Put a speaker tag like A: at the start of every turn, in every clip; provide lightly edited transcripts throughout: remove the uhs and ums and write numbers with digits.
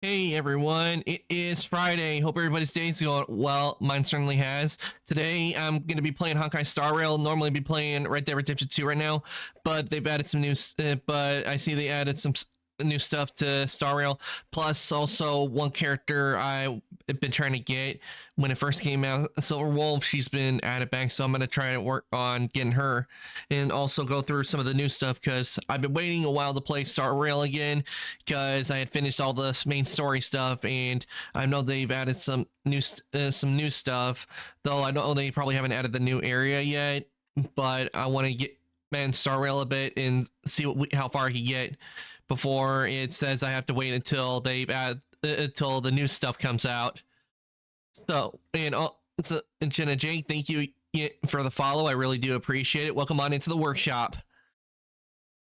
A: Hey everyone, it is Friday. Hope everybody's day's going well. Mine certainly has. Today I'm going to be playing Honkai Star Rail. Normally be playing Red Dead Redemption 2 right now, but they've added some new, but I see they added some new stuff to Star Rail. Plus also one character I've been trying to get when it first came out, Silver Wolf. She's been added back, so I'm going to try to work on getting her and also go through some of the new stuff because I've been waiting a while to play Star Rail again because I had finished all the main story stuff, and I know they've added some new stuff. Though I know they probably haven't added the new area yet, but I want to get man Star Rail a bit and see how far I can get before it says I have to wait until they've add until the new stuff comes out. So and Jenna Jake, thank you for the follow. I really do appreciate it. Welcome on into the workshop.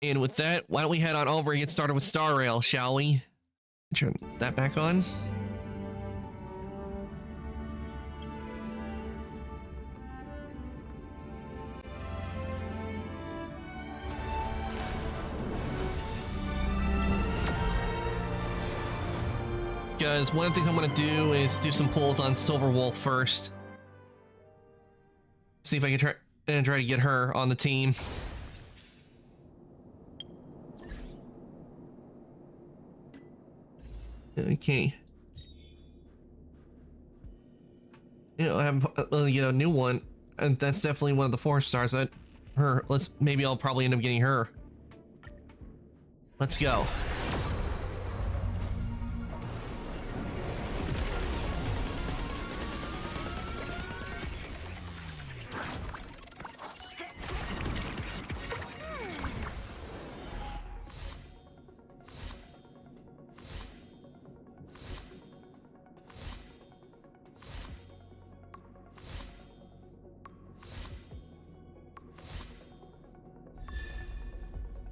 A: And with that, why don't we head on over and get started with Star Rail, shall we? Turn that back on. Because one of the things I'm going to do is do some pulls on Silver Wolf first. See if I can try to get her on the team. Okay. I have a new one, and that's definitely one of the 4 stars. That her. Maybe I'll probably end up getting her. Let's go.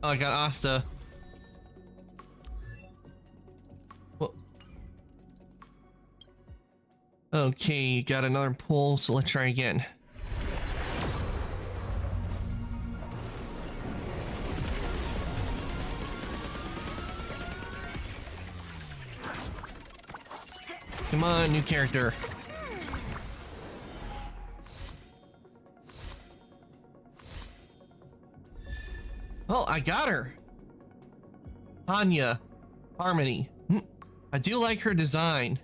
A: Oh, I got Asta. Well, okay, got another pull, so let's try again. Come on, new character. Oh, I got her. Anya Harmony. I do like her design.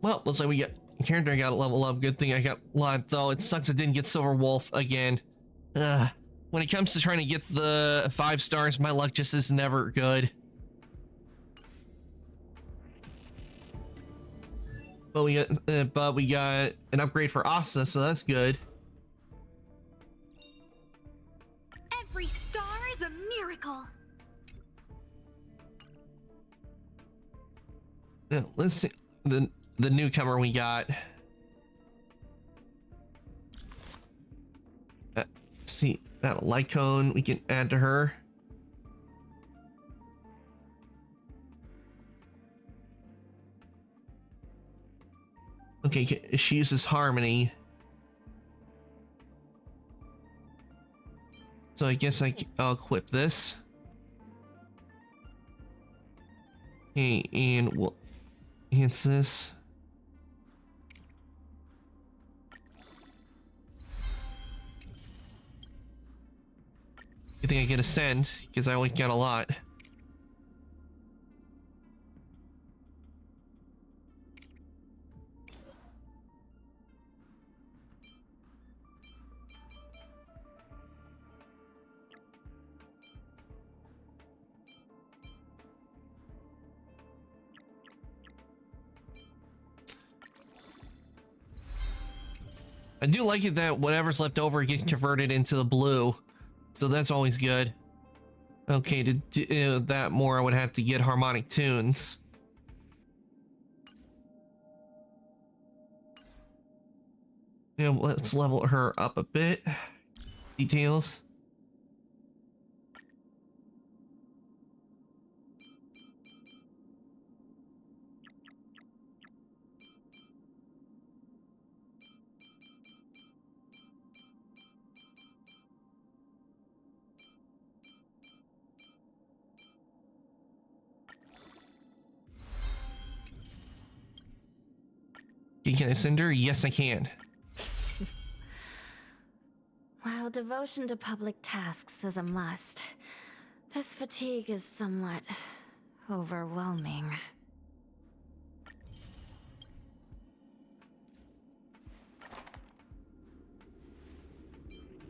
A: Well, looks like we got character I got a level up. Good thing I got Lot, though. It sucks I didn't get Silver Wolf again. When it comes to trying to get the 5 stars, my luck just is never good. But we got an upgrade for Asta, so that's good.
B: Every star is a miracle.
A: Yeah, let's see the newcomer we got. See that light cone we can add to her. Okay, she uses Harmony. So I guess I'll equip this. Okay, and we'll enhance this. You think I get Ascend, because I only got a lot. I do like it that whatever's left over gets converted into the blue, so that's always good. Okay, to do that more, I would have to get harmonic tunes. Yeah, let's level her up a bit. Details. Can I send her? Yes, I can.
C: While devotion to public tasks is a must, this fatigue is somewhat overwhelming.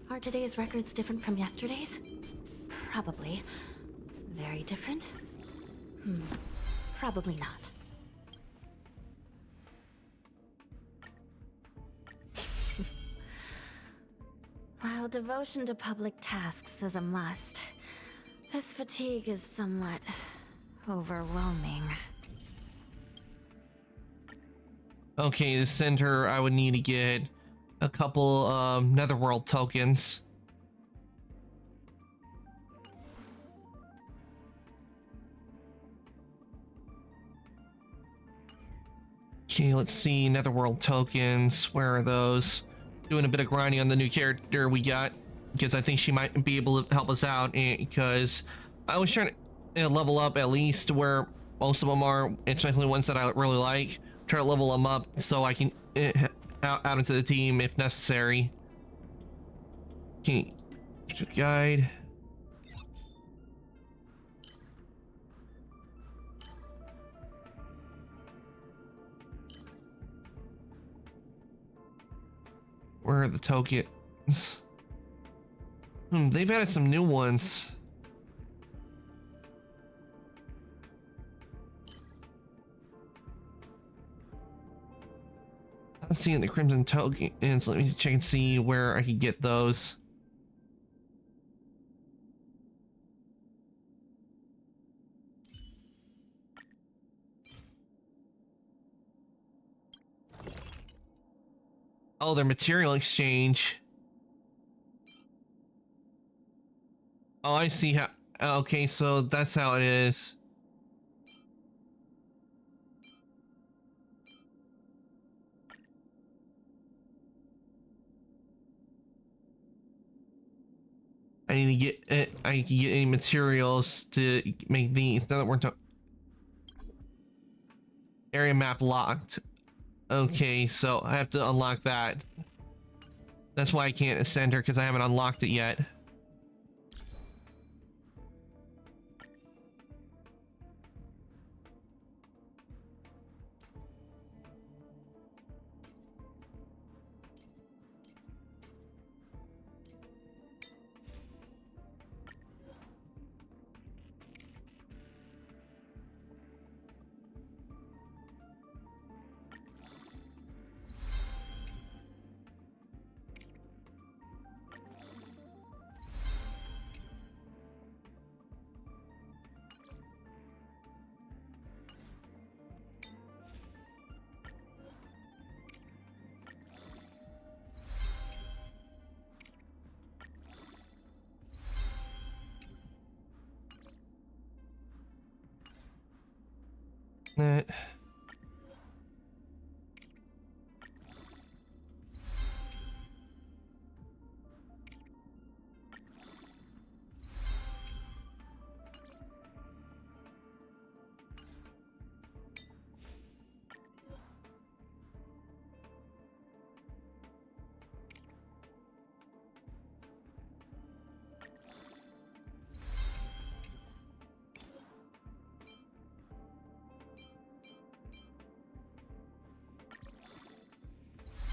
C: Are today's records different from yesterday's? Probably. Very different? Probably not. While devotion to public tasks is a must, this fatigue is somewhat overwhelming.
A: Okay, to send her, I would need to get a couple Netherworld tokens. Okay, let's see, Netherworld tokens. Where are those? Doing a bit of grinding on the new character we got, because I think she might be able to help us out, because I was trying to level up at least where most of them are, especially ones that I really like. Try to level them up so I can out into the team if necessary. Okay, guide. Where are the tokens? They've added some new ones. I'm seeing the Crimson tokens. Let me check and see where I can get those. Oh, they're material exchange. Oh, I see how. Okay, so that's how it is. I need to get I can get any materials to make these. Now that we're talking, area map locked. Okay, so I have to unlock that. That's why I can't send her, because I haven't unlocked it yet. That.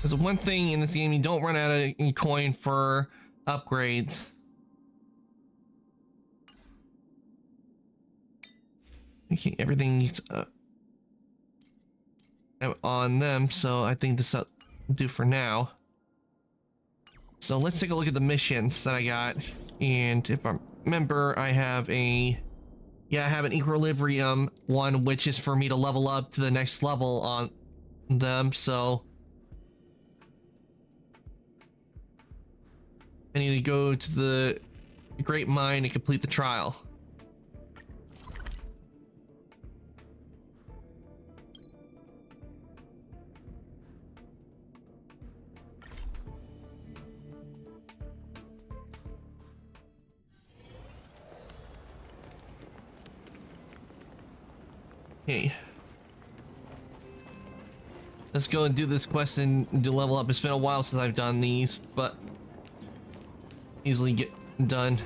A: There's one thing in this game, you don't run out of coin for upgrades. Okay, everything needs on them, so I think this will do for now. So let's take a look at the missions that I got, and if I remember, I have a I have an equilibrium one, which is for me to level up to the next level on them. So I need to go to the Great Mine and complete the trial. Okay. Let's go and do this quest and do level up. It's been a while since I've done these, but easily get done.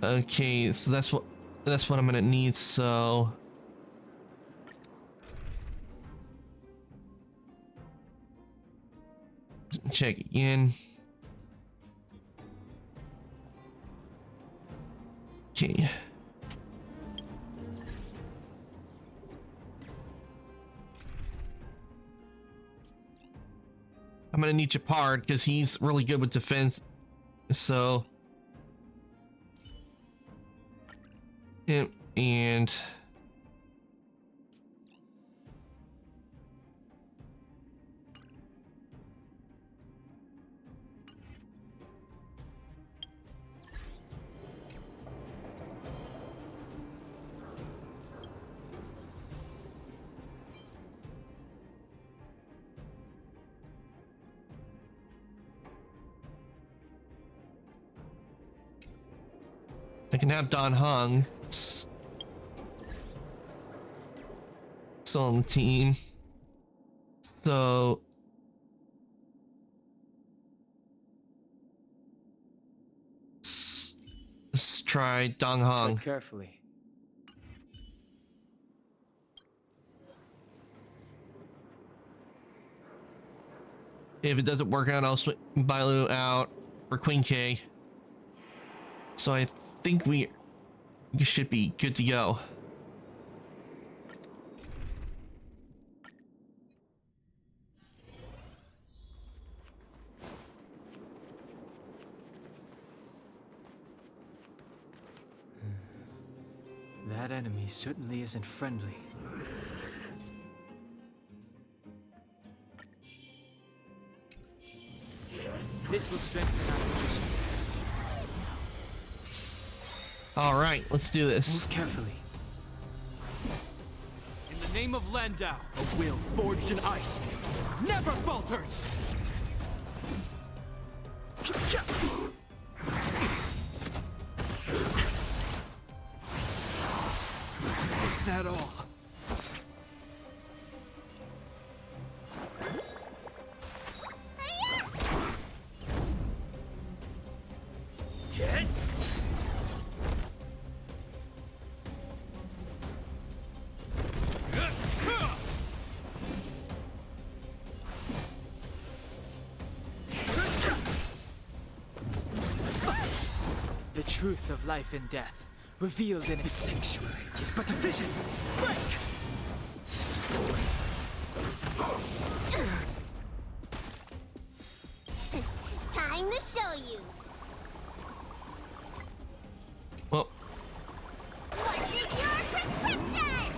A: Okay, so that's what I'm gonna need. So check again. Okay. I'm gonna need Japard because he's really good with defense. So, yeah, and I can have Don Hung still on the team. So let's try Dong Hong.
D: Tread carefully.
A: If it doesn't work out, I'll switch Bailu out for Queen K. So I think we should be good to go.
D: That enemy certainly isn't friendly. This will strengthen our position.
A: All right, let's do this.
D: Move carefully.
E: In the name of Landau,
D: A will forged in ice never falters! Is that all? The truth of life and death, revealed in a sanctuary, is but a vision. Break!
F: Time to show you.
A: Well,
F: What's in your prescription?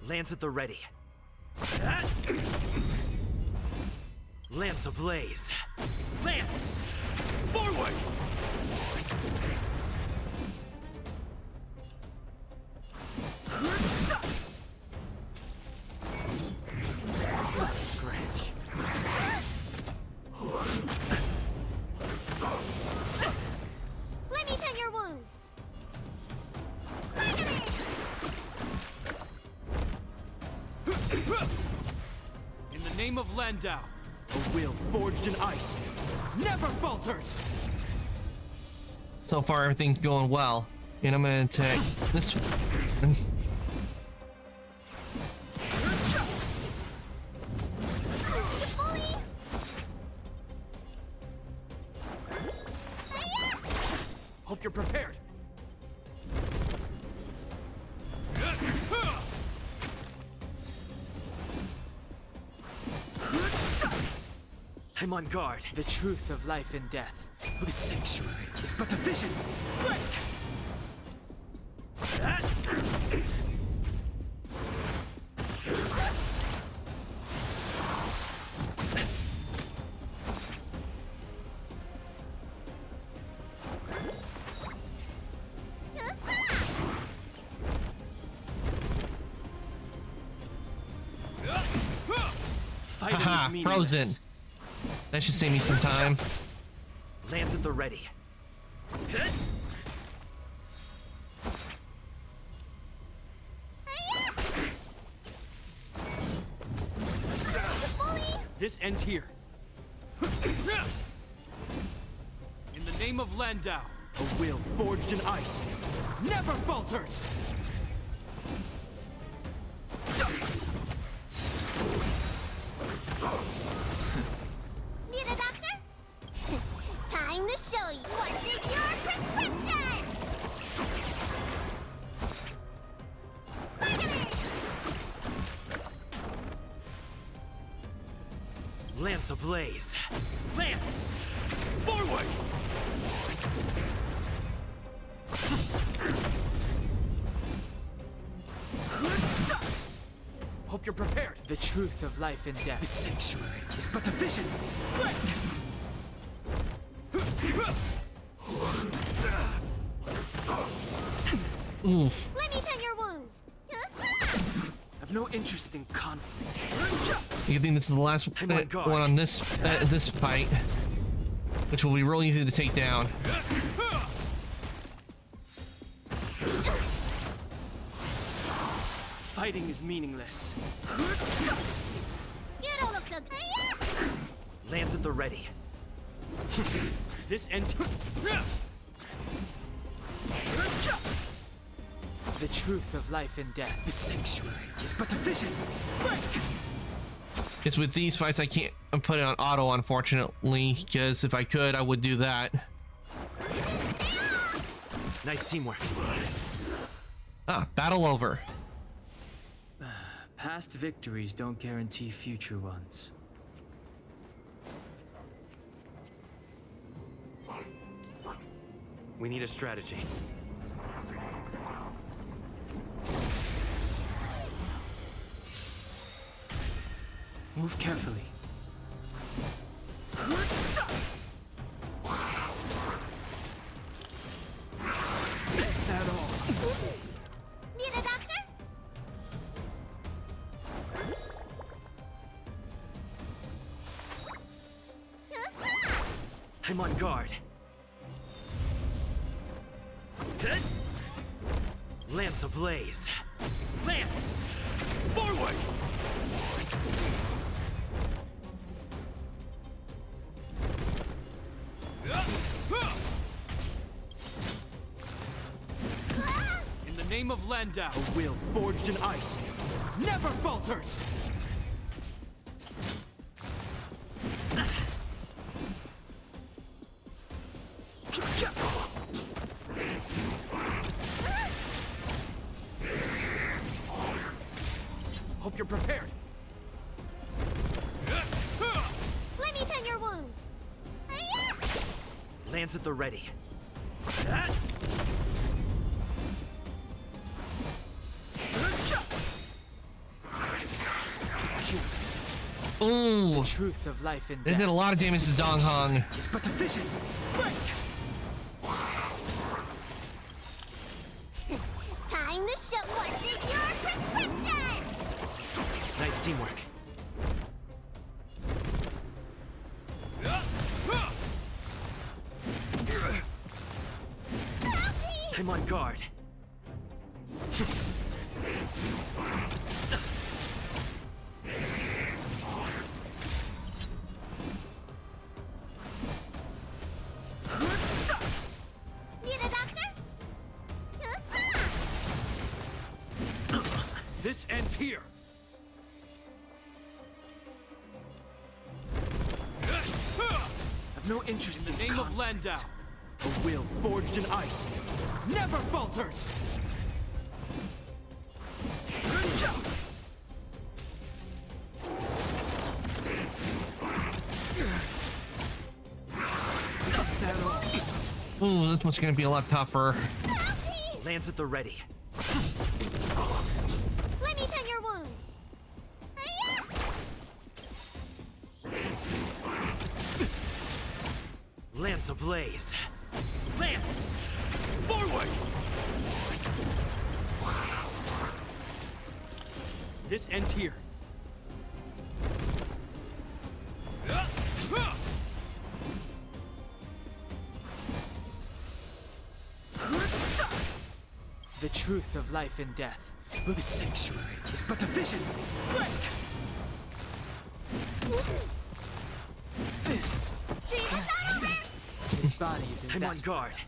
G: Lance at the ready. Lance ablaze. Lance! Forward! Scratch.
F: Let me tend your wounds.
E: in the name of Landau,
D: A will forged in ice never falters!
A: so far everything's going well, and I'm gonna attack this one.
G: Hope you're prepared. I'm on guard.
D: The truth of life and death, the sanctuary, is but a vision. Break!
A: Ah, frozen. That should save me some time.
G: Lance at the ready.
E: This ends here. In the name of Landau.
G: A will forged in ice. Never falters!
F: Need a doctor? Time to show you what's in your prescription! Vitamins!
G: Lance ablaze. Lance! Forward!
D: Hope you're prepared. The truth of life and death. The sanctuary is but a vision. Break!
A: Ooh.
F: Let me tend your wounds!
D: I've no interest in conflict.
A: You think this is the last
G: I'm on guard.
A: one on this this fight, which will be real easy to take down.
D: Fighting is meaningless.
F: You don't look so good.
G: Lance at the ready.
E: This ends.
D: The truth of life and death. The sanctuary is but a vision. Break!
A: It's with these fights I can't put it on auto, unfortunately, because if I could, I would do that.
G: Nice teamwork.
A: Ah, battle over.
D: Past victories don't guarantee future ones.
G: We need a strategy.
D: Move carefully. Is that all?
F: Need a doctor?
G: I'm on guard. Lance ablaze. Lance! Forward!
E: In the name of Landau.
G: A will forged in ice. Never falters!
D: Hope you're prepared.
F: Let me tend your wounds.
G: Lance at the ready.
A: Ooh,
D: Truth of life and
A: they
D: death.
A: did a lot of damage to Dong Hong.
D: It's but a vision. Break!
F: Time to show what's in your prescription!
G: Nice teamwork. I'm on guard.
F: Need a doctor?
E: This ends here.
D: I've no interest
E: In
D: in
E: the name of
D: conflict.
E: Landau.
G: A will forged in ice. Never falters!
D: Is that all?
A: Ooh, this one's gonna be a lot tougher.
G: Lance at the ready.
F: Let me tend your wounds.
G: Lance ablaze. Lance! Forward!
E: This ends here.
D: The truth of life and death. The sanctuary is but a vision. Break! This. His body is in
G: I'm
D: that.
G: on guard.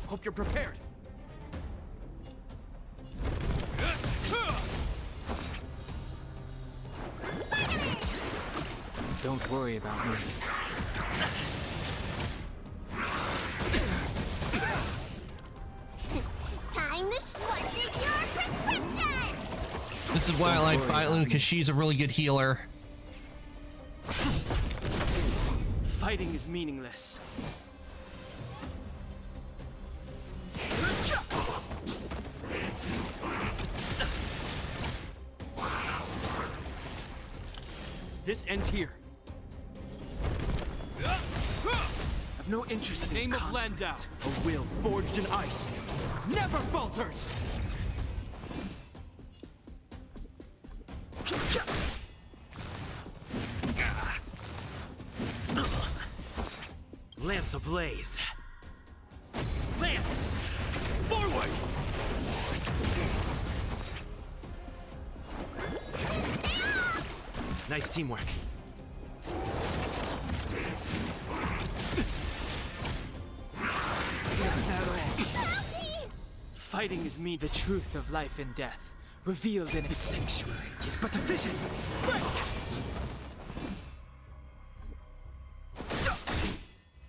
G: Hope you're prepared.
D: Don't worry about me.
F: Time to what's in your prescription?
A: This is why I like Bailu, because she's a really good healer.
D: Fighting is meaningless.
E: This ends here.
D: I've no interest in
E: Name of
D: conflict.
E: Landau.
G: A will forged in ice never falters. Lance ablaze. Lance! Forward! Nice teamwork.
D: Fighting is me. The truth of life and death, revealed in the sanctuary, is but a vision. Break!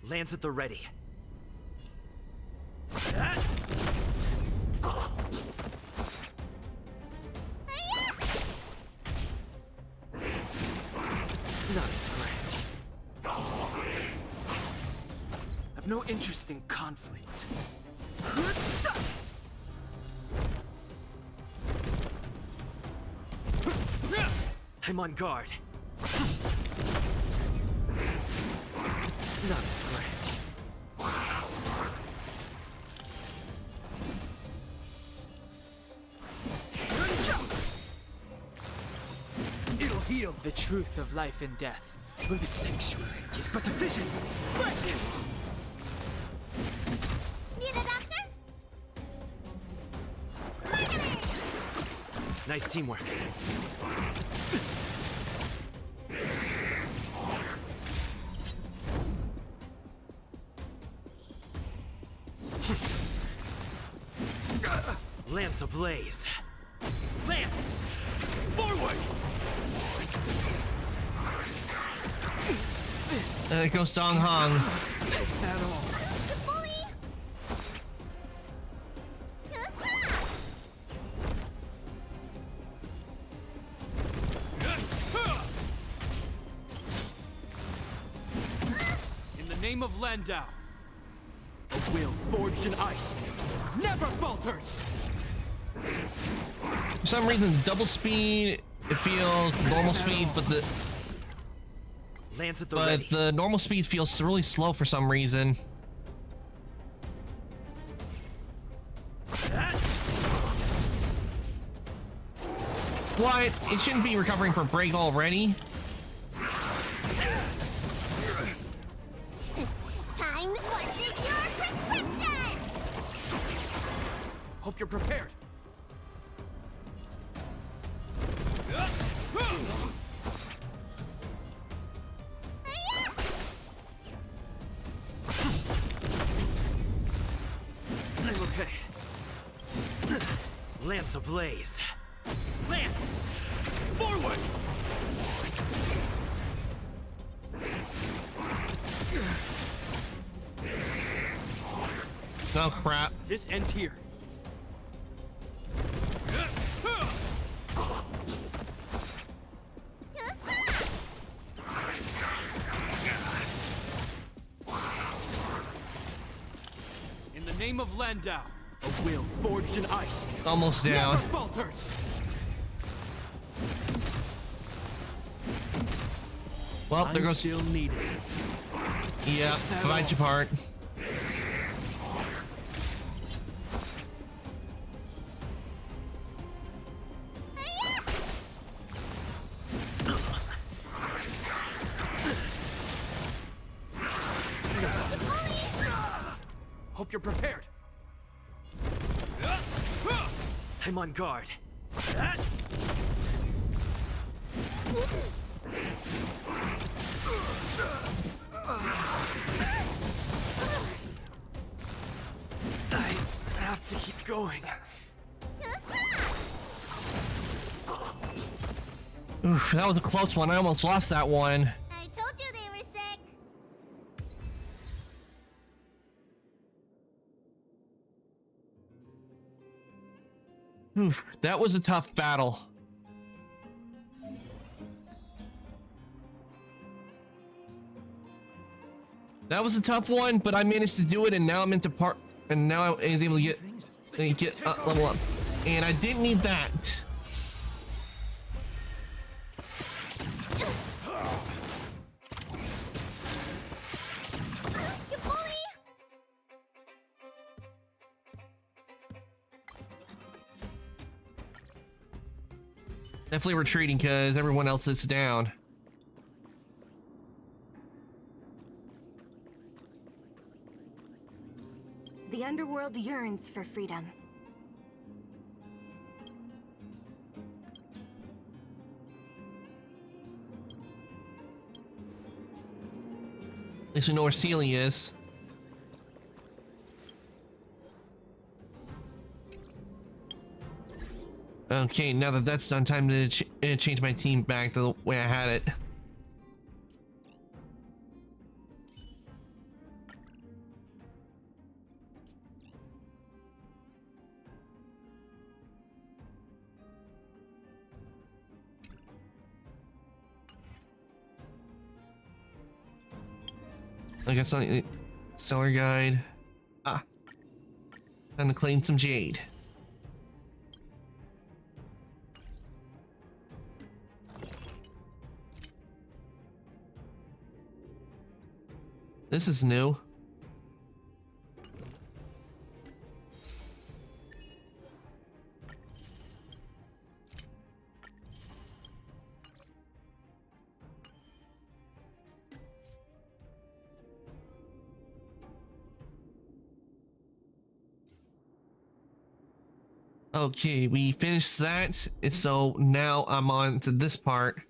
G: Lance at the ready.
D: Not a scratch. I've no interest in conflict.
G: I'm on guard.
D: Not a scratch.
G: It'll heal.
D: The truth of life and death, with the sanctuary, is but a vision. Break!
F: Need a doctor?
G: Nice teamwork. Lance ablaze. Lance! Forward!
D: This
A: It goes Song Hong.
D: is that all.
E: In the name of Landau.
G: A will forged in ice never falters!
A: For some reason, double speed, it feels normal speed, but
G: Lance at the ready.
A: the normal speed feels really slow for some reason. What? It shouldn't be recovering from break already.
F: Time what's in your prescription?
G: Hope you're prepared. I'm okay. Lance ablaze. Lance! Forward!
A: Oh crap.
E: This ends here. In the name of Landau.
G: A will forged in ice
A: Almost down.
G: never falters!
A: Well, there
G: I'm
A: goes.
G: still needed.
A: Yeah, provide your part.
G: you're prepared. I'm on guard. I have to keep going.
A: Oof, that was a close one. I almost lost that one.
F: I told you they were sick.
A: Oof, that was a tough battle. That was a tough one, but I managed to do it, and now I'm into part, and now I was able to get level up, and I didn't need that.
F: You bully!
A: Definitely retreating because everyone else sits down.
H: The underworld yearns for freedom.
A: At least we know where Celia is. Okay, now that that's done, time to change my team back to the way I had it. I guess seller guide. Ah, time to clean some jade. This is new. Okay, we finished that, so now I'm on to this part.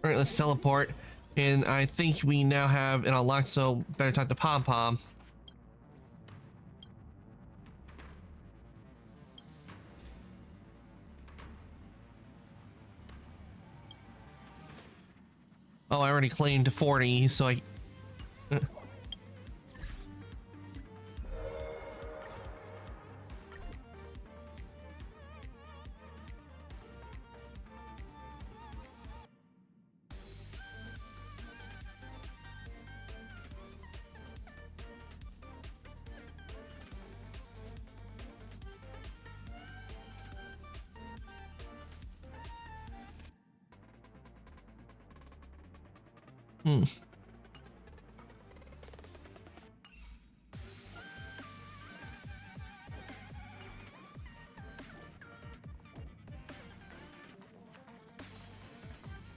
A: All right, let's teleport. And I think we now have it unlocked, so better talk to Pom Pom. Oh, I already claimed 40, so I...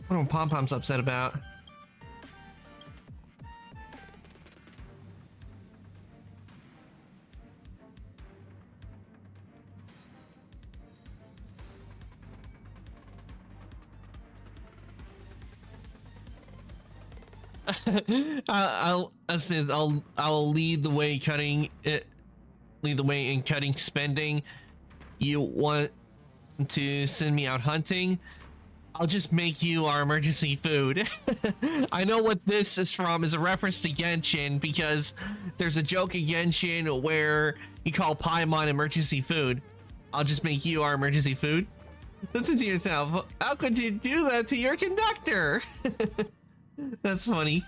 A: What are Pom Pom's upset about? I'll lead the way, cutting it lead the way in cutting spending. You want to send me out hunting? I'll just make you our emergency food. I know what this is from, is a reference to Genshin, because there's a joke in Genshin where you call Paimon emergency food. I'll just make you our emergency food. Listen to yourself. How could you do that to your conductor? That's funny.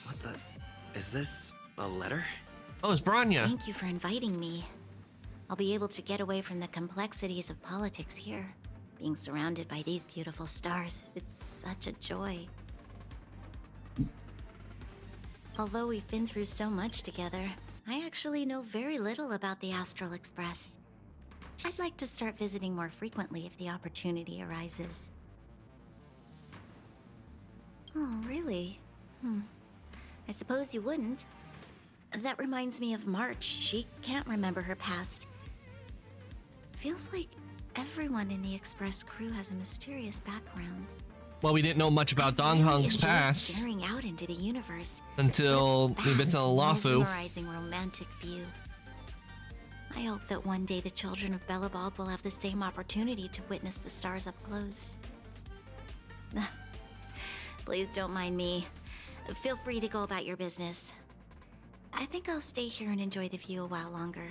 I: What the? Is this a letter?
A: Oh, it's Bronya.
F: Thank you for inviting me. I'll be able to get away from the complexities of politics here. Being surrounded by these beautiful stars, it's such a joy. Although we've been through so much together, I actually know very little about the Astral Express. I'd like to start visiting more frequently if the opportunity arises. Oh, really? I suppose you wouldn't. That reminds me of March. She can't remember her past. Feels like everyone in the Express crew has a mysterious background.
A: Well, we didn't know much about Dong Hung's
F: Enjoy
A: past
F: staring out into the universe.
A: until the events on Lafu.
F: Mesmerizing romantic view. I hope that one day the children of Belobog will have the same opportunity to witness the stars up close. Please don't mind me. Feel free to go about your business. I think I'll stay here and enjoy the view a while longer.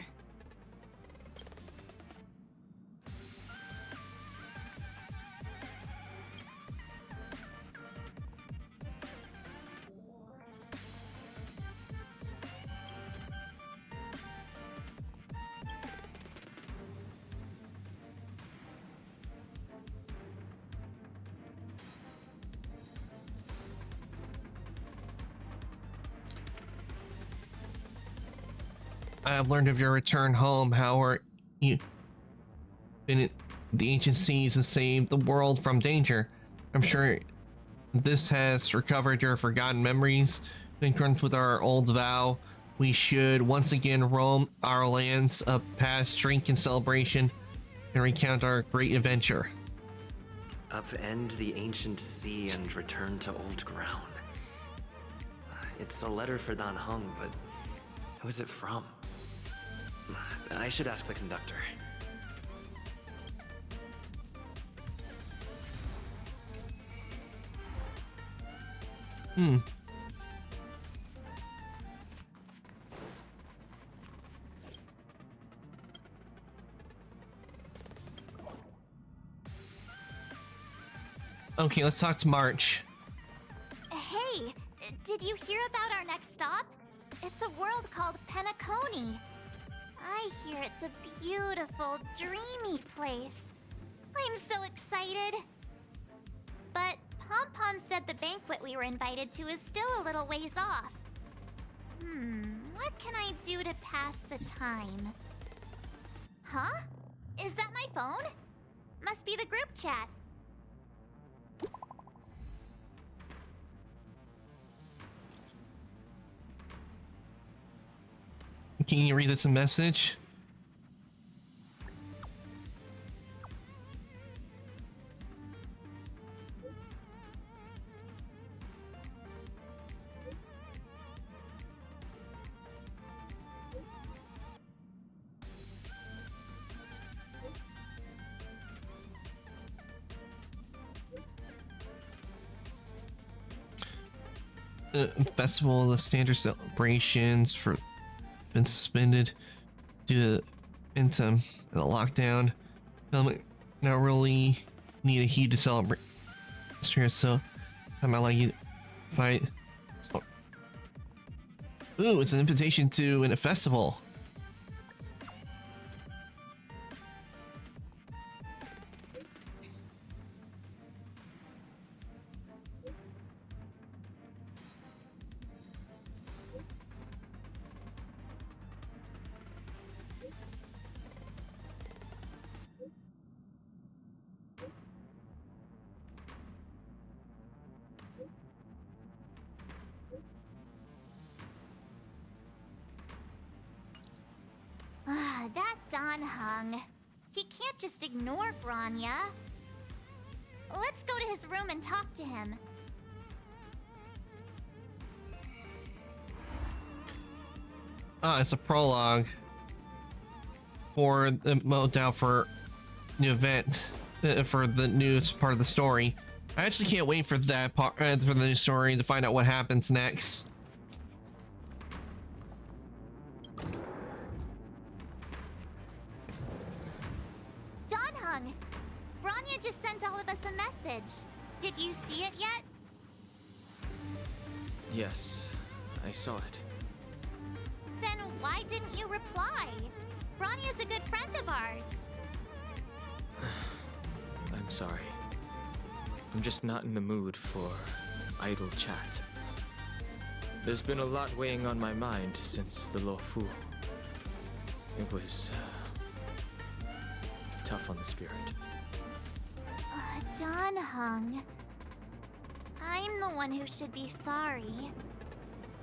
A: I have learned of your return home. How are you in the ancient seas and saved the world from danger? I'm sure this has recovered your forgotten memories. In accordance with our old vow, we should once again roam our lands up past drink and celebration and recount our great adventure.
I: Upend the ancient sea and return to old ground. It's a letter for Dan Heng, but who is it from? I should ask the conductor.
A: Okay, let's talk to March.
F: Hey, did you hear about our next stop? It's a world called Penacony. I hear it's a beautiful, dreamy place. I'm so excited. But Pom Pom said the banquet we were invited to is still a little ways off. What can I do to pass the time? Huh? Is that my phone? Must be the group chat.
A: Can you read us a message? Festival, the standard celebrations for been suspended due to into the lockdown. Not really need a heat to celebrate this year, so I might like you to fight. Ooh, it's an invitation to a festival.
F: that Dan Heng. He can't just ignore Bronya. Let's go to his room and talk to him.
A: It's a prologue for the mode out for new event for the news part of the story. I actually can't wait for that part for the new story to find out what happens next.
F: Dan Heng, Bronya just sent all of us a message. Did you see it yet?
D: Yes, I saw it.
F: Then why didn't you reply? Bronya's a good friend of ours.
D: I'm sorry. I'm just not in the mood for idle chat. There's been a lot weighing on my mind since the Lo Fu. It was tough on the spirit.
F: Dan Heng. I'm the one who should be sorry.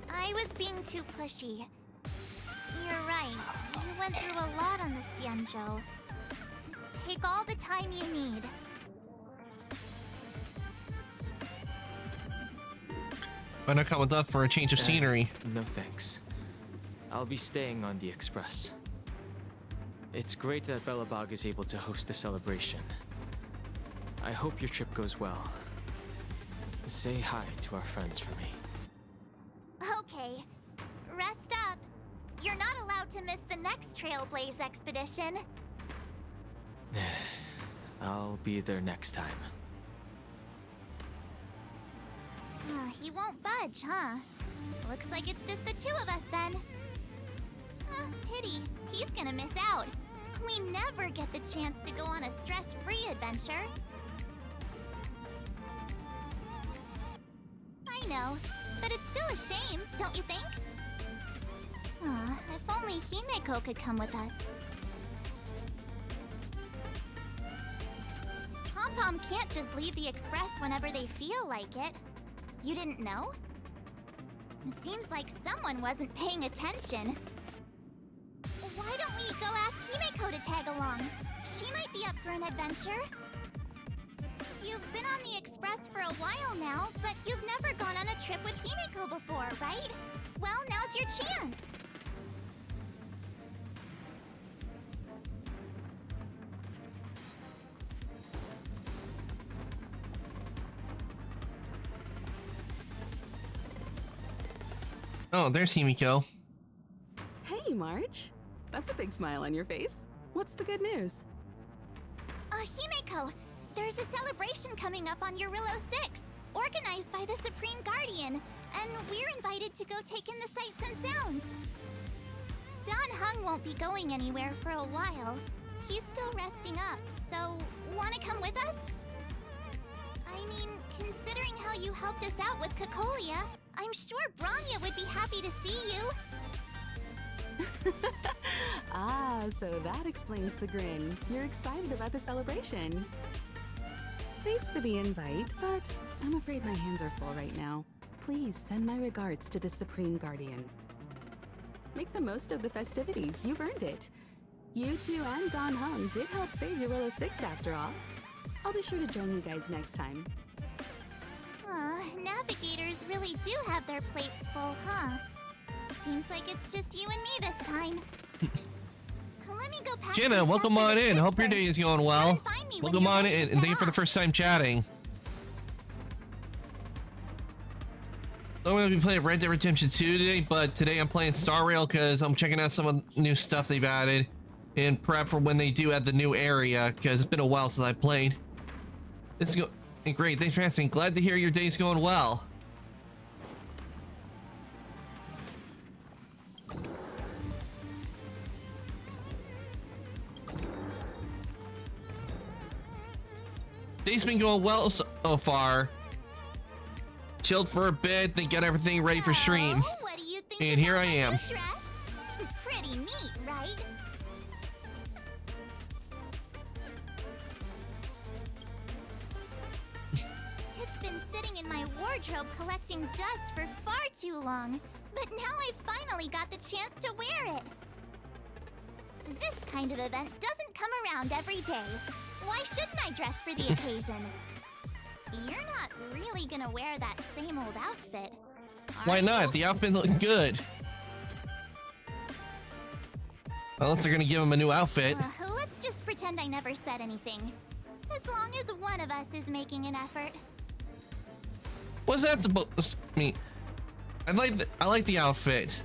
F: I was being too pushy. You're right. You went through a lot on the Xianzhou. Take all the time you need.
A: Why not come with us for a change of scenery?
D: No thanks. I'll be staying on the Express. It's great that Belobog is able to host a celebration. I hope your trip goes well. Say hi to our friends for me.
F: Okay. Rest up. You're not allowed to miss the next Trailblaze expedition.
D: I'll be there next time.
F: He won't budge, huh? Looks like it's just the two of us then. Pity. He's gonna miss out. We never get the chance to go on a stress-free adventure. I know, but it's still a shame, don't you think? If only Himeko could come with us. Pom-Pom can't just leave the Express whenever they feel like it. You didn't know? Seems like someone wasn't paying attention. Why don't we go ask Himeko to tag along? She might be up for an adventure. You've been on the Express for a while now, but you've never gone on a trip with Himeko before, right? Well, now's your chance.
A: Oh, there's Himeko.
J: Hey, March. That's a big smile on your face. What's the good news?
F: Himeko, there's a celebration coming up on Eurillo 6, organized by the Supreme Guardian, and we're invited to go take in the sights and sounds. Dan Heng won't be going anywhere for a while. He's still resting up, so wanna come with us? I mean, considering how you helped us out with Cocolia, I'm sure Bronya would be happy to see you.
J: So that explains the grin. You're excited about the celebration. Thanks for the invite, but I'm afraid my hands are full right now. Please send my regards to the Supreme Guardian. Make the most of the festivities. You've earned it. You two and Dan Heng did help save Eurillo 6 after all. I'll be sure to join you guys next time.
F: Navigators really do have their plates full, huh? Seems like it's just you and me this time. Let me go past
A: Jenna, welcome on in. Hope your day is going well. Welcome on in, and thank you for the first time chatting. I'm going to be playing Red Dead Redemption 2 today, but today I'm playing Star Rail because I'm checking out some of the new stuff they've added in prep for when they do add the new area, because it's been a while since I played. This is great. Thanks for asking. Glad to hear your day's going well. Day's been going well so far. Chilled for a bit, then got everything ready for stream.
F: What do you think
A: And here I am.
F: Pretty neat, right? It's been sitting in my wardrobe collecting dust for far too long, but now I finally got the chance to wear it. This kind of event doesn't come around every day. Why shouldn't I dress for the occasion? You're not really gonna wear that same old outfit.
A: Why not? The outfit's looking good. Unless they're gonna give him a new outfit.
F: Let's just pretend I never said anything. As long as one of us is making an effort.
A: What's that supposed to mean? I like the outfit.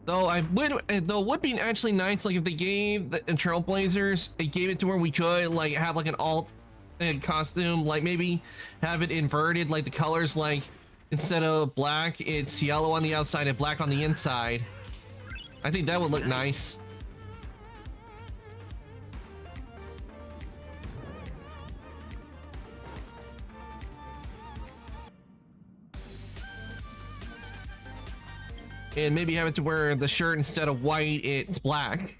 A: Though it would be actually nice, like if they gave the Trailblazers, they gave it to where we could like have like an alt costume, like maybe have it inverted, like the colors, like instead of black, it's yellow on the outside and black on the inside. I think that would look nice. And maybe have it to where the shirt, instead of white, it's black.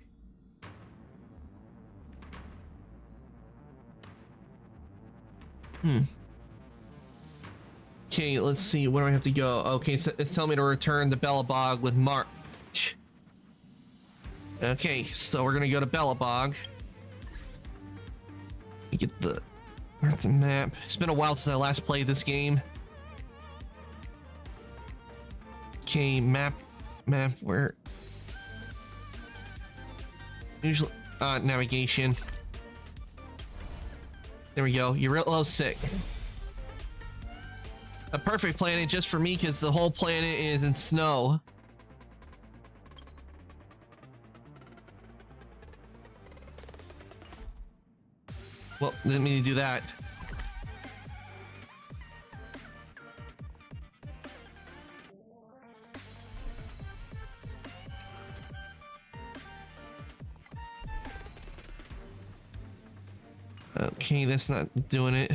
A: Okay, let's see. Where do I have to go? Okay, so it's telling me to return to Belobog with March. Okay, so we're gonna go to Belobog. Get the... Where's the map? It's been a while since I last played this game. Okay, map, where? Usually, navigation. There we go. Eurylos 6. A perfect planet just for me because the whole planet is in snow. Well, didn't mean to do that. Okay, that's not doing it.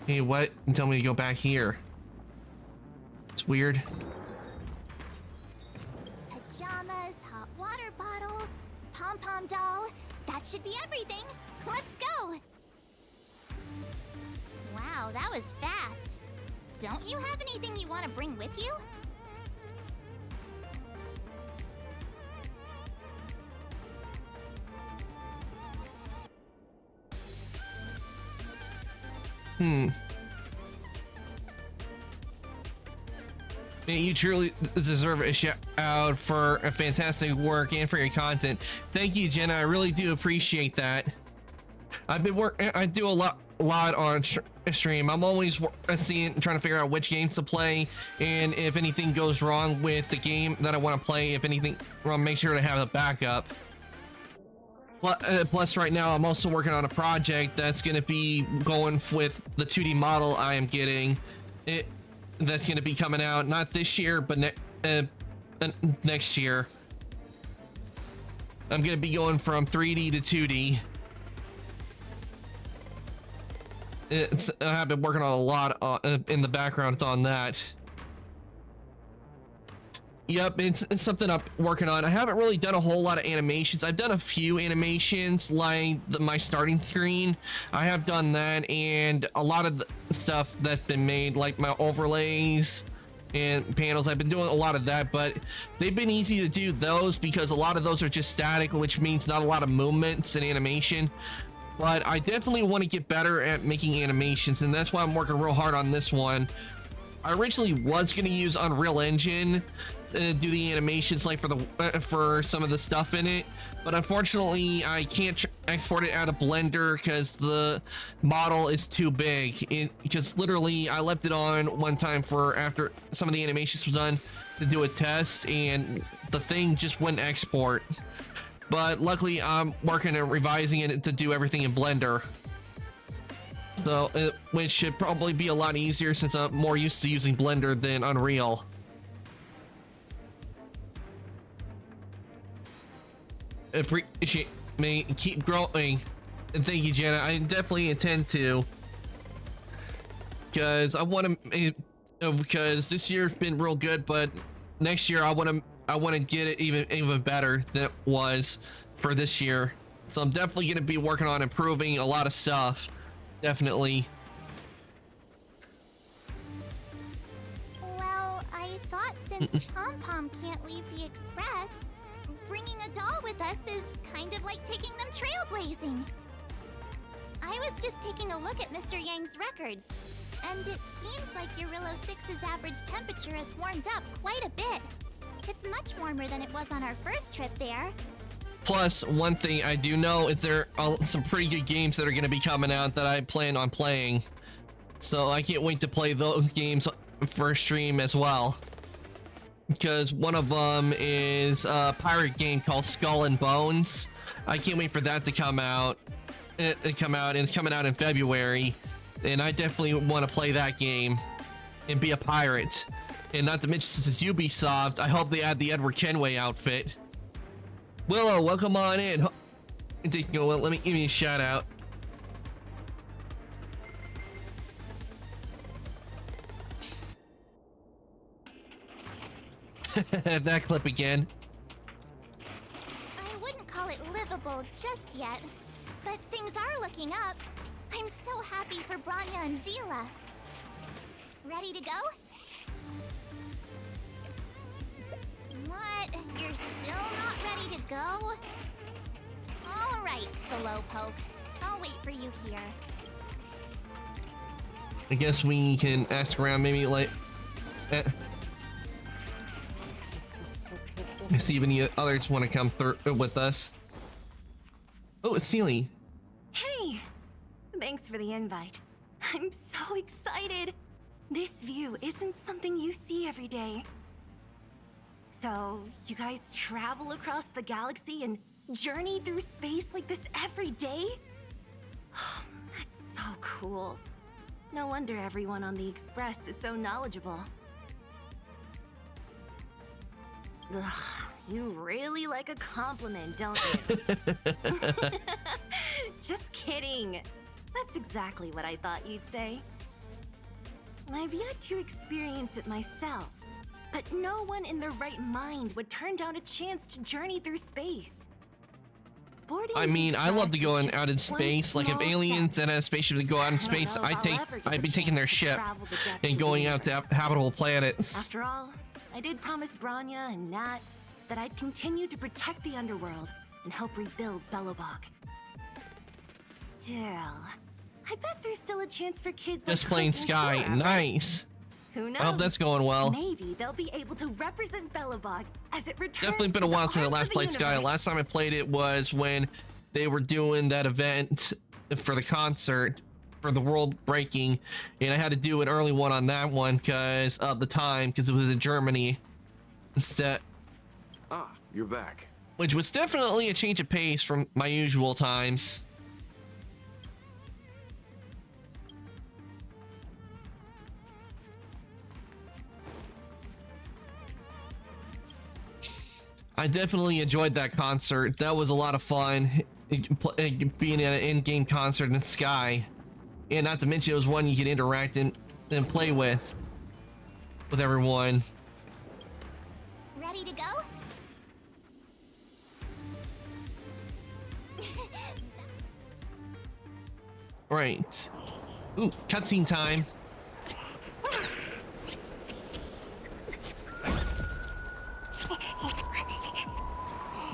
A: Hey, what? Tell me to go back here. It's weird.
F: Pajamas, hot water bottle, pom-pom doll. That should be everything. Let's go. Wow, that was fast. Don't you have anything you want to bring with you?
A: You truly deserve a shout out for a fantastic work and for your content. Thank you, Jenna. I really do appreciate that. I've been I do a lot on stream. I'm always trying to figure out which games to play, and if anything goes wrong with the game that I want to play, if anything wrong, make sure to have a backup. Plus, right now I'm also working on a project that's going to be going with the 2D model I am getting. That's going to be coming out not this year, but next year. I'm going to be going from 3D to 2D. I've been working on a lot in the background. It's on that. Yep, it's something I'm working on. I haven't really done a whole lot of animations. I've done a few animations, like my starting screen. I have done that, and a lot of the stuff that's been made, like my overlays and panels. I've been doing a lot of that, but they've been easy to do those because a lot of those are just static, which means not a lot of movements and animation. But I definitely want to get better at making animations, and that's why I'm working real hard on this one. I originally was going to use Unreal Engine do the animations, like for some of the stuff in it, but unfortunately I can't export it out of Blender because the model is too big. Because literally I left it on one time for after some of the animations was done to do a test, and the thing just wouldn't export. But luckily I'm working on revising it to do everything in Blender, so which should probably be a lot easier since I'm more used to using Blender than Unreal. Appreciate me, keep growing. And thank you, Jenna. I definitely intend to, because I want to. Because this year's been real good, but next year I want to get it even better than it was for this year. So I'm definitely going to be working on improving a lot of stuff. Definitely.
F: Well, I thought since Pom Pom can't leave the Express, bringing a doll with us is kind of like taking them trailblazing. I was just taking a look at Mr. Yang's records, and it seems like Eurillo 6's average temperature has warmed up quite a bit. It's much warmer than it was on our first trip there.
A: Plus, one thing I do know is there are some pretty good games that are going to be coming out that I plan on playing. So I can't wait to play those games for stream as well. Because one of them is a pirate game called Skull and Bones. I can't wait for that to come out. And it's coming out in February. And I definitely want to play that game and be a pirate. And not to mention, since it's Ubisoft, I hope they add the Edward Kenway outfit. Willow, welcome on in. Let me give you a shout out. That clip again.
F: I wouldn't call it livable just yet, but things are looking up. I'm so happy for Bronya and Zila. Ready to go? What? You're still not ready to go? All right, Slowpoke. I'll wait for you here.
A: I guess we can ask around, maybe like see if any others want to come through with us. Oh, it's Seely.
H: Hey! Thanks for the invite. I'm so excited! This view isn't something you see every day. So, you guys travel across the galaxy and journey through space like this every day? Oh, that's so cool. No wonder everyone on the Express is so knowledgeable. Ugh, you really like a compliment, don't you? Just kidding. That's exactly what I thought you'd say. I've yet to experience it myself, but no one in their right mind would turn down a chance to journey through space.
A: I mean, I love to go out in space. Like if aliens that have spaceship to go out in space, I'd be taking their ship and going out to habitable planets.
H: After all, I did promise Bronya and Nat that I'd continue to protect the underworld and help rebuild Belobog. Still, I bet there's still a chance for kids
A: Just
H: like
A: playing
H: Clank and
A: Sky,
H: Flora, right?
A: nice.
H: Who knows?
A: I hope that's going well.
H: Maybe they'll be able to represent Belobog as it returns.
A: Definitely been a
H: to the
A: while since I
H: heart
A: last
H: of the
A: played Sky.
H: universe.
A: Last time I played it was when they were doing that event for the concert for the world breaking, and I had to do an early one on that one because of the time, because it was in Germany instead.
K: Ah, you're back.
A: Which was definitely a change of pace from my usual times. I definitely enjoyed that concert. That was a lot of fun, being at an in-game concert in Sky. And not to mention, it was one you could interact and play with everyone.
F: Ready to go?
A: Right. Ooh, cutscene time.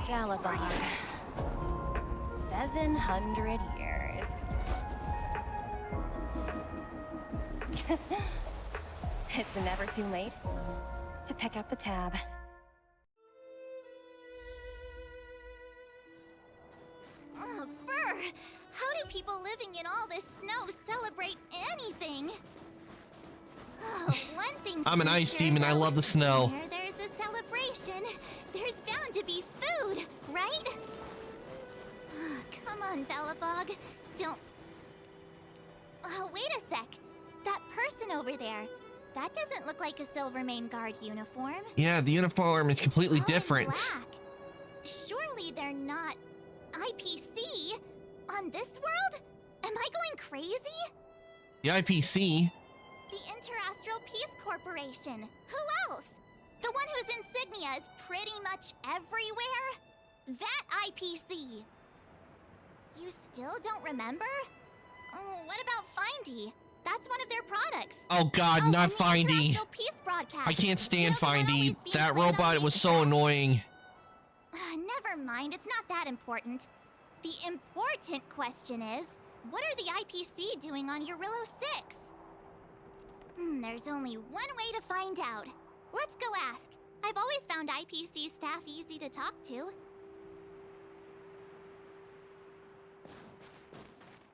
L: Belobog. 700 years. It's never too late to pick up the tab.
F: Brr! How do people living in all this snow celebrate anything? One thing's
A: I'm an
F: for
A: ice
F: sure,
A: demon. I
F: though.
A: love the snow.
F: Where there's a celebration, there's bound to be food, right? Come on, Belobog. Don't... wait a sec. That person over there, that doesn't look like a Silvermane Guard uniform.
A: Yeah, the uniform is completely
F: All in
A: different.
F: black. Surely they're not IPC. On this world? Am I going crazy?
A: The IPC?
F: The Interastral Peace Corporation. Who else? The one whose insignia is pretty much everywhere? That IPC. You still don't remember? Oh, what about Findy? That's one of their products.
A: Oh god, not
F: and the
A: Findy.
F: Interastral Peace Broadcast.
A: I can't stand
F: You know, the one
A: Findy.
F: always being
A: That
F: played on
A: robot
F: the
A: was so
F: Express.
A: annoying.
F: Never mind, it's not that important. The important question is, what are the IPC doing on Eurillo 6? There's only one way to find out. Let's go ask. I've always found IPC staff easy to talk to.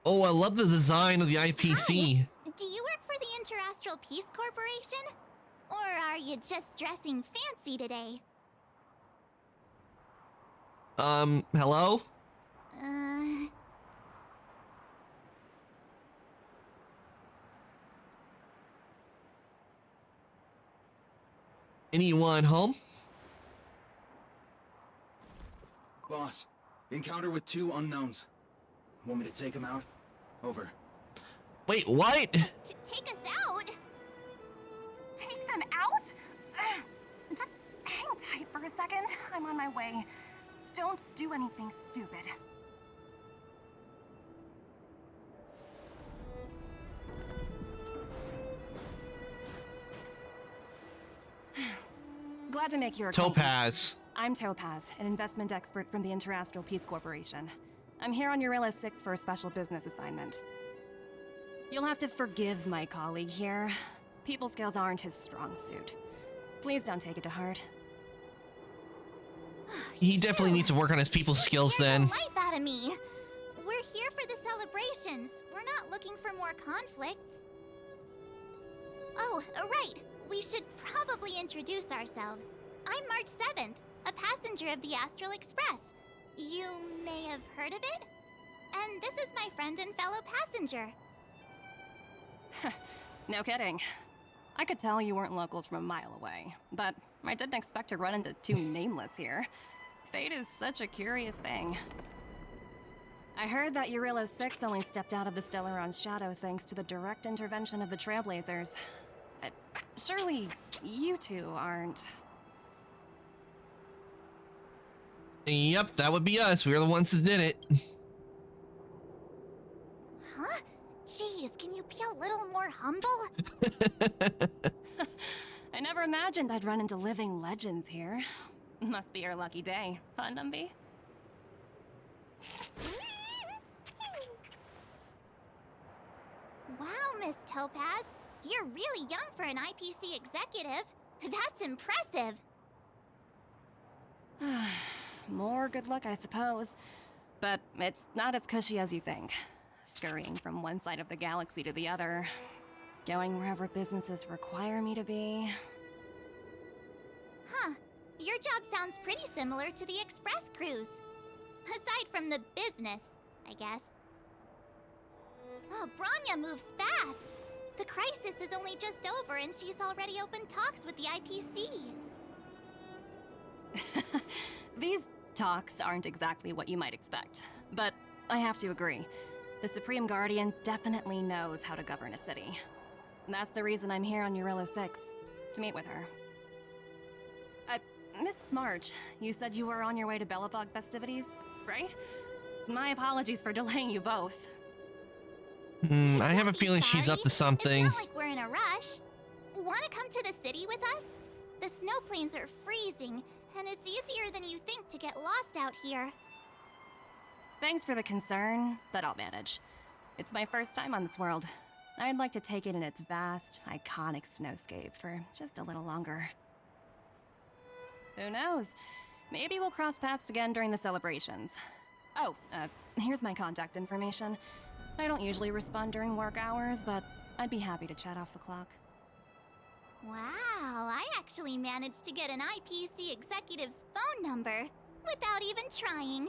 A: Oh, I love the design of the IPC.
F: Do you work for the Interastral Peace Corporation? Or are you just dressing fancy today?
A: Hello? Anyone home?
G: Boss, encounter with 2 unknowns. Want me to take them out? Over.
A: Wait, what?
F: To take us out?
H: Take them out? Just hang tight for a second. I'm on my way. Don't do anything stupid. Glad to make your acquaintance.
A: Topaz.
H: I'm Topaz, an investment expert from the Interastral Peace Corporation. I'm here on Eurillo 6 for a special business assignment. You'll have to forgive my colleague here. People skills aren't his strong suit. Please don't take it to heart.
A: He definitely needs to work on his people skills then.
F: Life out of me. We're here for the celebrations. We're not looking for more conflicts. Oh, right. We should probably introduce ourselves. I'm March 7th, a passenger of the Astral Express. You may have heard of it? And this is my friend and fellow passenger.
H: No kidding. I could tell you weren't locals from a mile away, but I didn't expect to run into 2 nameless here. Fate is such a curious thing. I heard that Eurillo 6 only stepped out of the Stellaron's shadow thanks to the direct intervention of the Trailblazers. Surely, you 2 aren't...
A: Yep, that would be us. We were the ones that did it.
F: Huh? Jeez, can you be a little more humble?
H: I never imagined I'd run into living legends here. Must be your lucky day, huh, Numby?
F: Wow, Miss Topaz. You're really young for an IPC executive. That's impressive.
H: More good luck, I suppose. But it's not as cushy as you think. Scurrying from one side of the galaxy to the other. Going wherever businesses require me to be.
F: Huh. Your job sounds pretty similar to the Express cruise. Aside from the business, I guess. Oh, Bronya moves fast. The crisis is only just over and she's already opened talks with the IPC.
H: These talks aren't exactly what you might expect. But I have to agree. The Supreme Guardian definitely knows how to govern a city. That's the reason I'm here on Eurillo 6, to meet with her. Miss March, you said you were on your way to Belobog festivities, right? My apologies for delaying you both.
A: I have a feeling she's up to something.
F: It's not like we're in a rush. Want to come to the city with us? The snow plains are freezing, and it's easier than you think to get lost out here.
H: Thanks for the concern, but I'll manage. It's my first time on this world. I'd like to take it in its vast, iconic snowscape for just a little longer. Who knows? Maybe we'll cross paths again during the celebrations. Oh, here's my contact information. I don't usually respond during work hours, but I'd be happy to chat off the clock.
F: Wow, I actually managed to get an IPC executive's phone number without even trying.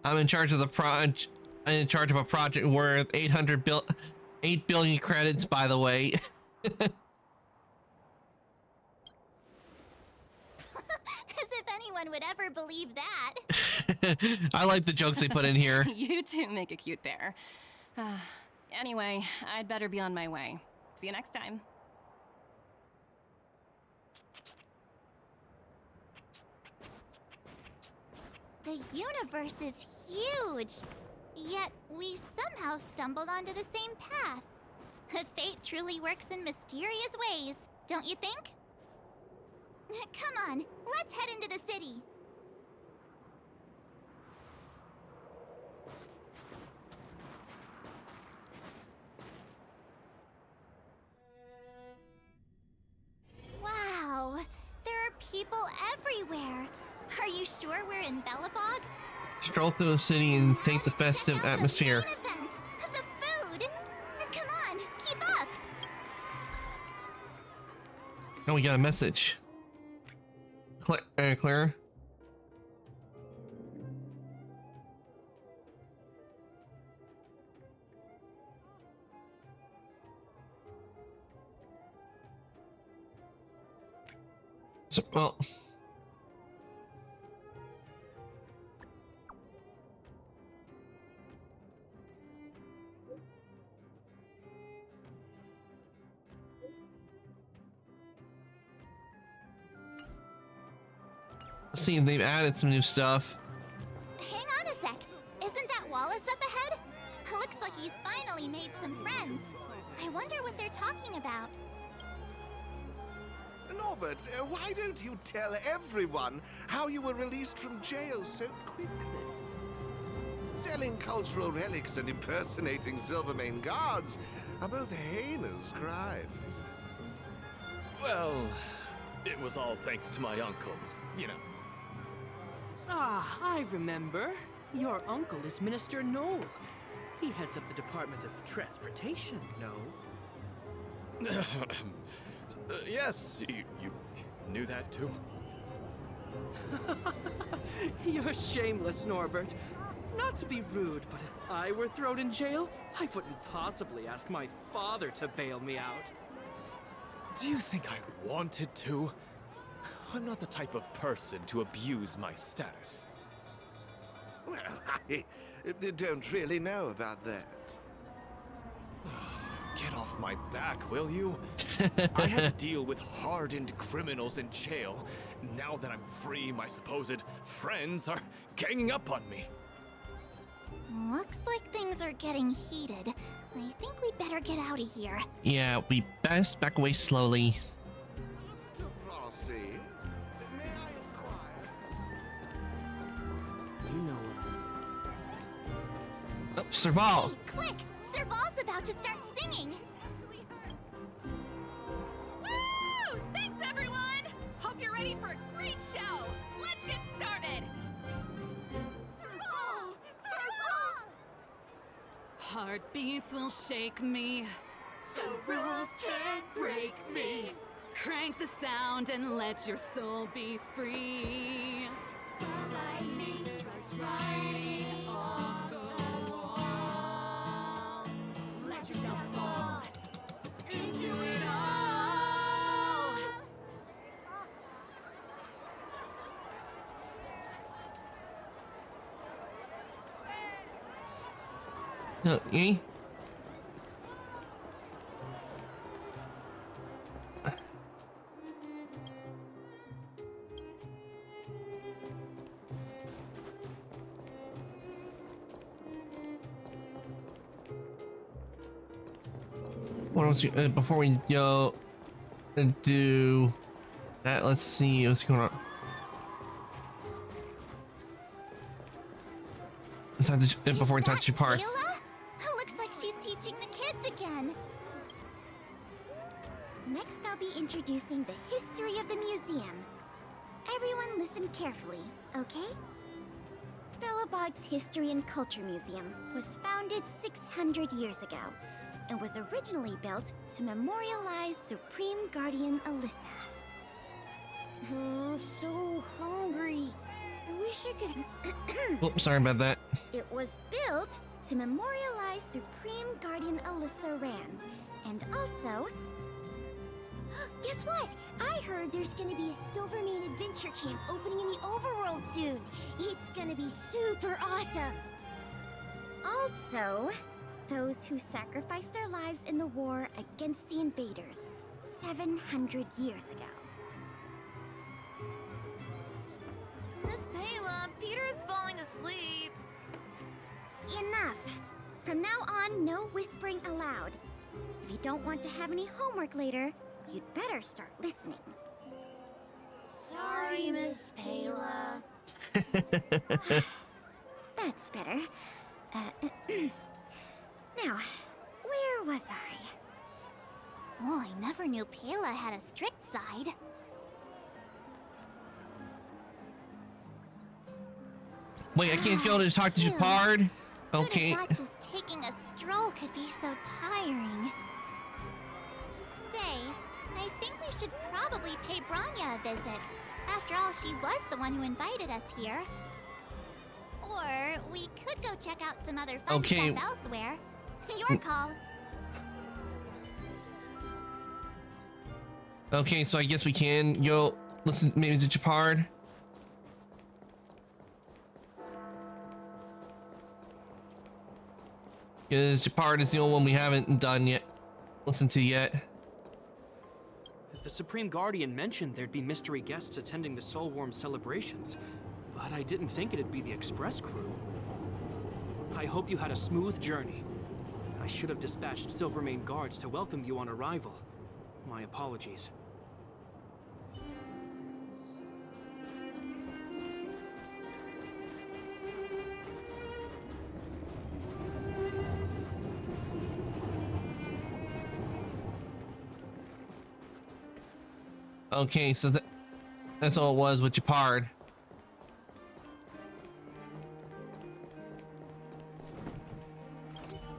A: I'm in charge of the I'm in charge of a project worth 8 billion credits, by the way.
F: As if anyone anyone would ever believe that.
A: I like the jokes they put in here.
L: You two make a cute pair. Anyway, I'd better be on my way. See you next time.
F: The universe is huge, yet we somehow stumbled onto the same path. Fate truly works in mysterious ways, don't you think? Come on, let's head into the city. Wow, there are people everywhere. Are you sure we're in Belobog?
A: Stroll through the city and take the festive atmosphere.
F: The event, the food. Come on, keep up.
A: Oh, we got a message. Claire? So, well... See, they've added some new stuff.
F: Hang on a sec. Isn't that Wallace up ahead? Looks like he's finally made some friends. I wonder what they're talking about.
M: Norbert, why don't you tell everyone how you were released from jail so quickly? Selling cultural relics and impersonating Silvermane guards are both heinous crimes.
N: Well, it was all thanks to my uncle, you know.
O: Ah, I remember. Your uncle is Minister Knoll. He heads up the Department of Transportation, no?
N: Yes, you knew that too?
O: You're shameless, Norbert. Not to be rude, but if I were thrown in jail, I wouldn't possibly ask my father to bail me out.
N: Do you think I wanted to? I'm not the type of person to abuse my status.
M: Well, I don't really know about that.
N: Get off my back, will you? I had to deal with hardened criminals in jail. Now that I'm free, my supposed friends are ganging up on me.
F: Looks like things are getting heated. I think we'd better get out of here.
A: Yeah, we best back away slowly.
M: Mr. Rossi, may I inquire?
O: You know
A: Oh, Serval!
F: Hey, quick! Serval's about to start singing!
B: Woo! Thanks, everyone! Hope you're ready for a great show! Let's get started!
F: Serval! Serval!
J: Heartbeats will shake me,
O: so rules can't break me.
J: crank the sound and let your soul be free.
B: The lightning strikes right off the wall. Let yourself fall into it all.
A: Eh? What else? Before we go and do that, let's see what's going on. Before we touch your part.
F: Ayla? Looks like she's teaching the kids again. Next, I'll be introducing the history of the museum. Everyone listen carefully, okay? Belobog's History and Culture Museum was founded 600 years ago and was originally built to memorialize Supreme Guardian Alyssa. I'm so hungry. I wish I could...
A: Oops, sorry about that.
F: It was built to memorialize Supreme Guardian Alyssa Rand, and also Guess what? I heard there's gonna be a Silvermane adventure camp opening in the overworld soon. It's gonna be super awesome. Also, those who sacrificed their lives in the war against the invaders 700 years ago.
P: Miss Payla, Peter's falling asleep.
F: Enough. From now on, no whispering allowed. If you don't want to have any homework later, you'd better start listening.
P: Sorry, Miss Payla.
F: That's better. Now, where was I? Oh, I never knew Payla had a strict side.
A: Wait, I can't go to talk to Shepard? Okay.
F: I thought just taking a stroll could be so tiring. Say, I think we should probably pay Bronya a visit. After all, she was the one who invited us here. Or we could go check out some other fun stuff elsewhere. Your call.
A: Okay, so I guess we can go listen maybe to Shepard. Because Shepard is the only one we haven't done yet, listened to yet.
O: The Supreme Guardian mentioned there'd be mystery guests attending the Soulworm celebrations, but I didn't think it'd be the Express crew. I hope you had a smooth journey. I should have dispatched Silvermane guards to welcome you on arrival. My apologies.
A: Okay, so that's all it was with Shepard.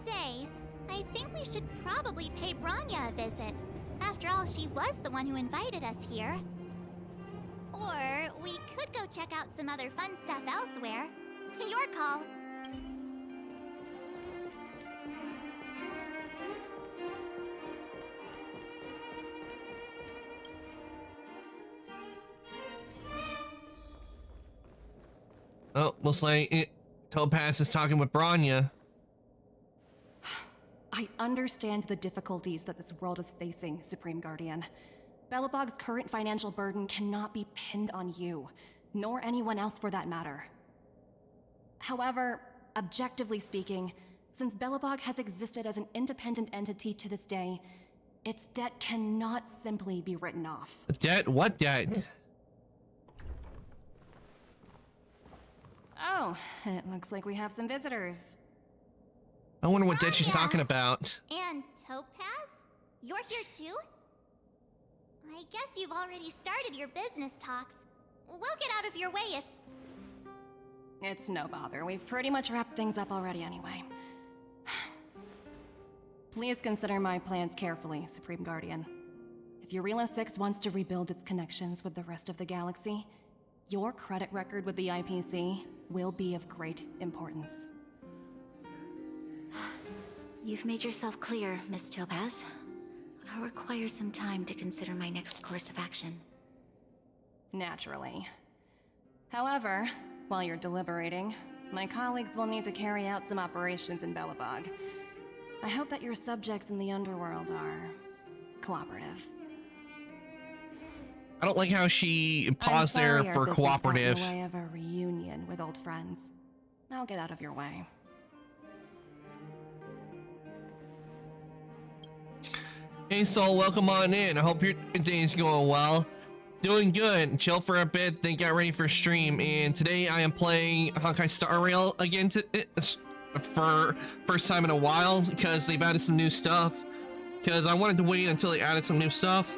F: Say, I think we should probably pay Bronya a visit. After all, she was the one who invited us here. Or we could go check out some other fun stuff elsewhere. Your call.
A: Oh, looks like Topaz is talking with Bronya.
L: I understand the difficulties that this world is facing, Supreme Guardian. Belobog's current financial burden cannot be pinned on you, nor anyone else for that matter. However, objectively speaking, since Belobog has existed as an independent entity to this day, its debt cannot simply be written off.
A: Debt? What debt?
L: Oh, it looks like we have some visitors.
A: I wonder what debt she's talking about.
F: And Topaz? You're here too? I guess you've already started your business talks. We'll get out of your way if...
L: It's no bother. We've pretty much wrapped things up already anyway. Please consider my plans carefully, Supreme Guardian. If Eurela 6 wants to rebuild its connections with the rest of the galaxy, your credit record with the IPC will be of great importance.
C: You've made yourself clear, Miss Topaz. I'll require some time to consider my next course of action.
L: Naturally. However, while you're deliberating, my colleagues will need to carry out some operations in Belobog. I hope that your subjects in the underworld are cooperative.
A: I don't like how she paused there for cooperative.
L: I'm sorry our business got in the way of a reunion with old friends. I'll get out of your way.
A: Hey Soul, welcome on in. I hope your day's going well. Doing good. Chill for a bit, then get ready for stream. And today I am playing Honkai Star Rail again for first time in a while because they've added some new stuff. Because I wanted to wait until they added some new stuff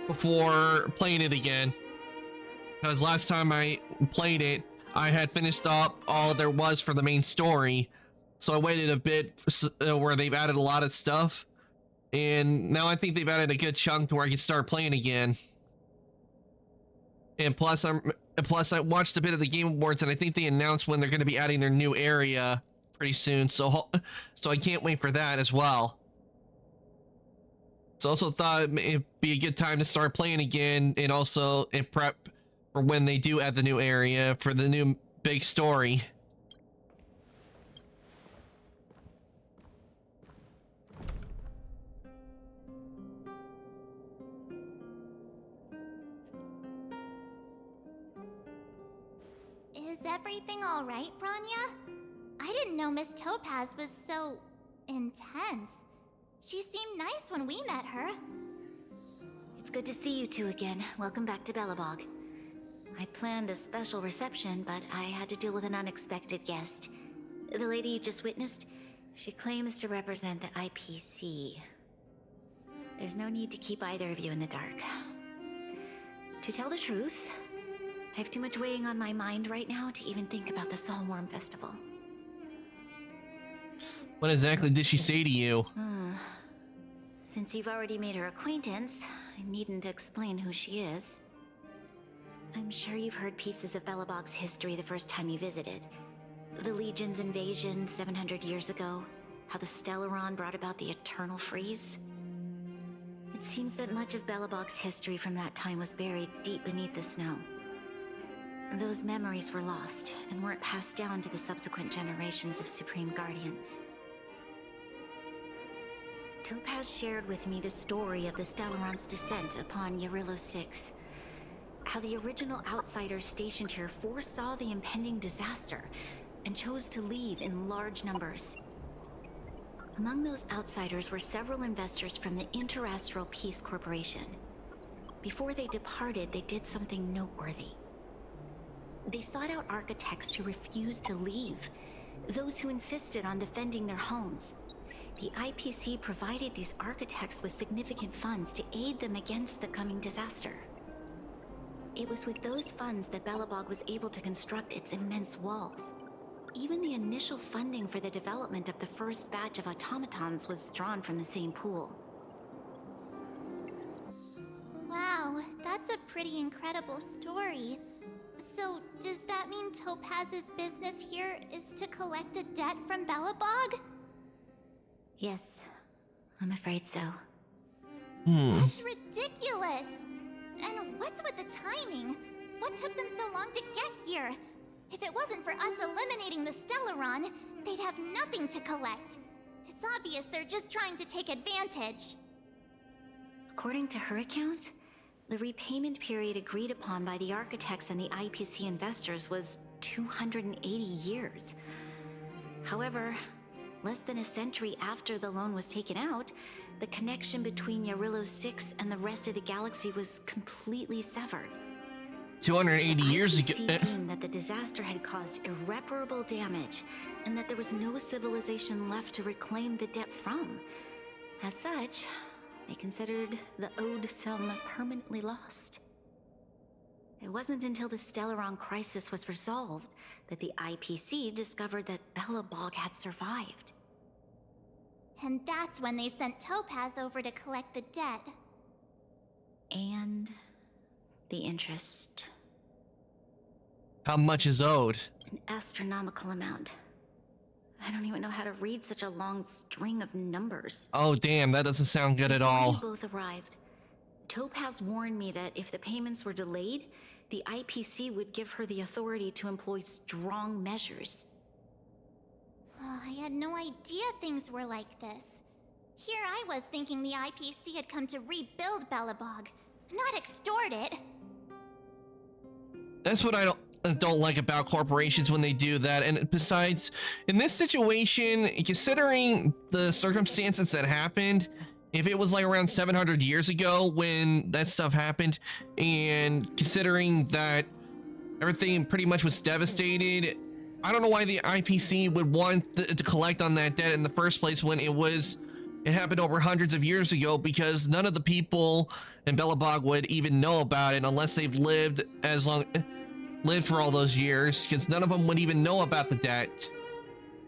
A: before playing it again. Because last time I played it, I had finished up all there was for the main story. So I waited a bit where they've added a lot of stuff. And now I think they've added a good chunk to where I can start playing again. And plus I watched a bit of the Game Awards and I think they announced when they're going to be adding their new area pretty soon. So I can't wait for that as well. So I also thought be a good time to start playing again, and also in prep for when they do add the new area for the new big story.
F: Is everything all right, Branya? I didn't know Miss Topaz was so intense. She seemed nice when we met her.
C: It's good to see you two again. Welcome back to Belobog. I'd planned a special reception, but I had to deal with an unexpected guest. The lady you just witnessed, she claims to represent the IPC. There's no need to keep either of you in the dark. To tell the truth, I have too much weighing on my mind right now to even think about the Soulworm Festival.
A: What exactly did she say to you?
C: Since you've already made her acquaintance, I needn't explain who she is. I'm sure you've heard pieces of Belobog's history the first time you visited. The Legion's invasion 700 years ago, how the Stellaron brought about the Eternal Freeze. It seems that much of Belobog's history from that time was buried deep beneath the snow. Those memories were lost and weren't passed down to the subsequent generations of Supreme Guardians. Topaz shared with me the story of the Stellaron's descent upon Yarillo 6. How the original outsiders stationed here foresaw the impending disaster and chose to leave in large numbers. Among those outsiders were several investors from the Interastral Peace Corporation. Before they departed, they did something noteworthy. They sought out architects who refused to leave, those who insisted on defending their homes. The IPC provided these architects with significant funds to aid them against the coming disaster. It was with those funds that Belobog was able to construct its immense walls. Even the initial funding for the development of the first batch of automatons was drawn from the same pool.
F: Wow, that's a pretty incredible story. So, does that mean Topaz's business here is to collect a debt from Belobog?
C: Yes, I'm afraid so.
F: That's ridiculous! And what's with the timing? What took them so long to get here? If it wasn't for us eliminating the Stellaron, they'd have nothing to collect. It's obvious they're just trying to take advantage.
C: According to her account, the repayment period agreed upon by the architects and the IPC investors was 280 years. However, less than a century after the loan was taken out, the connection between Yarillo 6 and the rest of the galaxy was completely severed.
A: 280 years ago.
C: The IPC deemed that the disaster had caused irreparable damage, and that there was no civilization left to reclaim the debt from. As such, they considered the owed sum permanently lost. It wasn't until the Stellaron crisis was resolved that the IPC discovered that Belobog had survived.
F: And that's when they sent Topaz over to collect the debt.
C: And the interest.
A: How much is owed?
C: An astronomical amount. I don't even know how to read such a long string of numbers.
A: Oh damn, that doesn't sound good at all.
C: Before we both arrived, Topaz warned me that if the payments were delayed, the IPC would give her the authority to employ strong measures.
F: Oh, I had no idea things were like this. Here I was thinking the IPC had come to rebuild Belobog, not extort it.
A: That's what I don't like about corporations when they do that. And besides, in this situation, considering the circumstances that happened, if it was like around 700 years ago when that stuff happened, and considering that everything pretty much was devastated, I don't know why the IPC would want to collect on that debt in the first place when it happened over hundreds of years ago, because none of the people in Belobog would even know about it unless they've lived for all those years, because none of them would even know about the debt.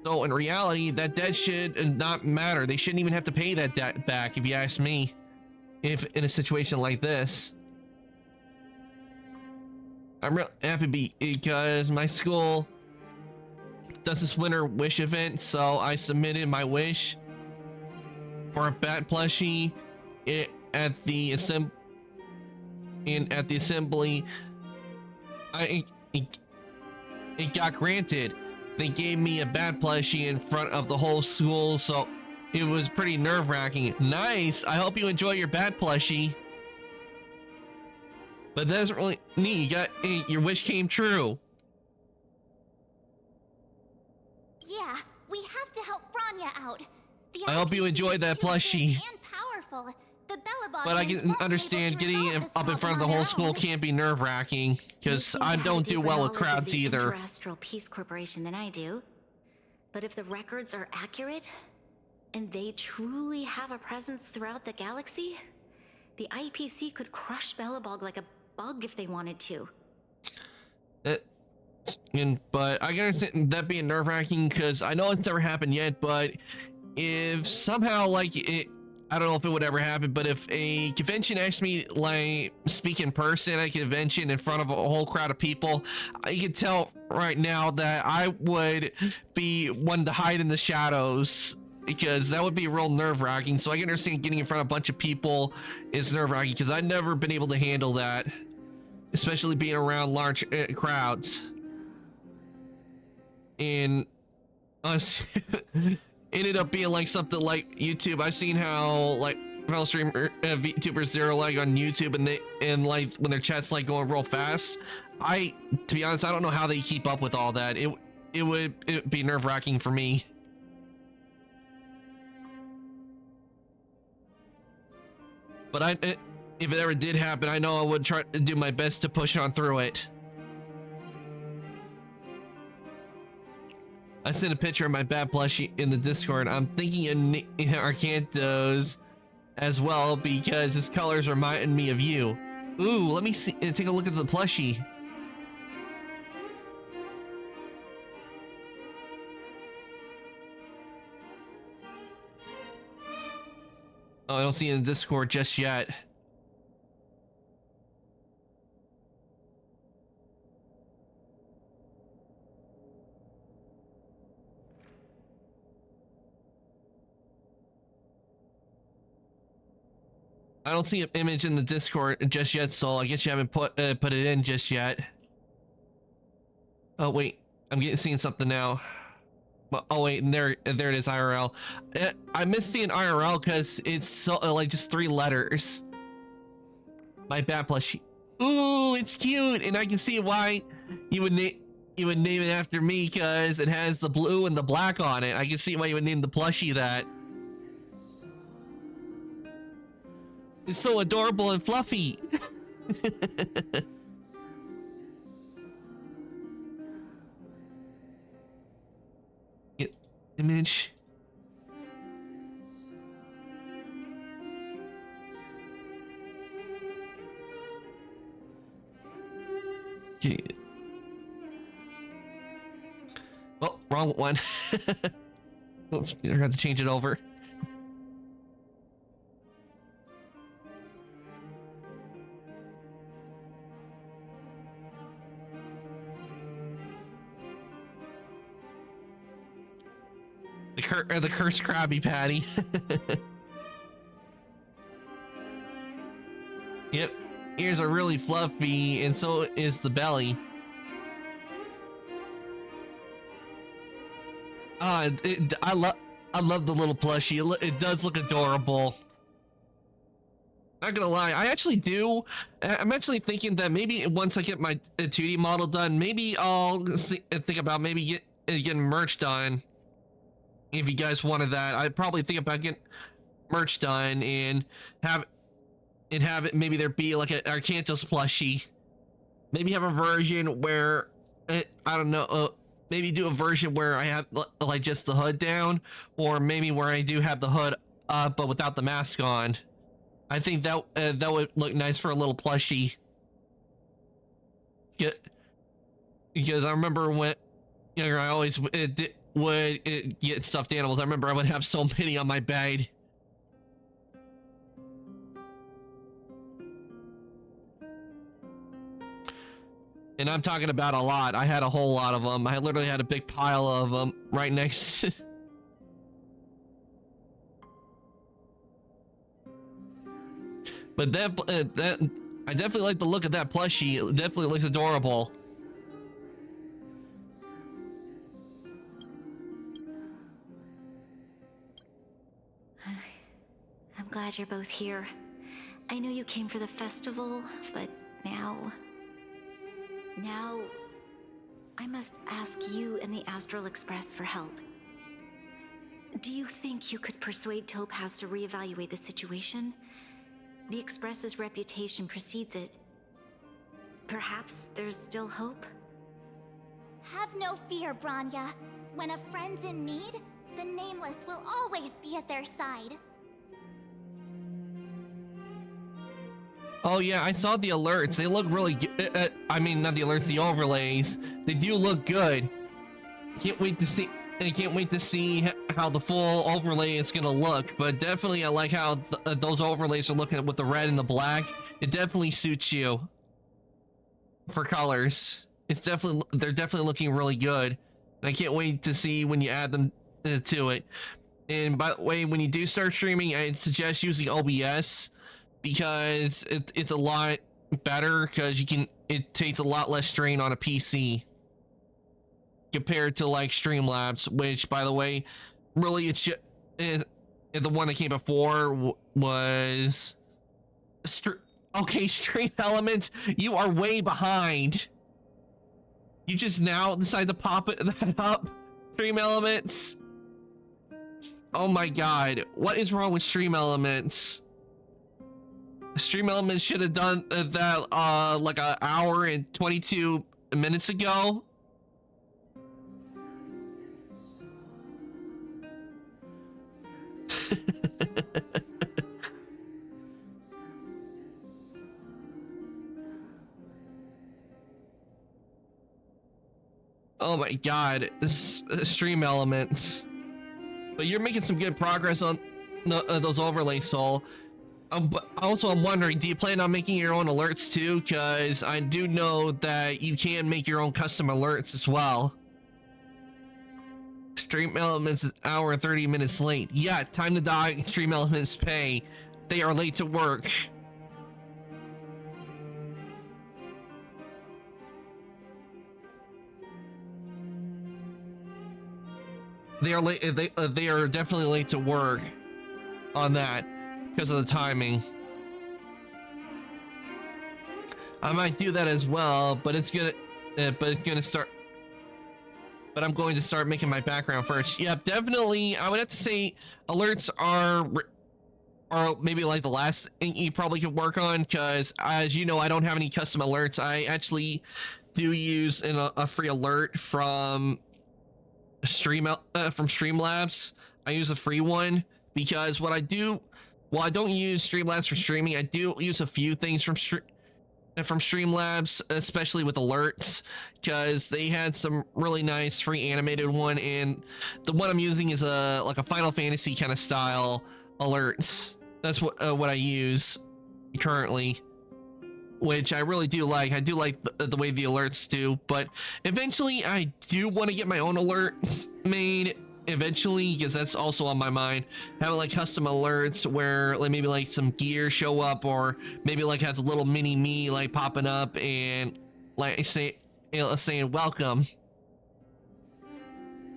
A: So in reality, that debt should not matter. They shouldn't even have to pay that debt back, if you ask me, if in a situation like this. I'm real happy because my school does this winter wish event, so I submitted my wish for a bat plushie. at the assembly, it got granted. They gave me a bad plushie in front of the whole school, so it was pretty nerve-wracking. Nice. I hope you enjoy your bad plushie. But that's really neat. You got your wish came true.
F: Yeah, we have to help Bronya out.
A: I hope you enjoyed that plushie.
F: And powerful. The Belobog
A: But I can understand getting it up in front of the whole school can't be nerve-wracking, because I don't do well with crowds either.
C: Terrestrial Peace Corporation than I do. But if the records are accurate, and they truly have a presence throughout the galaxy, the IPC could crush Belobog like a bug if they wanted to.
A: But I can understand that being nerve-wracking, because I know it's never happened yet, but if somehow, like, I don't know if it would ever happen, but if a convention asked me, like, speak in person at a convention in front of a whole crowd of people, I can tell right now that I would be one to hide in the shadows, because that would be real nerve-wracking. So I can understand getting in front of a bunch of people is nerve-wracking, because I've never been able to handle that, especially being around large crowds. And us ended up being like something like YouTube. I've seen how like fellow streamer VTubers Zero Leg on YouTube, and like when their chat's like going real fast, to be honest, I don't know how they keep up with all that. It would be nerve-wracking for me. But if it ever did happen, I know I would try to do my best to push on through it. I sent a picture of my bad plushie in the Discord. I'm thinking of Arcantos as well, because his colors remind me of you. Ooh, let me see. Take a look at the plushie. Oh, I don't see it in the Discord just yet. I don't see an image in the Discord just yet, so I guess you haven't put it in just yet. Oh wait, I'm seeing something now. Oh wait, and there it is, IRL. I missed seeing IRL because it's so like just 3 letters. My bad plushie. Ooh, it's cute, and I can see why you would name it after me, because it has the blue and the black on it. I can see why you would name the plushie that. It's so adorable and fluffy. Get image. Okay. Oh, wrong one. Oops, I have to change it over. The cursed Krabby Patty. Yep, ears are really fluffy, and so is the belly. I love the little plushie. It does look adorable. Not gonna lie, I actually do. I'm actually thinking that maybe once I get my 2D model done, maybe I'll think about maybe getting merch done. If you guys wanted that, I'd probably think about getting merch done and have it maybe there be like an Arcantos plushie. Maybe have a version where I don't know, maybe do a version where I have like just the hood down, or maybe where I do have the hood up but without the mask on. I think that that would look nice for a little plushie. Because I remember when younger, I always would get stuffed animals. I remember I would have so many on my bed. And I'm talking about a lot. I had a whole lot of them. I literally had a big pile of them right next. But that I definitely like the look of that plushie. It definitely looks adorable.
C: I'm glad you're both here. I know you came for the festival, but now I must ask you and the Astral Express for help. Do you think you could persuade Topaz to reevaluate the situation? The Express's reputation precedes it. Perhaps there's still hope?
F: Have no fear, Branya. When a friend's in need, the Nameless will always be at their side.
A: Oh yeah, I saw the alerts. They look really good. I mean, not the alerts, the overlays. They do look good. Can't wait to see. I can't wait to see how the full overlay is gonna look. But definitely, I like how those overlays are looking with the red and the black. It definitely suits you for colors. They're definitely looking really good. And I can't wait to see when you add them to it. And by the way, when you do start streaming, I'd suggest using OBS. Because it's a lot better because it takes a lot less strain on a PC compared to like Streamlabs, which by the way, really the one that came before was okay, Stream Elements, you are way behind. You just now decide to pop that up, Stream Elements. Oh my god, what is wrong with Stream Elements? Stream Elements should have done that like an hour and 22 minutes ago. Oh my god, Stream Elements. But you're making some good progress on those overlays, Soul. But also, I'm wondering, do you plan on making your own alerts too? Because I do know that you can make your own custom alerts as well. Stream Elements is an hour and 30 minutes late. Yeah, time to die. Stream Elements pay. They are late to work. They are late. They are definitely late to work on that. Because of the timing. I might do that as well, but it's gonna start. But I'm going to start making my background first. Yep, definitely. I would have to say alerts are maybe like the last thing you probably could work on, because as you know, I don't have any custom alerts. I actually do use a free alert from Streamlabs. I use a free one because what I do. Well, I don't use Streamlabs for streaming. I do use a few things from Streamlabs, especially with alerts, because they had some really nice free animated one, and the one I'm using is like a Final Fantasy kind of style alerts. That's what I use currently, which I really do like. I do like the way the alerts do, but eventually I do want to get my own alerts made. Eventually, because that's also on my mind, having like custom alerts where like maybe like some gear show up, or maybe like has a little mini me like popping up and like saying welcome.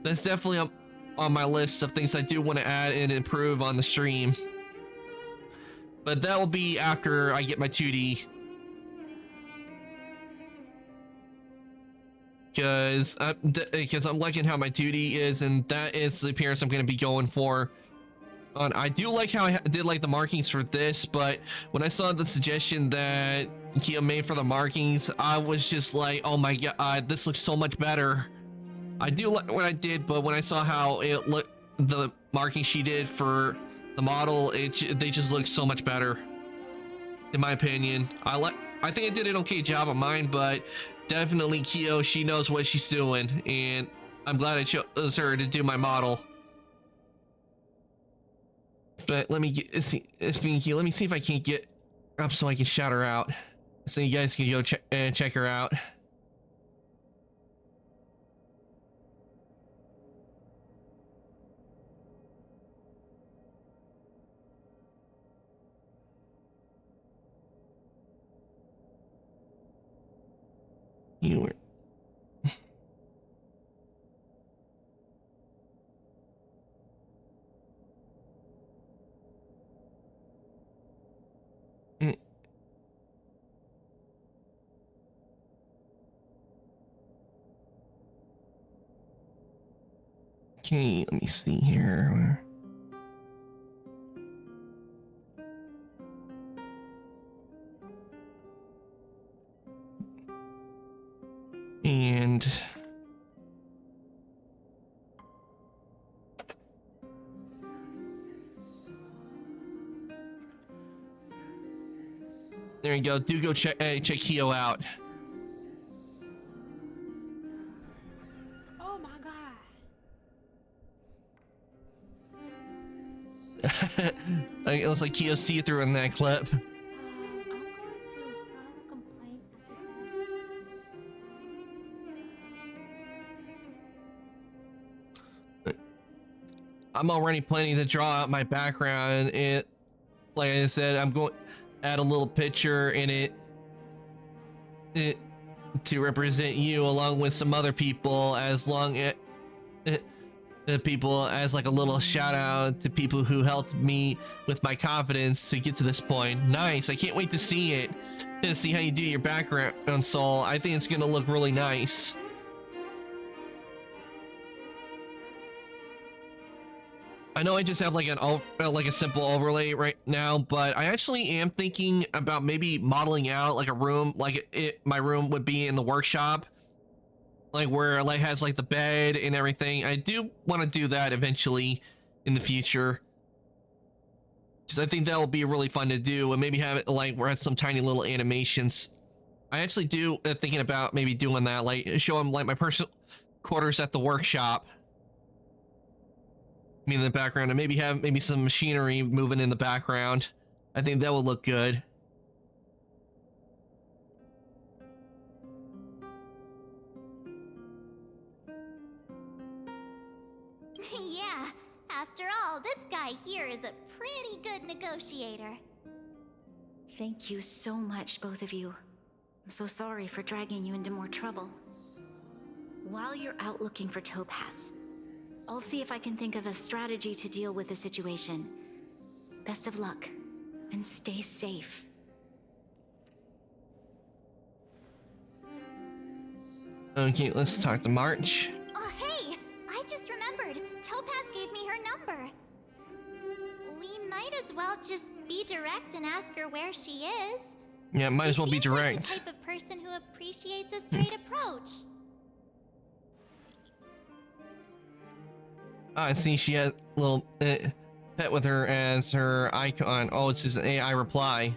A: That's definitely on my list of things I do want to add and improve on the stream, but that will be after I get my 2D. Because I'm liking how my 2D is, and that is the appearance I'm going to be going for. I do like how I did like the markings for this, but when I saw the suggestion that Kia made for the markings, I was just like, oh my god, this looks so much better. I do like what I did, but when I saw how it looked, the marking she did for the model, they just look so much better, in my opinion. I think I did an okay job on mine, but definitely Kyo, she knows what she's doing, and I'm glad I chose her to do my model. But let me see if I can't get up so I can shout her out, so you guys can go check her out. Okay, let me see here. And there you go. Do go check Kyo out.
J: Oh my god.
A: Like, it looks like Kyo see through in that clip. I'm already planning to draw out my background. It, like I said, I'm going to add a little picture in it to represent you along with some other people, as long as people, as like a little shout out to people who helped me with my confidence to get to this point. Nice. I can't wait to see it, to see how you do your background, Soul. I think it's going to look really nice. I know I just have like a simple overlay right now, but I actually am thinking about maybe modeling out like a room, like my room would be in the workshop, like where like has like the bed and everything. I do want to do that eventually in the future, because I think that will be really fun to do, and maybe have it like where it's some tiny little animations. I actually do thinking about maybe doing that, like show them like my personal quarters at the workshop. Me in the background, and maybe have some machinery moving in the background. I think that would look good.
F: Yeah, after all, this guy here is a pretty good negotiator.
C: Thank you so much, both of you. I'm so sorry for dragging you into more trouble. While you're out looking for Topaz, I'll see if I can think of a strategy to deal with the situation. Best of luck, and stay safe.
A: Okay, let's talk to March.
F: Oh, hey! I just remembered. Topaz gave me her number. We might as well just be direct and ask her where she is.
A: Yeah, might as well be
F: Seems like
A: direct.
F: the type of person who appreciates a straight approach.
A: I see she has a little pet with her as her icon. Oh, it's just an AI reply.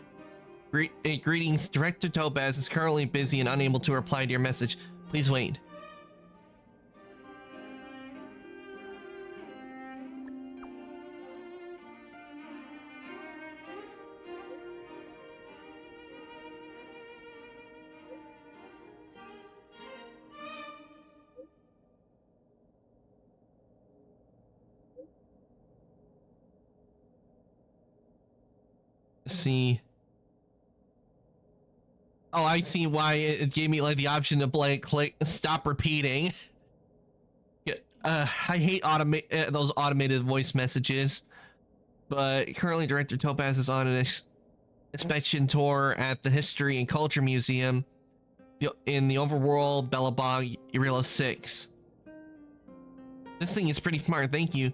A: Greetings, Director Topaz is currently busy and unable to reply to your message. Please wait. See. Oh, I see why it gave me like the option to click stop repeating. Yeah, I hate those automated voice messages. But currently Director Topaz is on an inspection tour at the History and Culture Museum in the overworld Belobog Eurilo 6. This thing is pretty smart, thank you.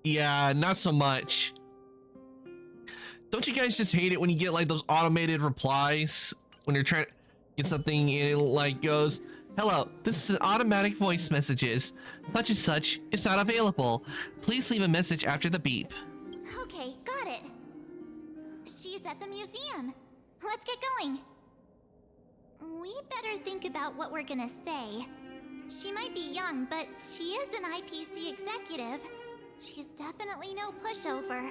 A: Yeah, not so much. Don't you guys just hate it when you get like those automated replies when you're trying to get something and it like goes, "Hello, this is an automatic voice messages. Such and such is not available. Please leave a message after the beep."
F: Okay, got it. She's at the museum. Let's get going. We better think about what we're gonna say. She might be young, but she is an IPC executive. She's definitely no pushover.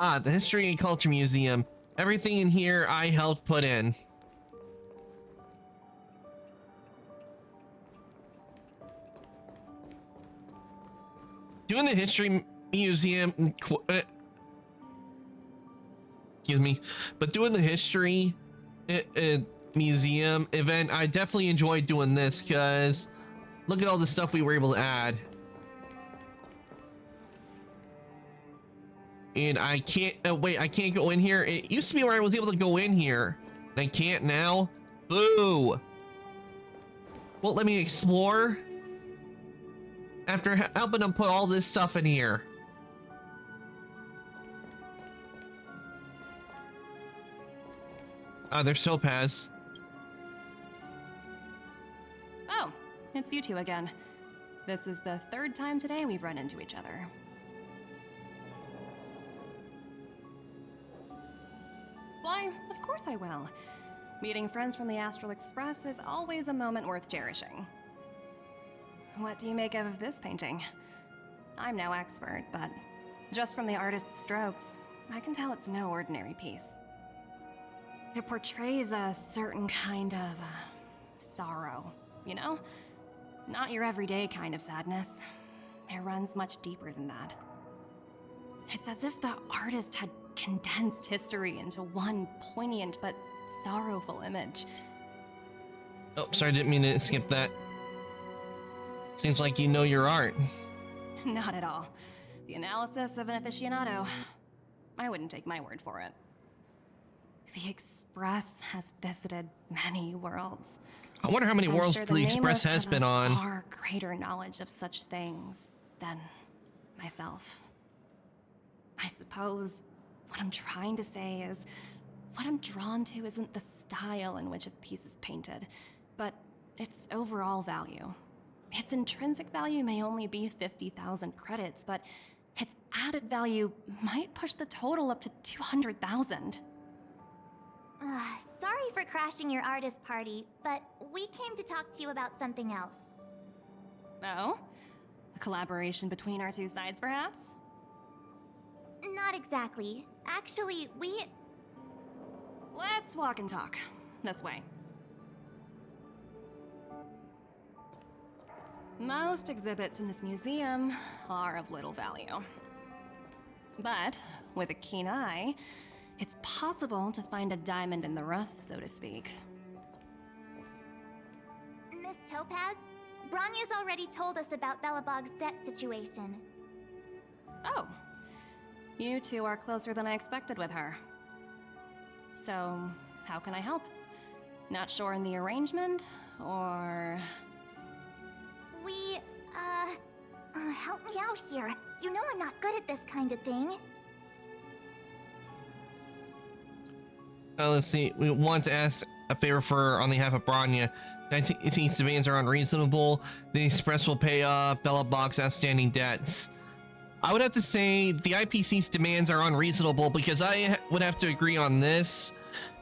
A: Ah, the History and Culture Museum. Everything in here I helped put in. Doing the History Museum, excuse me, but doing the History Museum event, I definitely enjoyed doing this because look at all the stuff we were able to add. And I can't wait, I can't go in here. It used to be where I was able to go in here, and I can't now. Boo! Won't let me explore? After helping them put all this stuff in here. There's Topaz.
L: Oh, it's you two again. This is the third time today we've run into each other. Why, of course I will. Meeting friends from the Astral Express is always a moment worth cherishing. What do you make of this painting? I'm no expert, but just from the artist's strokes, I can tell it's no ordinary piece. It portrays a certain kind of sorrow, you know? Not your everyday kind of sadness. It runs much deeper than that. It's as if the artist had condensed history into one poignant but sorrowful image.
A: Oh, sorry, didn't mean to skip that. Seems like you know your art.
L: Not at all. The analysis of an aficionado. I wouldn't take my word for it. The Express has visited many worlds.
A: I wonder how many worlds
L: sure
A: the Express has been on.
L: Far greater knowledge of such things than myself. I suppose what I'm trying to say is, what I'm drawn to isn't the style in which a piece is painted, but its overall value. Its intrinsic value may only be 50,000 credits, but its added value might push the total up to 200,000.
F: Sorry for crashing your artist party, but we came to talk to you about something else.
L: Oh? A collaboration between our two sides, perhaps?
F: Not exactly. Actually, we...
L: Let's walk and talk. This way. Most exhibits in this museum are of little value. But with a keen eye, it's possible to find a diamond in the rough, so to speak.
F: Miss Topaz, Bronya's already told us about Belobog's debt situation.
L: Oh. You two are closer than I expected with her. So, how can I help? Not sure in the arrangement, or...
F: We, help me out here. You know I'm not good at this kind of thing.
A: Let's see. We want to ask a favor on behalf of Bronya. These demands are unreasonable. The Express will pay off Belobog's outstanding debts. I would have to say the IPC's demands are unreasonable because I would have to agree on this.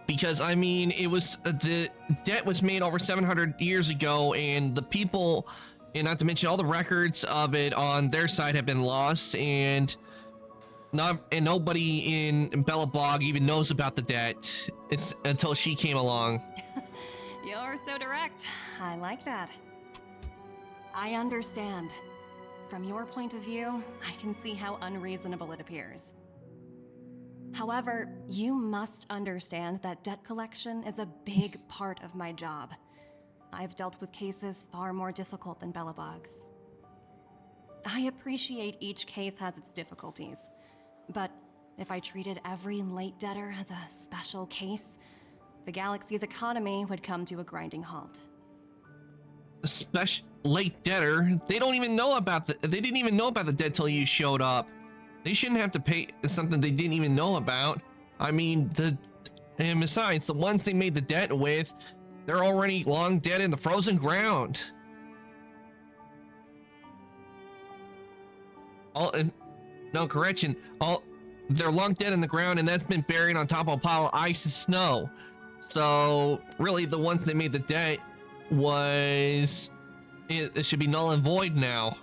A: Because, I mean, it was the debt was made over 700 years ago, and the people, and not to mention all the records of it on their side have been lost, and nobody in Belobog even knows about the debt. It's until she came along.
L: You're so direct. I like that. I understand. From your point of view, I can see how unreasonable it appears. However, you must understand that debt collection is a big part of my job. I've dealt with cases far more difficult than Belobog's. I appreciate each case has its difficulties, but if I treated every late debtor as a special case, the galaxy's economy would come to a grinding halt.
A: Special late debtor? They don't even know about they didn't even know about the debt till you showed up. They shouldn't have to pay something they didn't even know about. I mean, and besides, the ones they made the debt with, they're already long dead in the frozen ground. They're long dead in the ground, and that's been buried on top of a pile of ice and snow. So really, the ones that made the debt it should be null and void now.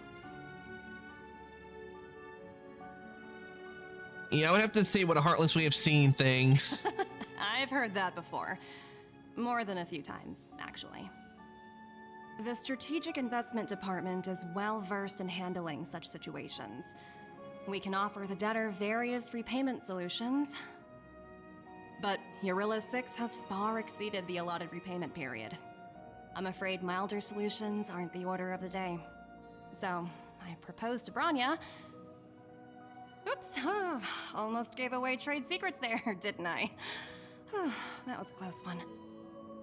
A: Yeah, I would have to say what a heartless way of seeing things.
L: I've heard that before. More than a few times, actually. The Strategic Investment Department is well versed in handling such situations. We can offer the debtor various repayment solutions, but Eurilla 6 has far exceeded the allotted repayment period. I'm afraid milder solutions aren't the order of the day. So, I proposed to Bronya. Oops, almost gave away trade secrets there, didn't I? That was a close one.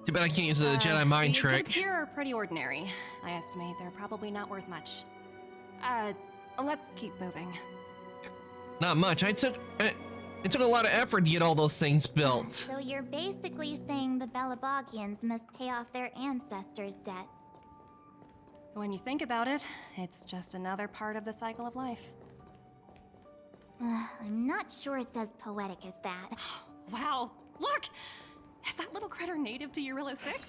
A: Too bad I can't use a Jedi mind
L: these
A: trick.
L: here are pretty ordinary. I estimate they're probably not worth much. Let's keep moving.
A: Not much. It took a lot of effort to get all those things built.
F: So you're basically saying the Belabogians must pay off their ancestors' debts.
L: When you think about it, it's just another part of the cycle of life.
F: I'm not sure it's as poetic as that.
L: Wow, look! Is that little critter native to Eurillo 6?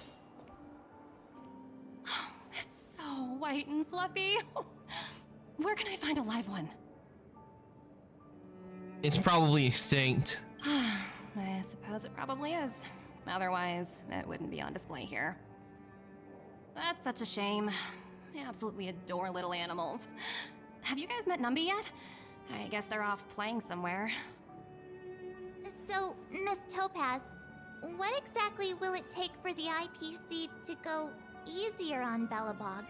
L: It's so white and fluffy. Where can I find a live one?
A: It's probably extinct.
L: I suppose it probably is. Otherwise, it wouldn't be on display here. That's such a shame. I absolutely adore little animals. Have you guys met Numby yet? I guess they're off playing somewhere.
F: So, Miss Topaz, what exactly will it take for the IPC to go easier on Belobog?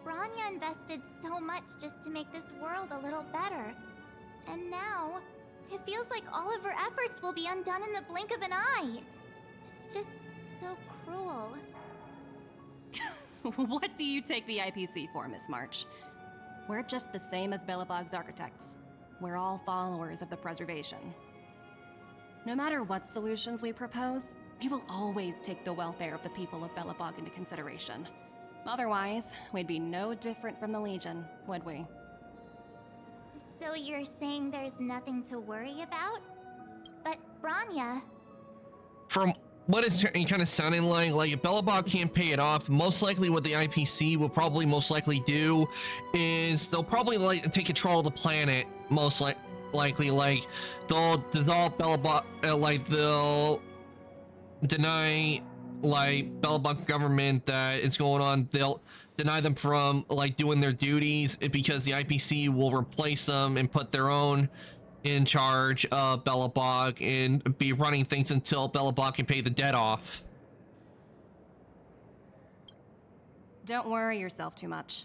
F: Bronya invested so much just to make this world a little better. And now, it feels like all of her efforts will be undone in the blink of an eye. It's just so cruel.
L: What do you take the IPC for, Miss March? We're just the same as Belobog's architects. We're all followers of the preservation. No matter what solutions we propose, we will always take the welfare of the people of Belobog into consideration. Otherwise, we'd be no different from the Legion, would we?
F: So you're saying there's nothing to worry about? But Bronya...
A: From what it's kind of sounding like if Belobog can't pay it off, most likely what the IPC will probably most likely do is they'll probably like take control of the planet, most likely like they'll dissolve Belobog, like they'll deny like Belobog government that is going on. They'll deny them from like doing their duties because the IPC will replace them and put their own in charge of Belobog and be running things until Belobog can pay the debt off.
L: Don't worry yourself too much.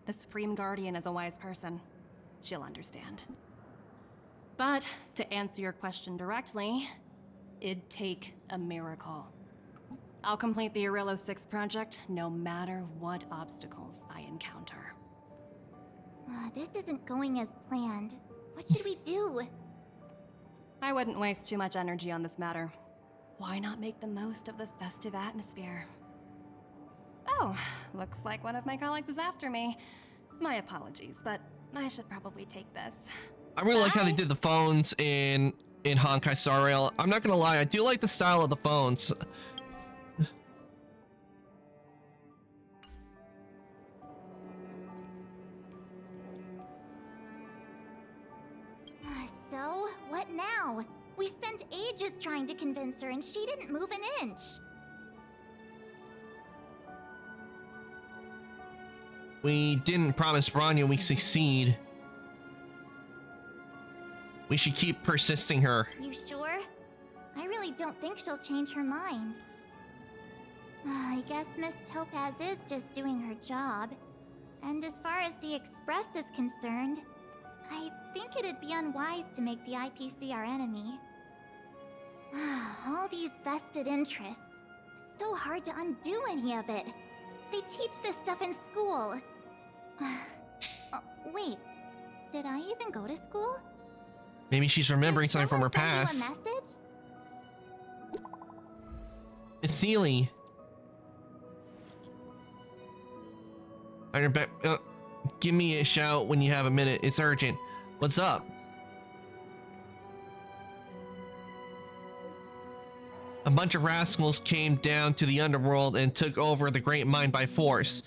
L: The Supreme Guardian is a wise person. She'll understand. But to answer your question directly, it'd take a miracle. I'll complete the Eurillo 6 project no matter what obstacles I encounter.
F: This isn't going as planned. What should we do?
L: I wouldn't waste too much energy on this matter. Why not make the most of the festive atmosphere? Oh, looks like one of my colleagues is after me. My apologies, but I should probably take this.
A: I really like how they did the phones in Honkai Star Rail. I'm not gonna lie, I do like the style of the phones.
F: So, what now? We spent ages trying to convince her and she didn't move an inch.
A: We didn't promise Bronya we'd succeed. We should keep persisting her.
F: You sure? I really don't think she'll change her mind. I guess Miss Topaz is just doing her job. And as far as the Express is concerned, I think it'd be unwise to make the IPC our enemy. All these vested interests. So hard to undo any of it. They teach this stuff in school. Wait, did I even go to school?
A: Maybe she's remembering something from her past.
F: Send you a message?
A: It's Seely. Give me a shout when you have a minute. It's urgent. What's up? A bunch of rascals came down to the underworld and took over the Great Mind by force.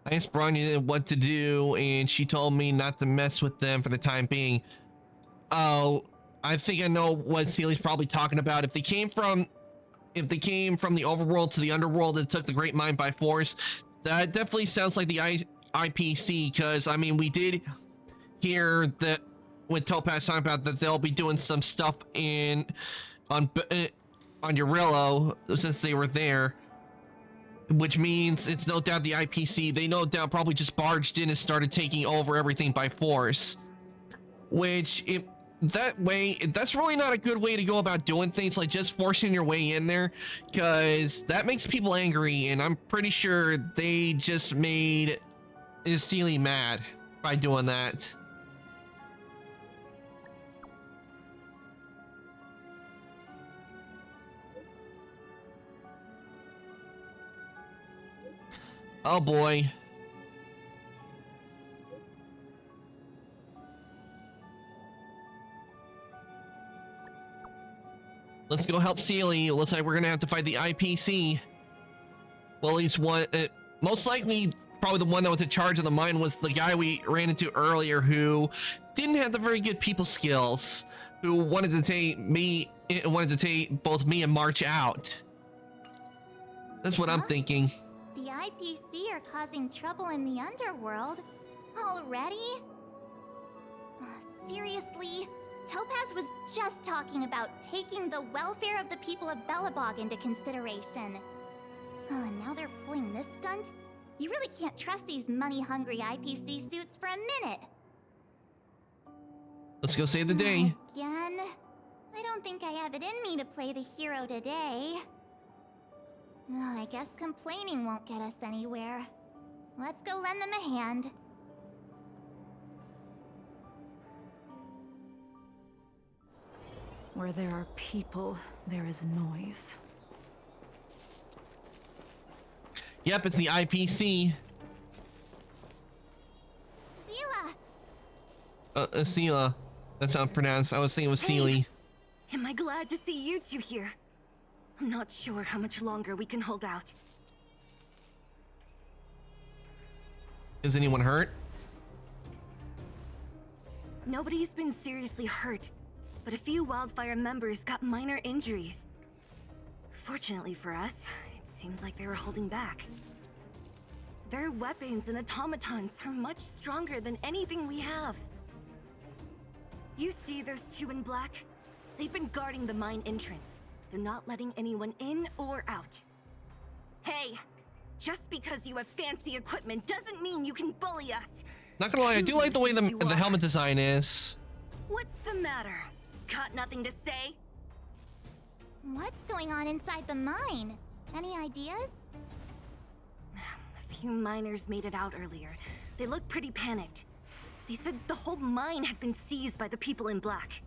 A: I asked Bronya what to do, and she told me not to mess with them for the time being. Oh, I think I know what Seely's probably talking about. If they came from the overworld to the underworld and took the Great Mind by force, that definitely sounds like the IPC, because I mean, we did hear that with Topaz talking about that they'll be doing some stuff on Eurillo since they were there, which means it's no doubt the IPC. They no doubt probably just barged in and started taking over everything by force, which that way, that's really not a good way to go about doing things, like just forcing your way in there, because that makes people angry, and I'm pretty sure they just made Seely mad by doing that. Oh boy. Let's go help Seely. Looks like we're gonna have to fight the IPC. Well, at least one. Most likely, probably the one that was in charge of the mine was the guy we ran into earlier, who didn't have the very good people skills. Who wanted to take both me and March out. That's what I'm thinking.
F: The IPC are causing trouble in the underworld? Already? Seriously? Topaz was just talking about taking the welfare of the people of Belobog into consideration. Now they're pulling this stunt? You really can't trust these money-hungry IPC suits for a minute.
A: Let's go save the day.
F: Again? I don't think I have it in me to play the hero today. I guess complaining won't get us anywhere. Let's go lend them a hand.
Q: Where there are people, there is noise.
A: Yep, it's the IPC.
F: Seela!
A: Seela. That's how it's pronounced. I was thinking it was Seely.
H: Am I glad to see you two here? I'm not sure how much longer we can hold out.
A: Is anyone hurt?
H: Nobody's been seriously hurt, but a few Wildfire members got minor injuries. Fortunately for us, it seems like they were holding back. Their weapons and automatons are much stronger than anything we have. You see those two in black? They've been guarding the mine entrance. They're not letting anyone in or out. Hey, just because you have fancy equipment doesn't mean you can bully us.
A: Not gonna lie, I do like the way the helmet design is.
H: What's the matter? Got nothing to say?
F: What's going on inside the mine? Any ideas?
H: A few miners made it out earlier. They looked pretty panicked. They said the whole mine had been seized by the people in black.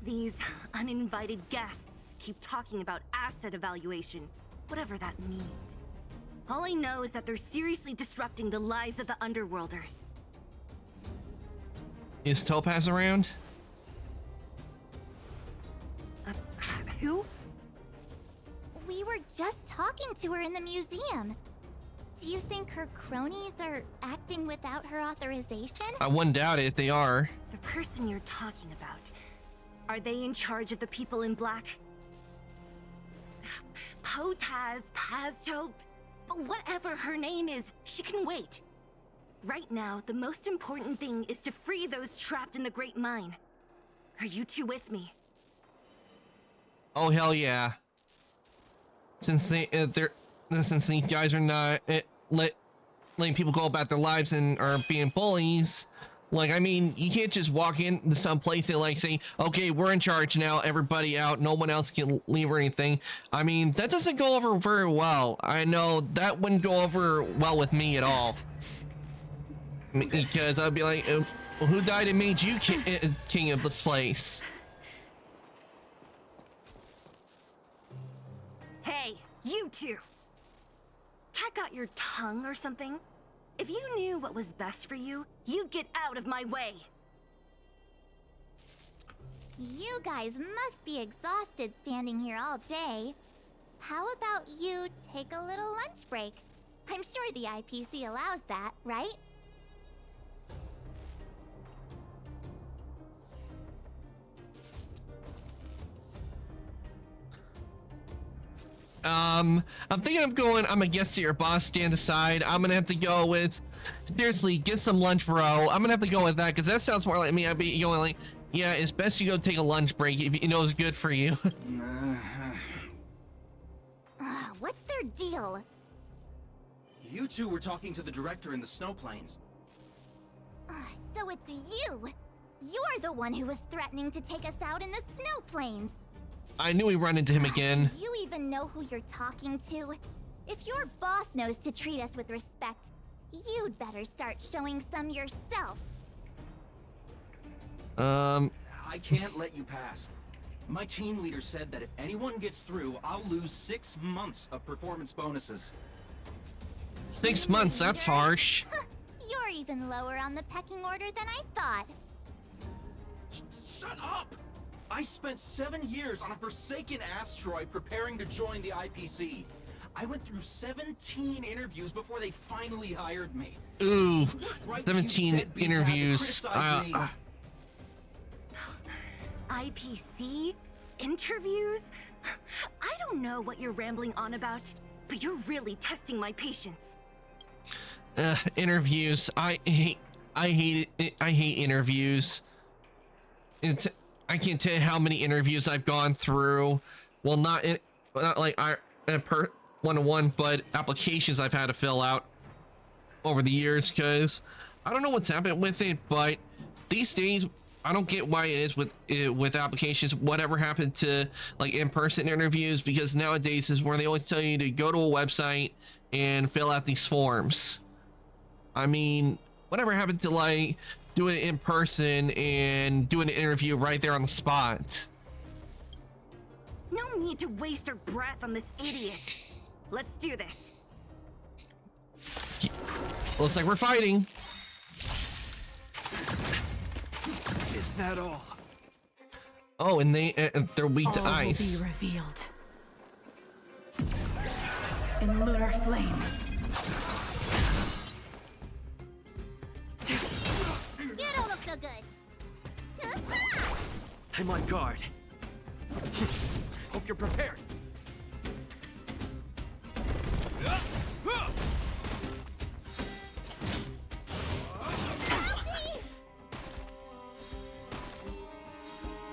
H: These uninvited guests keep talking about asset evaluation, whatever that means. All I know is that they're seriously disrupting the lives of the Underworlders.
A: Is Topaz around?
H: Who?
F: We were just talking to her in the museum. Do you think her cronies are acting without her authorization?
A: I wouldn't doubt it if they are.
H: The person you're talking about, are they in charge of the people in black? Potaz, Pazto, whatever her name is, she can wait. Right now, the most important thing is to free those trapped in the Great Mine. Are you two with me?
A: Oh hell yeah! Since since these guys are not letting people go about their lives and are being bullies, like, I mean, you can't just walk into some place and like say, okay, we're in charge now, everybody out, no one else can leave or anything. I mean, that doesn't go over very well. I know that wouldn't go over well with me at all. Because I'd be like, who died and made you king of the place?
H: Hey, you two! Cat got your tongue or something? If you knew what was best for you, you'd get out of my way!
F: You guys must be exhausted standing here all day. How about you take a little lunch break? I'm sure the IPC allows that, right?
A: I'm thinking of going, I'm a guest at your boss, stand aside. I'm gonna have to go with, seriously, get some lunch, bro. I'm gonna have to go with that, because that sounds more like me. I'd be going like, yeah, it's best you go take a lunch break if you know it's good for you.
F: What's their deal?
G: You two were talking to the director in the snow plains.
F: So it's you! You're the one who was threatening to take us out in the snow plains.
A: I knew we run into him again.
F: Do you even know who you're talking to? If your boss knows to treat us with respect, you'd better start showing some yourself.
G: I can't let you pass. My team leader said that if anyone gets through, I'll lose 6 months of performance bonuses.
A: 6 months, that's harsh.
F: You're even lower on the pecking order than I thought.
G: Shut up! I spent 7 years on a forsaken asteroid preparing to join the IPC. I went through 17 interviews before they finally hired me.
A: Ooh,
G: Right,
A: 17
G: you deadbeats had to
A: interviews.
G: criticize me.
H: IPC? Interviews? I don't know what you're rambling on about, but you're really testing my patience.
A: Interviews. I hate it. I hate interviews. I can't tell you how many interviews I've gone through. Well, not like per one-to-one, but applications I've had to fill out over the years, because I don't know what's happened with it, but these days I don't get why it is with applications. Whatever happened to like in-person interviews? Because nowadays is where they always tell you to go to a website and fill out these forms. I mean, whatever happened to like doing it in person and doing an interview right there on the spot?
H: No need to waste our breath on this idiot. Let's do this.
A: Looks like we're fighting.
E: Is that all?
A: Oh, and they're weak to
Q: All
A: ice.
Q: will be revealed in lunar flame.
P: You don't look so good.
I: I'm on guard.
E: Hope you're prepared.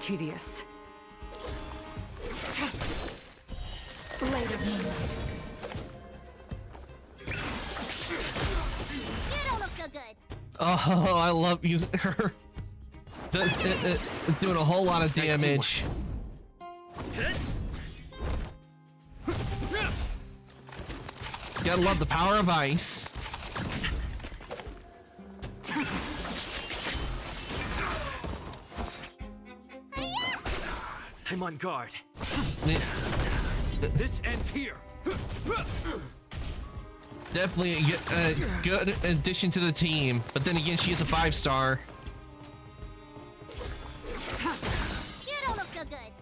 Q: Tedious. Blade of moonlight.
P: You don't look so good.
A: Oh, I love using her. Doing a whole lot of damage. Gotta love the power of ice.
I: I'm on guard.
E: This ends here.
A: Definitely a good addition to the team, but then again, she is a 5-star.
P: You don't look so good.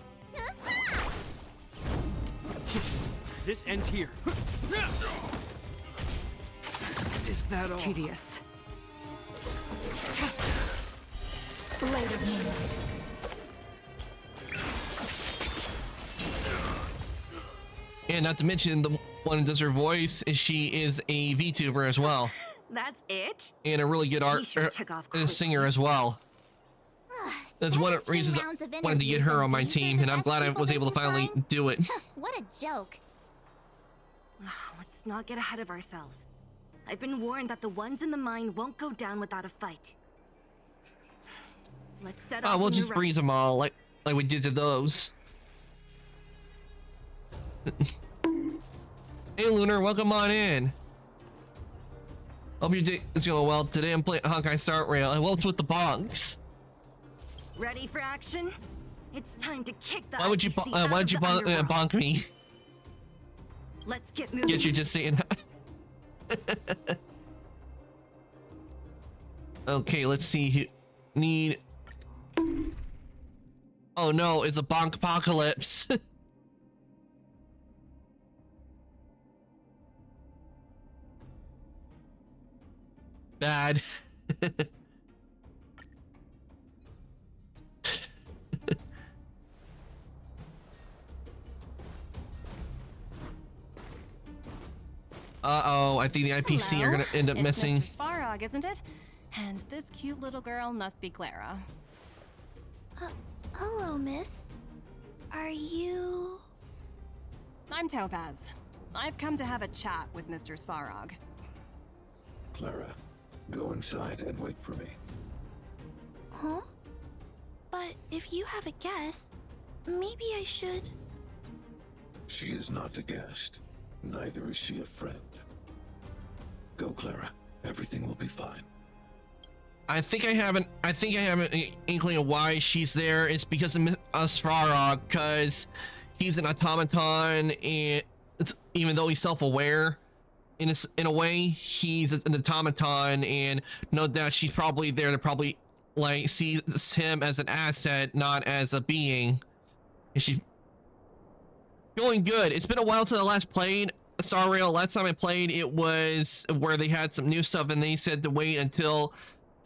E: This ends here. Is that all?
Q: Tedious. Blade of moonlight.
A: And not to mention, the one who does her voice, she is a VTuber as well,
H: That's it?
A: and a really good art singer as well. That's one of the reasons I wanted to get her on my team, and I'm glad I was able to finally do it.
F: What a joke.
H: Let's not get ahead of ourselves. I've been warned that the ones in the mine won't go down without a fight. Let's set off
A: Oh, we'll
H: when
A: just
H: you're
A: freeze them all like we did to those. Hey Lunar, welcome on in. Hope your day is going well. Today I'm playing Honkai Star Rail. I welcome with the bonks.
H: ready for action? It's time to kick the
A: Why would you
H: IPC out
A: why
H: of
A: would you
H: the underworld.
A: bonk me?
H: Let's get moving.
A: Get you just saying. Okay, let's see. Need. Oh no, it's a bonk apocalypse. Bad. Uh-oh, I think the IPC are gonna end up
L: it's
A: missing.
L: Mr. Svarog, isn't it? And this cute little girl must be Clara.
F: Hello, miss. Are you...
L: I'm Topaz. I've come to have a chat with Mr. Svarog.
K: Clara, go inside and wait for me.
F: Huh?
H: But if you have a guest, maybe I should...
K: She is not a guest. Neither is she a friend. Go, Clara. Everything will be fine.
A: I think I have an inkling of why she's there. It's because of Svarog, because he's an automaton, and even though he's self-aware, in a way, he's an automaton, and no doubt she's probably there to probably like sees him as an asset, not as a being. And she's going good. It's been a while since I last played Star Rail. Last time I played, it was where they had some new stuff, and they said to wait until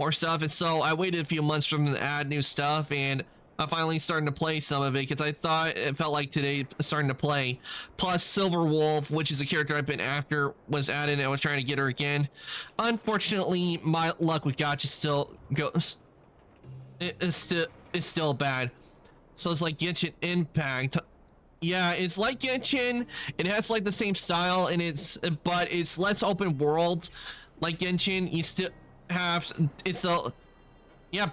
A: more stuff, and so I waited a few months for them to add new stuff, and I'm finally starting to play some of it because I thought it felt like today starting to play. Plus Silver Wolf, which is a character I've been after, was added, and I was trying to get her again. Unfortunately, my luck with gacha still goes. It's still bad. So it's like Genshin Impact. Yeah, it's like Genshin. It has like the same style, and but it's less open world. Like Genshin, you still have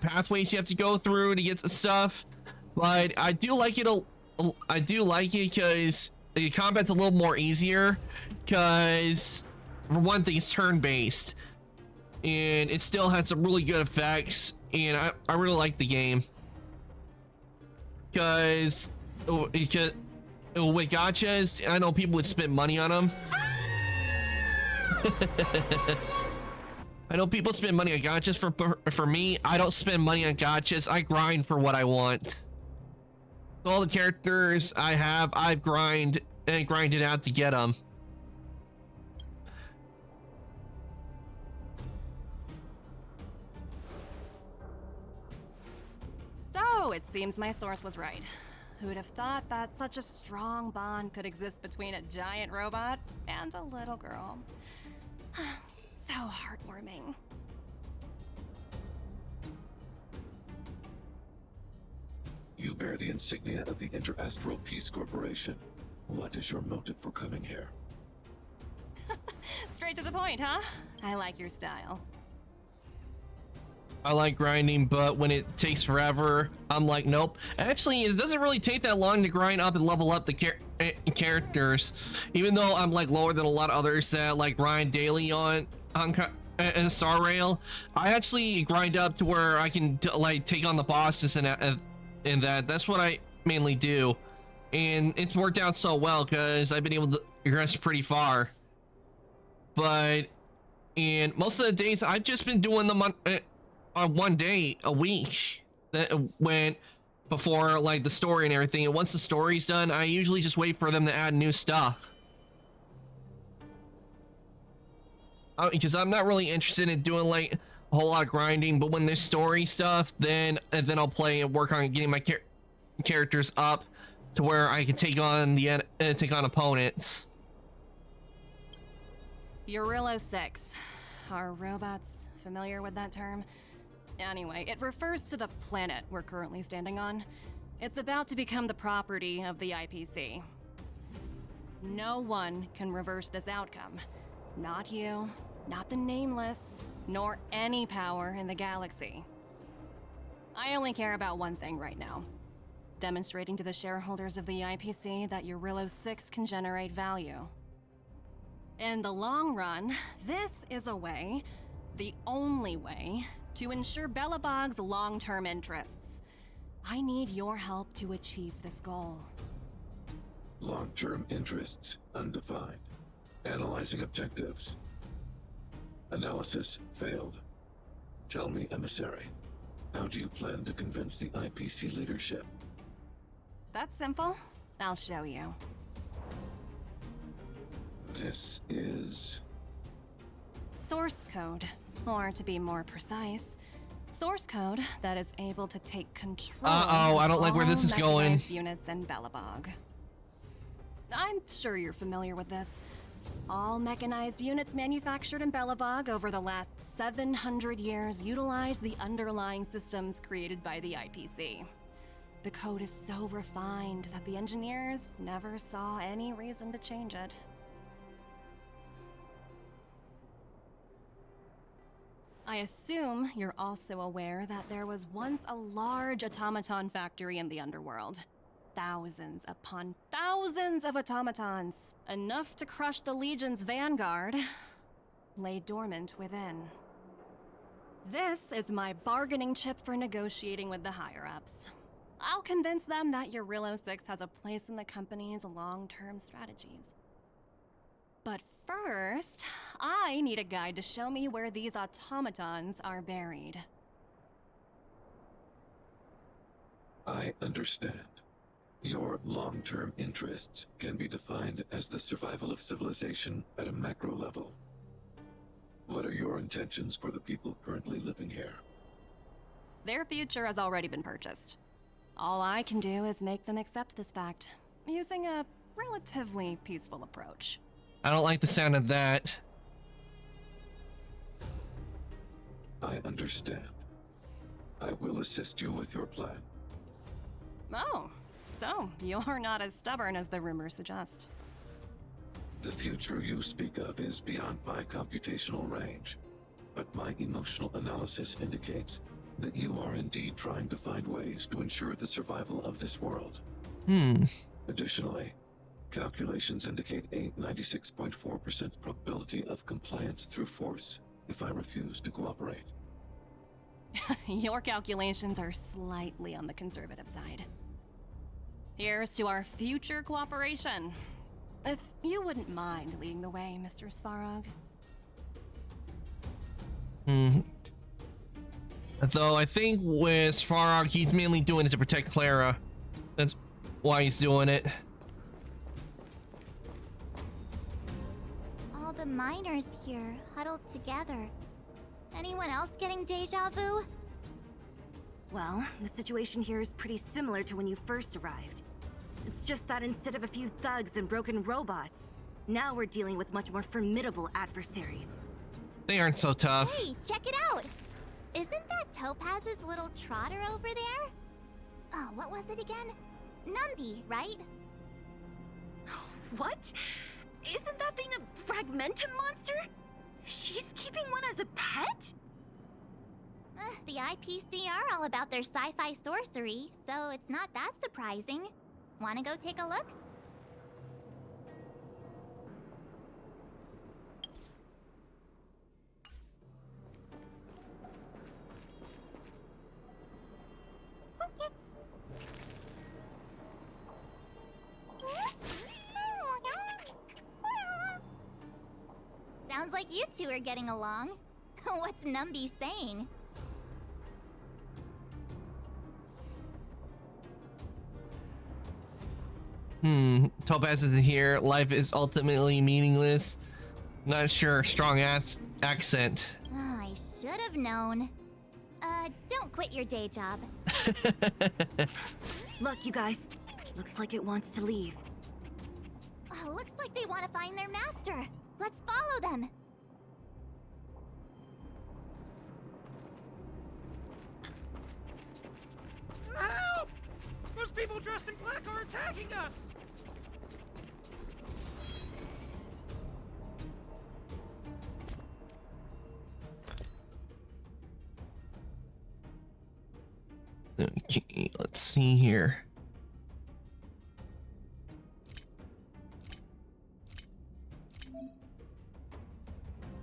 A: pathways you have to go through to get stuff, but I do like it because the combat's a little more easier, because for one thing it's turn-based, and it still has some really good effects, and I really like the game because with gachas, I know people would spend money on them. I know people spend money on gachas. For me, I don't spend money on gachas. I grind for what I want. All the characters I have, I've grinded out to get them.
L: So, it seems my source was right. Who would have thought that such a strong bond could exist between a giant robot and a little girl? So heartwarming.
K: You bear the insignia of the Interastral Peace Corporation. What is your motive for coming here?
L: Straight to the point, huh? I like your style.
A: I like grinding, but when it takes forever, I'm like, nope. Actually, it doesn't really take that long to grind up and level up the characters, even though I'm like lower than a lot of others that like grind daily on Star Rail. I actually grind up to where I can like take on the bosses and that's what I mainly do, and it's worked out so well because I've been able to progress pretty far. But in most of the days, I've just been doing them on one day a week that went before like the story and everything, and once the story's done, I usually just wait for them to add new stuff, because I'm not really interested in doing like a whole lot of grinding. But when there's story stuff, then I'll play and work on getting my characters up to where I can take on opponents.
L: Eurillo 6. Are robots familiar with that term? Anyway, it refers to the planet we're currently standing on. It's about to become the property of the IPC. No one can reverse this outcome. Not you, not the Nameless, nor any power in the galaxy. I only care about one thing right now. Demonstrating to the shareholders of the IPC that Eurillo 6 can generate value. In the long run, this is a way, the only way, to ensure Belobog's long-term interests. I need your help to achieve this goal.
K: Long-term interests undefined. Analyzing objectives. Analysis failed. Tell me, Emissary, how do you plan to convince the IPC leadership?
L: That's simple. I'll show you.
K: This is...
L: source code. Or to be more precise, source code that is able to take control
A: I don't like where this is going.
L: mechanized units in Belobog. I'm sure you're familiar with this. All mechanized units manufactured in Belobog over the last 700 years utilize the underlying systems created by the IPC. The code is so refined that the engineers never saw any reason to change it. I assume you're also aware that there was once a large automaton factory in the underworld. Thousands upon thousands of automatons, enough to crush the Legion's vanguard, lay dormant within. This is my bargaining chip for negotiating with the higher-ups. I'll convince them that Eurilo 6 has a place in the company's long-term strategies. But first, I need a guide to show me where these automatons are buried.
K: I understand. Your long-term interests can be defined as the survival of civilization at a macro level. What are your intentions for the people currently living here?
L: Their future has already been purchased. All I can do is make them accept this fact, using a relatively peaceful approach.
A: I don't like the sound of that.
K: I understand. I will assist you with your plan.
L: Oh, so you're not as stubborn as the rumors suggest.
K: The future you speak of is beyond my computational range, but my emotional analysis indicates that you are indeed trying to find ways to ensure the survival of this world. Additionally, calculations indicate a 96.4% probability of compliance through force if I refuse to cooperate.
L: Your calculations are slightly on the conservative side. Here's to our future cooperation. If you wouldn't mind leading the way, Mr. Svarog.
A: Though I think with Svarog, he's mainly doing it to protect Clara. That's why he's doing it.
F: All the miners here, huddled together. Anyone else getting deja vu?
H: Well, the situation here is pretty similar to when you first arrived. It's just that instead of a few thugs and broken robots, now we're dealing with much more formidable adversaries.
A: They aren't so tough.
F: Hey, check it out! Isn't that Topaz's little trotter over there? Oh, what was it again? Numby, right?
H: What? Isn't that thing a Fragmentum monster? She's keeping one as a pet?
F: The IPC are all about their sci-fi sorcery, so it's not that surprising. Wanna go take a look? Sounds like you two are getting along. What's Numby saying?
A: Topaz isn't here. Life is ultimately meaningless. Not sure. Strong accent.
F: Oh, I should have known. Don't quit your day job.
H: Look, you guys. Looks like it wants to leave.
F: Looks like they want to find their master. Let's follow them.
E: Help! Those people dressed in black are attacking us!
A: Okay, let's see here.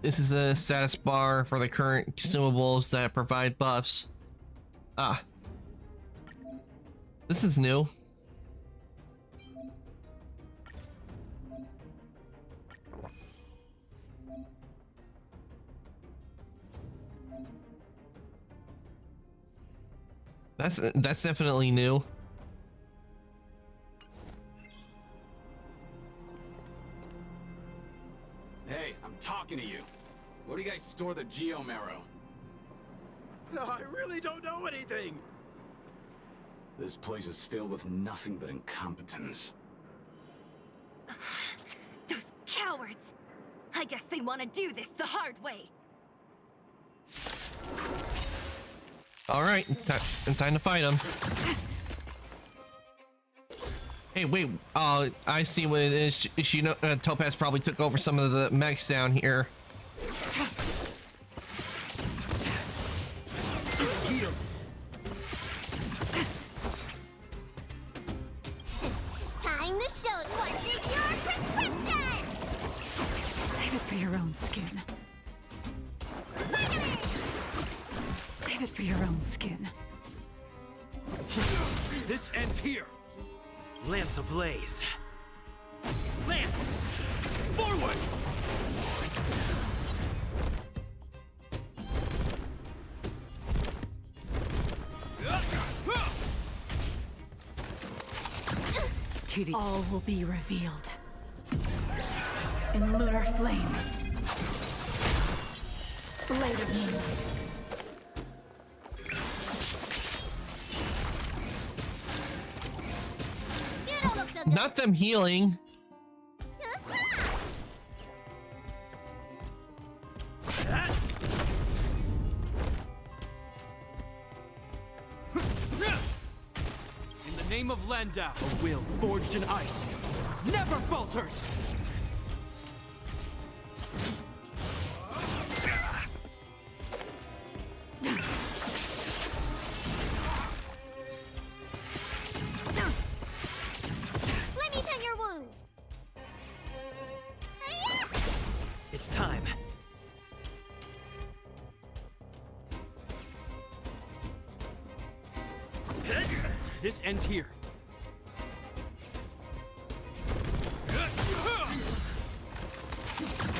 A: This is a status bar for the current consumables that provide buffs. Ah. This is new. That's definitely new.
R: Hey, I'm talking to you. Where do you guys store the Geomarrow?
E: I really don't know anything.
R: This place is filled with nothing but incompetence.
H: Those cowards! I guess they want to do this the hard way.
A: All right, time to fight him. Hey, wait. I see what it is. She Topaz probably took over some of the mechs down here.
P: Time to show what's in your prescription!
Q: Save it for your own skin. Save it for your own skin.
O: This ends here.
I: Lance ablaze.
O: Lance! Forward!
Q: All will be revealed. In lunar flame. Blade of moonlight.
P: You don't look so good.
A: Not them healing.
O: In the name of Landau, a will forged in ice never falters!
P: Let me tend your wounds.
I: It's time.
O: This ends here.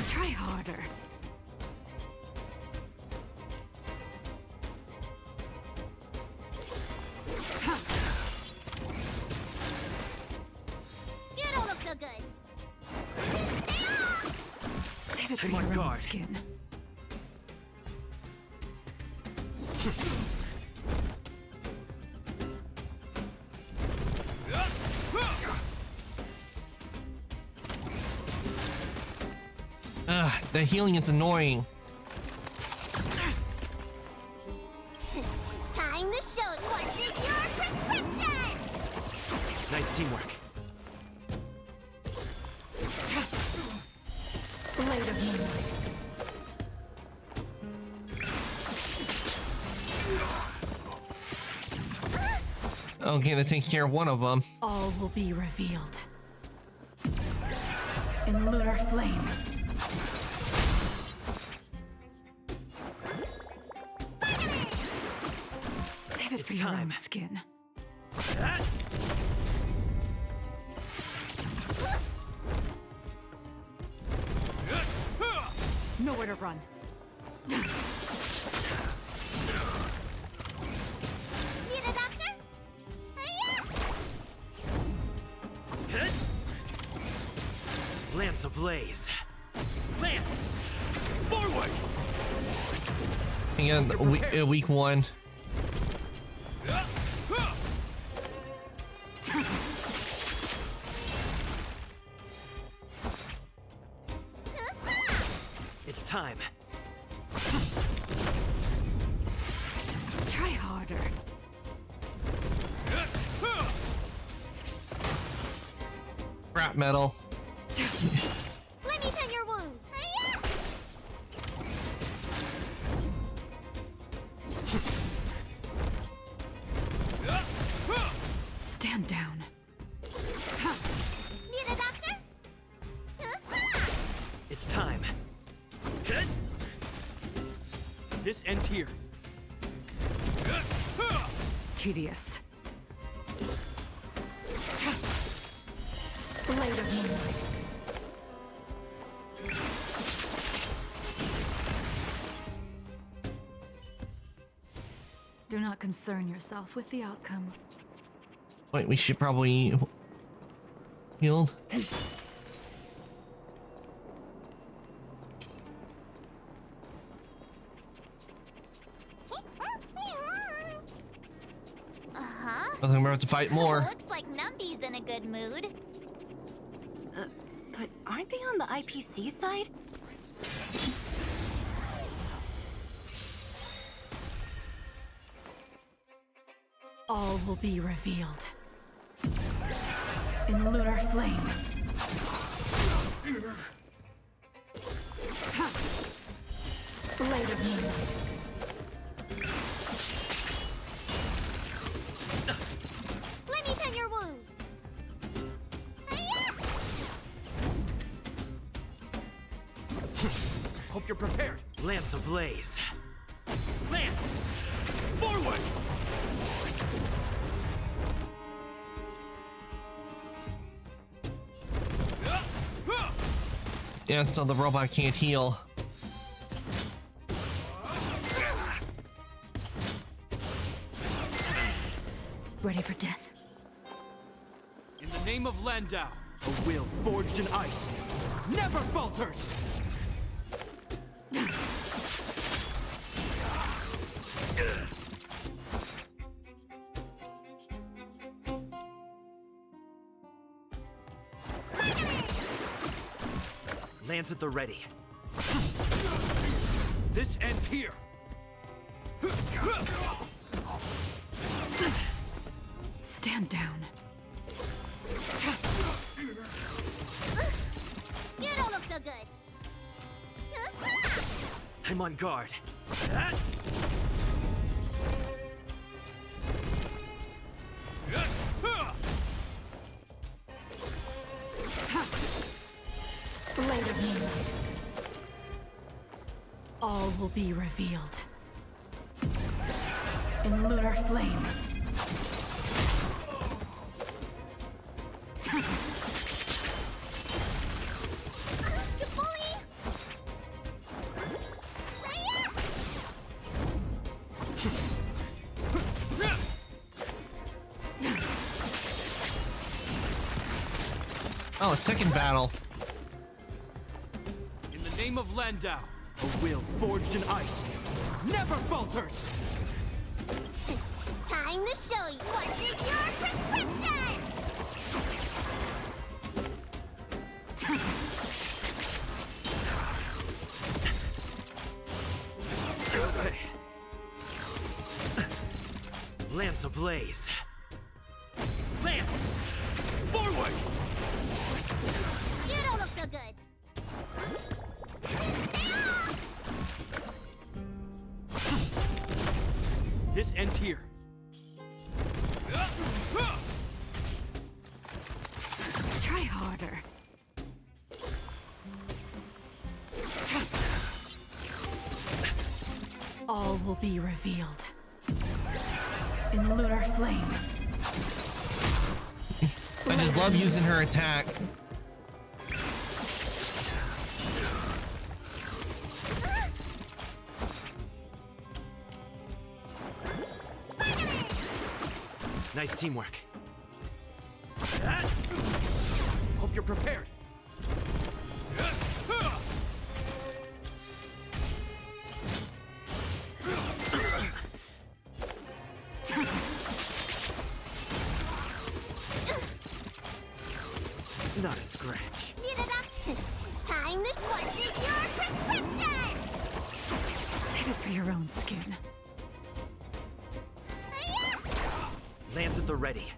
Q: Try harder.
P: You don't look so good.
Q: Save it for
I: I'm on
Q: your own
I: guard.
Q: skin.
A: Ugh, the healing is annoying.
P: Time to show what's in your prescription!
I: Nice teamwork.
Q: Blade of moonlight.
A: Okay, that takes care of one of them.
Q: All will be revealed. In lunar flame. Save it
I: It's
Q: for your own
I: time.
Q: skin. Nowhere to run.
P: Need a doctor?
I: Lance ablaze.
O: Lance! Forward!
A: Yeah, week one.
I: It's time.
Q: Try harder.
A: Scrap metal.
P: Let me tend your wounds.
Q: Stand down.
P: Need a doctor?
I: It's time.
O: This ends here.
Q: Tedious. Blade of moonlight. Do not concern yourself with the outcome.
A: Wait, we should probably healed.
F: Uh-huh.
A: I think we're about to fight more.
F: Looks like Numby's in a good mood.
H: But aren't they on the IPC side?
Q: All will be revealed. In lunar flame. Blade of moonlight.
P: Let me tend your wounds.
O: you're prepared.
I: Lance ablaze.
O: Lance! Forward!
A: Yeah, so the robot can't heal.
Q: Ready for death?
O: In the name of Landau, a will forged in ice never falters!
I: Lance at the ready.
O: This ends here!
Q: Stand down.
P: You don't look so good.
I: I'm on guard.
Q: Blade of Moonlight. All will be revealed. In lunar flame.
A: Oh, second battle.
O: In the name of Landau, a will forged in ice never falters!
P: Time to show you what's in your prescription!
I: Lance ablaze.
O: Lance! Forward!
P: You don't look so good.
O: This ends here.
Q: Try harder. All will be revealed. In lunar flame.
A: I just love using her attack.
I: Nice teamwork.
O: Hope you're prepared.
I: Not a scratch.
P: Need it up. Time to what's in your prescription!
Q: Save it for your own skin.
I: Lance at the ready.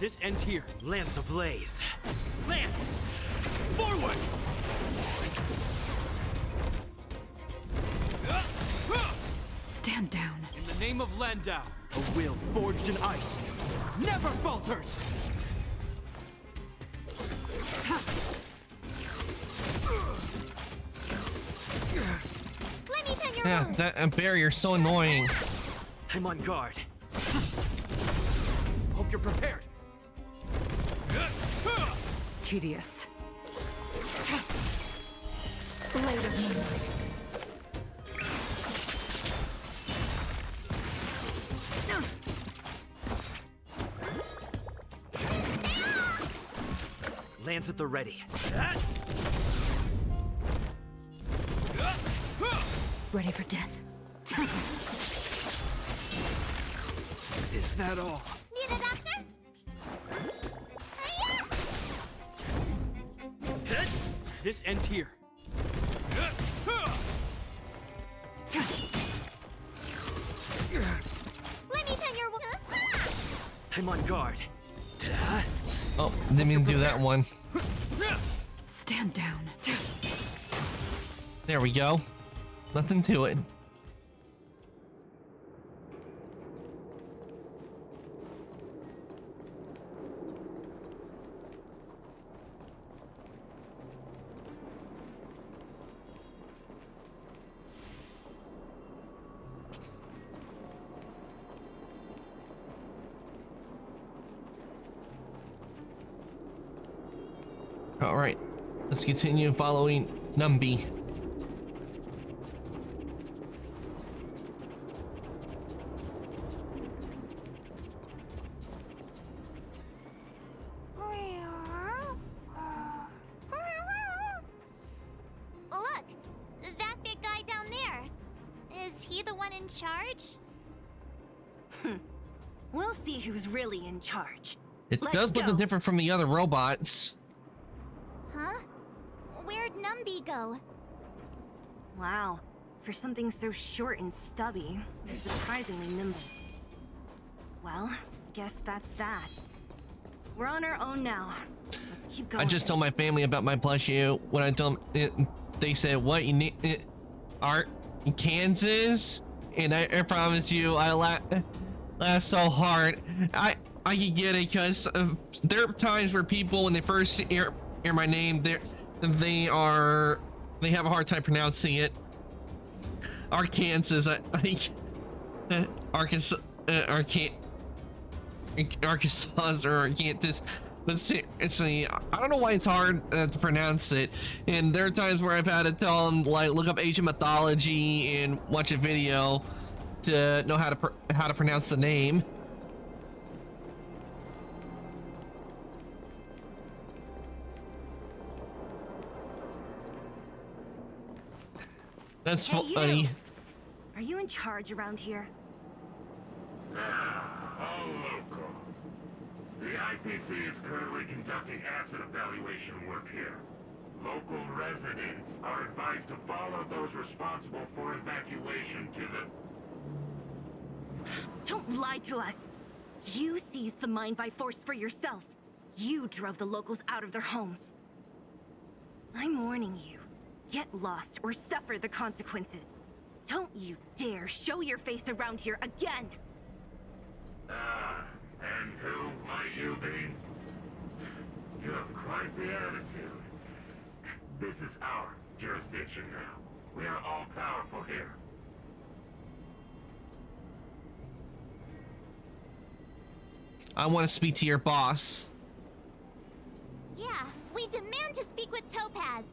O: This ends here.
I: Lance ablaze.
O: Lance! Forward!
Q: Stand down.
O: In the name of Landau, a will forged in ice never falters!
P: Let me pin your
A: Yeah,
P: wound.
A: that barrier's so annoying.
I: I'm on guard.
O: Hope you're prepared.
Q: Tedious. Blade of Moonlight.
I: Lance at the ready.
Q: Ready for death?
O: Is that all?
P: Need a doctor?
O: This ends here.
P: Let me pin your wound.
I: I'm on guard.
A: Oh, didn't mean to do that one.
Q: Stand down.
A: There we go. Nothing to it. All right, let's continue following Numby.
F: Look, that big guy down there. Is he the one in charge?
H: We'll see who's really in charge.
A: It
H: Let's
A: does look
H: go.
A: different from the other robots.
F: Huh? Where'd Numby go?
H: Wow, for something so short and stubby, they're surprisingly nimble. Well, guess that's that. We're on our own now. Let's keep going.
A: I just told my family about my plushie. When I told them, they said, "What you need? Art in Kansas?" And I promise you, I laughed so hard. I can get it because there are times where people, when they first hear my name, they have a hard time pronouncing it. Arkansas, Arkansas, Arkansas, or Arkansas. But seriously, I don't know why it's hard to pronounce it. And there are times where I've had to tell them, like, look up Asian mythology and watch a video to know how to pronounce the name. That's
H: Hey,
A: funny.
H: you. Are you in charge around here?
S: All local. The IPC is currently conducting asset evaluation work here. Local residents are advised to follow those responsible for evacuation to the...
H: Don't lie to us. You seized the mine by force for yourself. You drove the locals out of their homes. I'm warning you. Get lost or suffer the consequences. Don't you dare show your face around here again!
S: And who might you be? You have quite the attitude. This is our jurisdiction now. We are all powerful here.
A: I want to speak to your boss.
F: Yeah, we demand to speak with Topaz.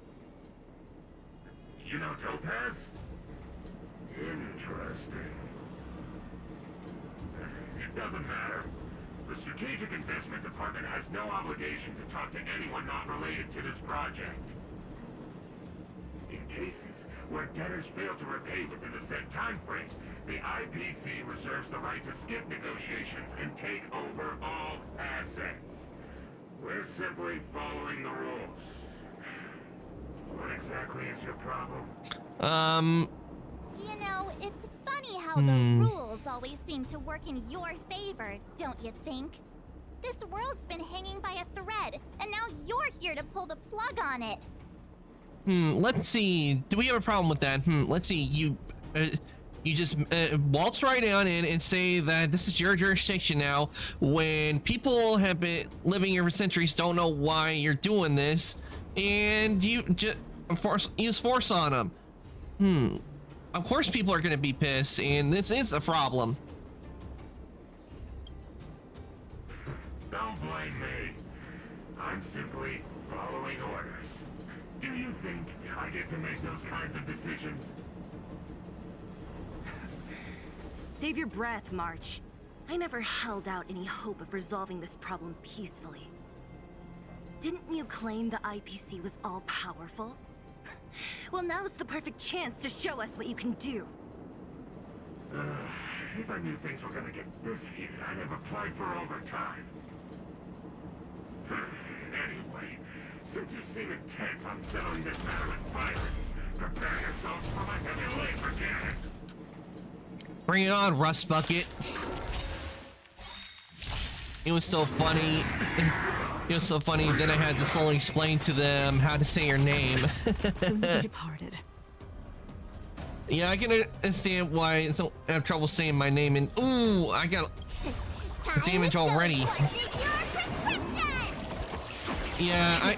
S: You know Topaz? Interesting. It doesn't matter. The Strategic Investment Department has no obligation to talk to anyone not related to this project. In cases where debtors fail to repay within the set time frame, the IPC reserves the right to skip negotiations and take over all assets. We're simply following the rules. What exactly is your problem?
F: You know, it's funny how the rules always seem to work in your favor, don't you think? This world's been hanging by a thread, and now you're here to pull the plug on it.
A: Let's see. Do we have a problem with that? Let's see. You just waltz right on in and say that this is your jurisdiction now, when people have been living here for centuries, don't know why you're doing this, and you just use force on them. Of course people are gonna be pissed, and this is a problem.
S: Don't blame me. I'm simply following orders. Do you think I get to make those kinds of decisions?
H: Save your breath, March. I never held out any hope of resolving this problem peacefully. Didn't you claim the IPC was all-powerful? Well, now's the perfect chance to show us what you can do.
S: If I knew things were gonna get this heated, I'd have applied for overtime. Anyway, since you seem intent on settling this matter with violence, prepare yourselves for my heavy laser cannon.
A: Bring it on, Rust Bucket. It was so funny. It was so funny. Then I had to slowly explain to them how to say your name.
Q: So you departed.
A: Yeah, I can understand why I have trouble saying my name. And ooh, I got damage already. Yeah,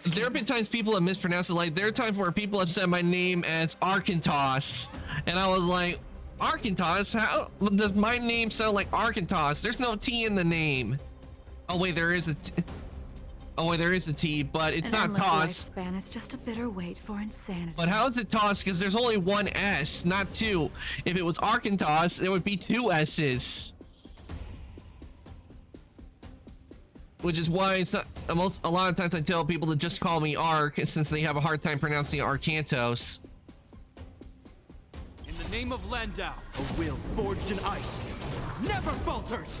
A: there have been times people have mispronounced it. Like, there are times where people have said my name as Arkansas, and I was like, Arkansas? How does my name sound like Arkansas? There's no T in the name. Oh wait, there is a T. Oh wait, there is a T, but it's
Q: An
A: not
Q: endless
A: tossed.
Q: lifespan is just a bitter wait for insanity.
A: But how is it tossed? Because there's only one S, not two. If it was Arkantos, there would be two S's. Which is why it's not, a lot of times I tell people to just call me Ark, since they have a hard time pronouncing Arkantos.
O: In the name of Landau, a will forged in ice never falters!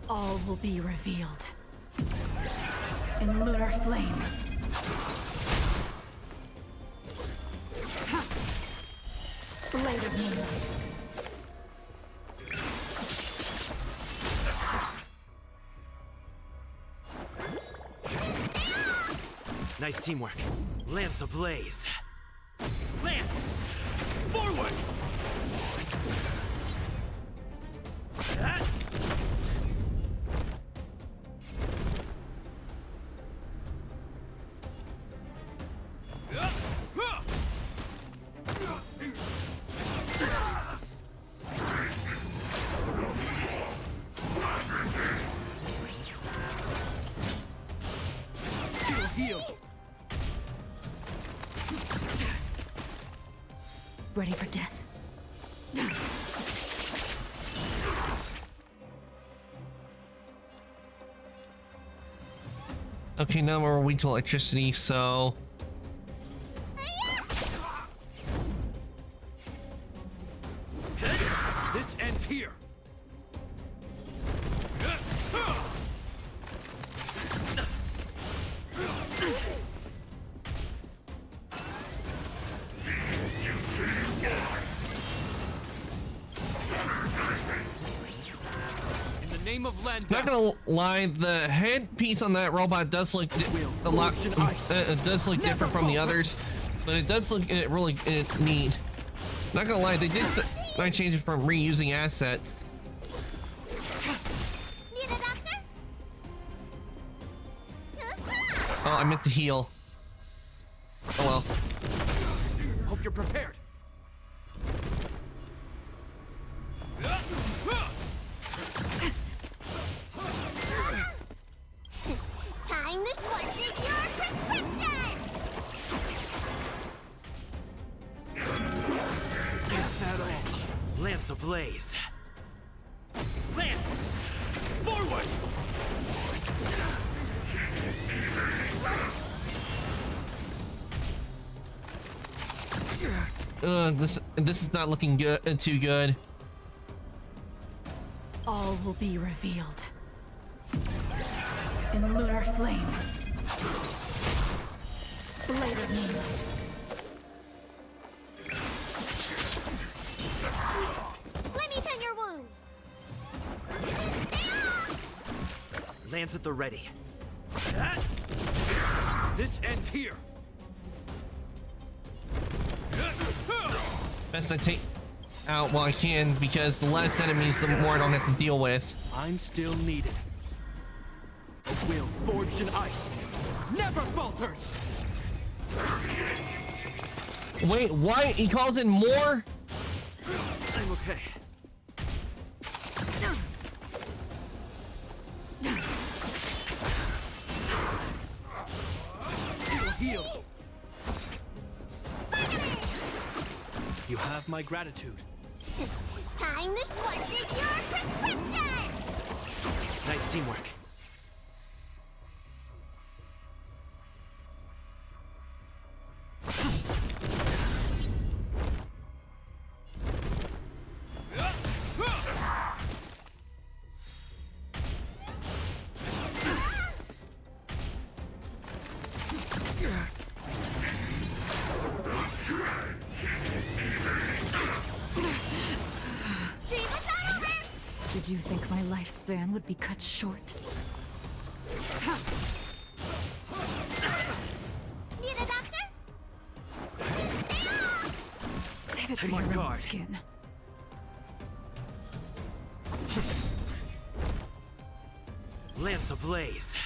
Q: All will be revealed. In lunar flame. Blade of moonlight.
I: Nice teamwork. Lance ablaze. Lance! Forward!
Q: Ready for death.
A: Okay, now we're weak to electricity, so...
O: This ends here! In the name of Landau.
A: Not gonna lie, the headpiece on that robot does look a lot. It does look different from the others, but it does look really neat. Not gonna lie, they did nice changes from reusing assets.
P: Need a doctor?
A: Oh, I meant to heal. Oh well.
O: Hope you're prepared.
P: Time to switch your prescription!
I: Is that all? Lance ablaze. Lance! Forward!
A: This is not looking good. Too good.
Q: All will be revealed. In lunar flame. Blade of moonlight.
P: Let me tend your wounds!
I: Lance at the ready.
O: This ends here!
A: Best I take out while I can, because the less enemies, the more I don't have to deal with.
O: I'm still needed. A will forged in ice never falters!
A: Wait, why? He calls in more?
I: I'm okay.
O: It'll heal. You have my gratitude.
P: Time to switch your prescription!
I: Nice teamwork.
Q: Did you think my lifespan would be cut short?
P: Need a doctor?
Q: Save it for
I: I'm on
Q: your own
I: guard.
Q: skin.
I: Lance ablaze.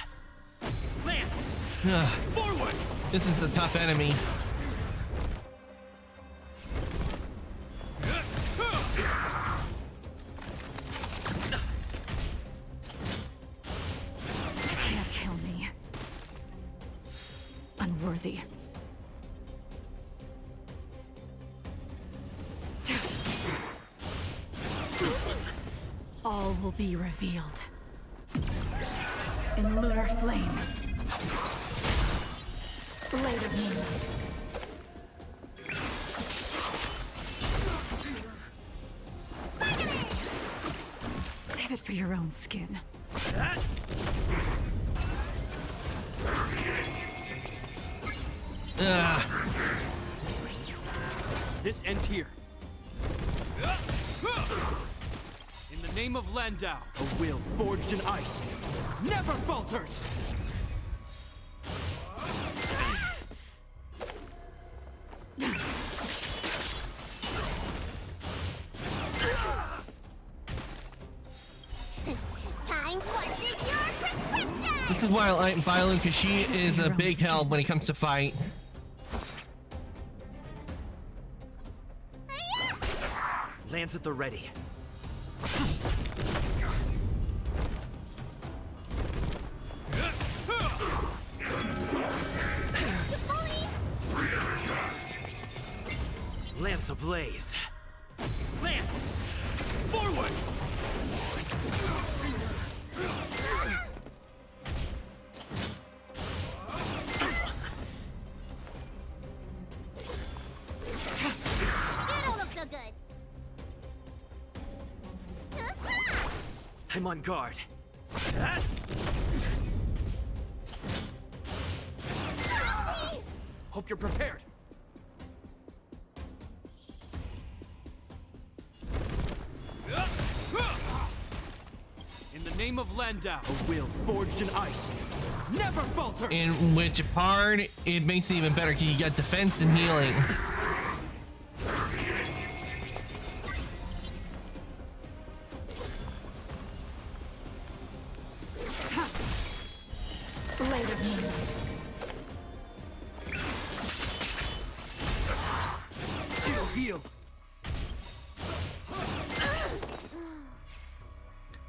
I: Lance!
A: Ugh,
I: Forward!
A: this is a tough enemy.
Q: worthy. All will be revealed. In lunar flame. Blade of moonlight. Save it for your own skin.
O: This ends here. In the name of Landau, a will forged in ice never falters!
P: Time for your prescription!
A: This is why I like Violet, because she is a big help when it comes to fight.
I: Lance at the ready. Lance ablaze. Lance! Forward!
P: You don't look so good.
I: I'm on guard.
O: Hope you're prepared. In the name of Landau, a will forged in ice never falters!
A: In which part, it makes it even better because you got defense and healing.
Q: Blade of moonlight.
O: It'll heal.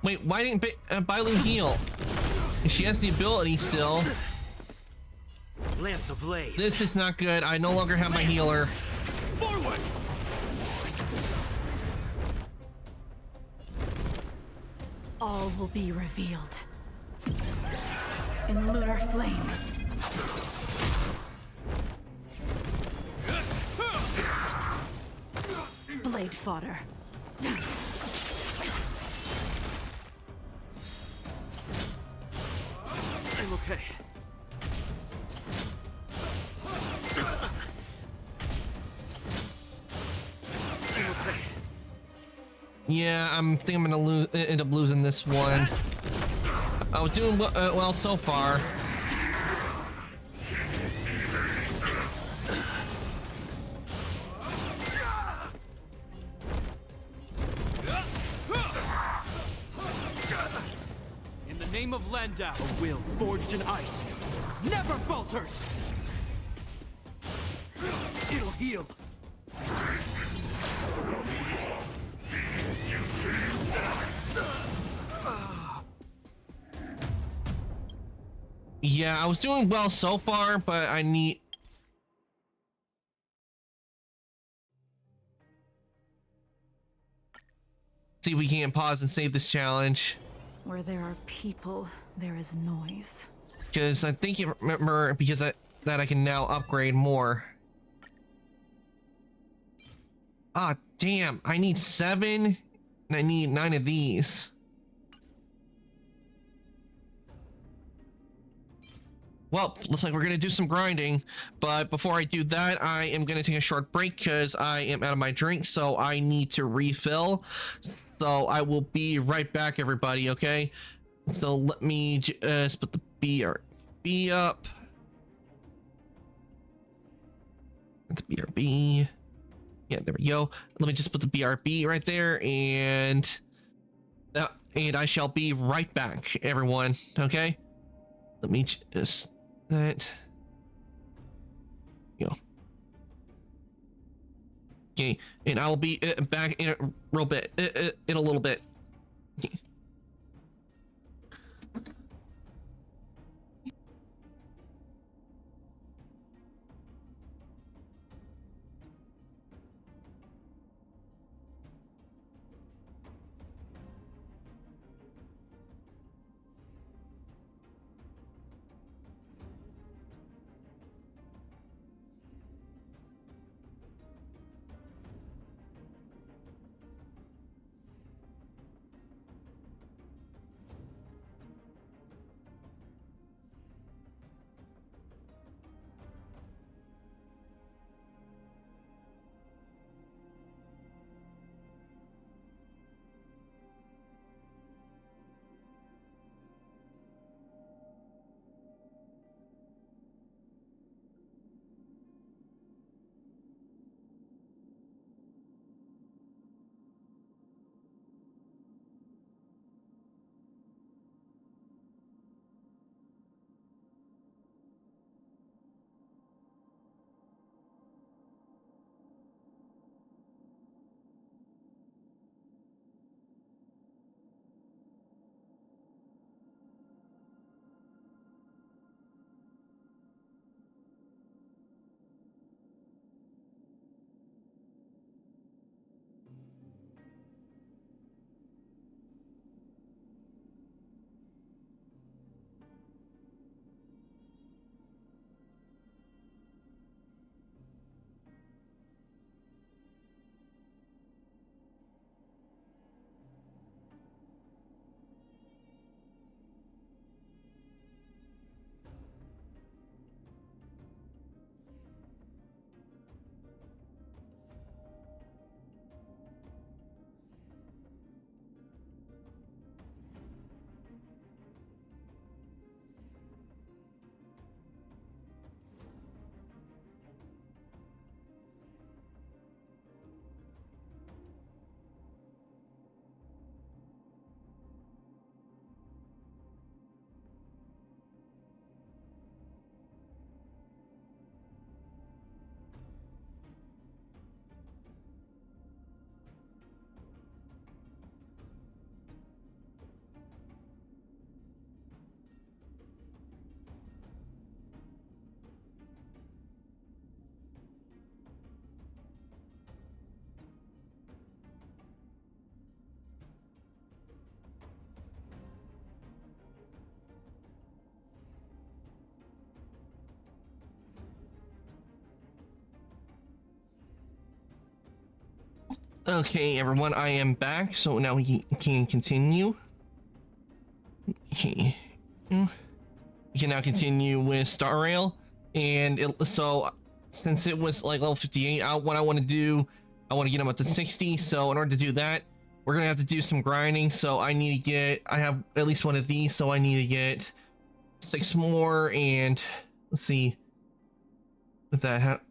A: Wait, why didn't Bailu heal? She has the ability still.
I: Lance ablaze.
A: This is not good. I no longer have my healer.
O: Forward!
Q: All will be revealed. In lunar flame. Blade fodder.
O: I'm okay. I'm okay.
A: Yeah, I think I'm gonna end up losing this one. I was doing well so far.
O: In the name of Landau, a will forged in ice never falters! It'll heal.
A: Yeah, I was doing well so far, but I need... See if we can't pause and save this challenge.
Q: Where there are people, there is noise.
A: Because I think you remember, because that I can now upgrade more. Ah, damn, I need 7, and I need 9 of these. Well, looks like we're gonna do some grinding, but before I do that, I am gonna take a short break because I am out of my drink, so I need to refill. So I will be right back, everybody, okay? So let me just put the BRB up. That's BRB. Yeah, there we go. Let me just put the BRB right there, and I shall be right back, everyone, okay? Let me just... that. Go. Okay, and I will be back in a real bit, in a little bit. Okay. Okay, everyone, I am back, so now we can continue. Okay. We can now continue with Star Rail, and so since it was like level 58, what I want to do, I want to get them up to 60. So in order to do that, we're gonna have to do some grinding. So I have at least one of these, so I need to get 6 more, and let's see. With that,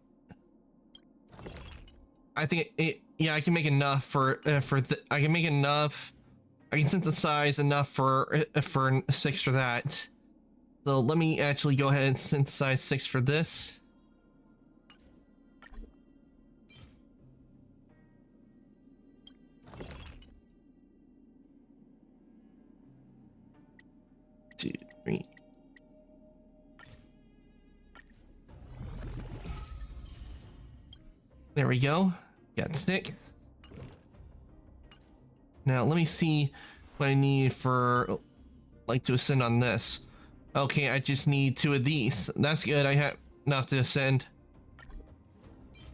A: I think yeah, I can make enough for I can make enough. I can synthesize enough for 6 for that. So let me actually go ahead and synthesize 6 for this. Two, three. There we go. Got 6. Now let me see what I need for like to ascend on this. Okay, I just need 2 of these. That's good. I have enough to ascend.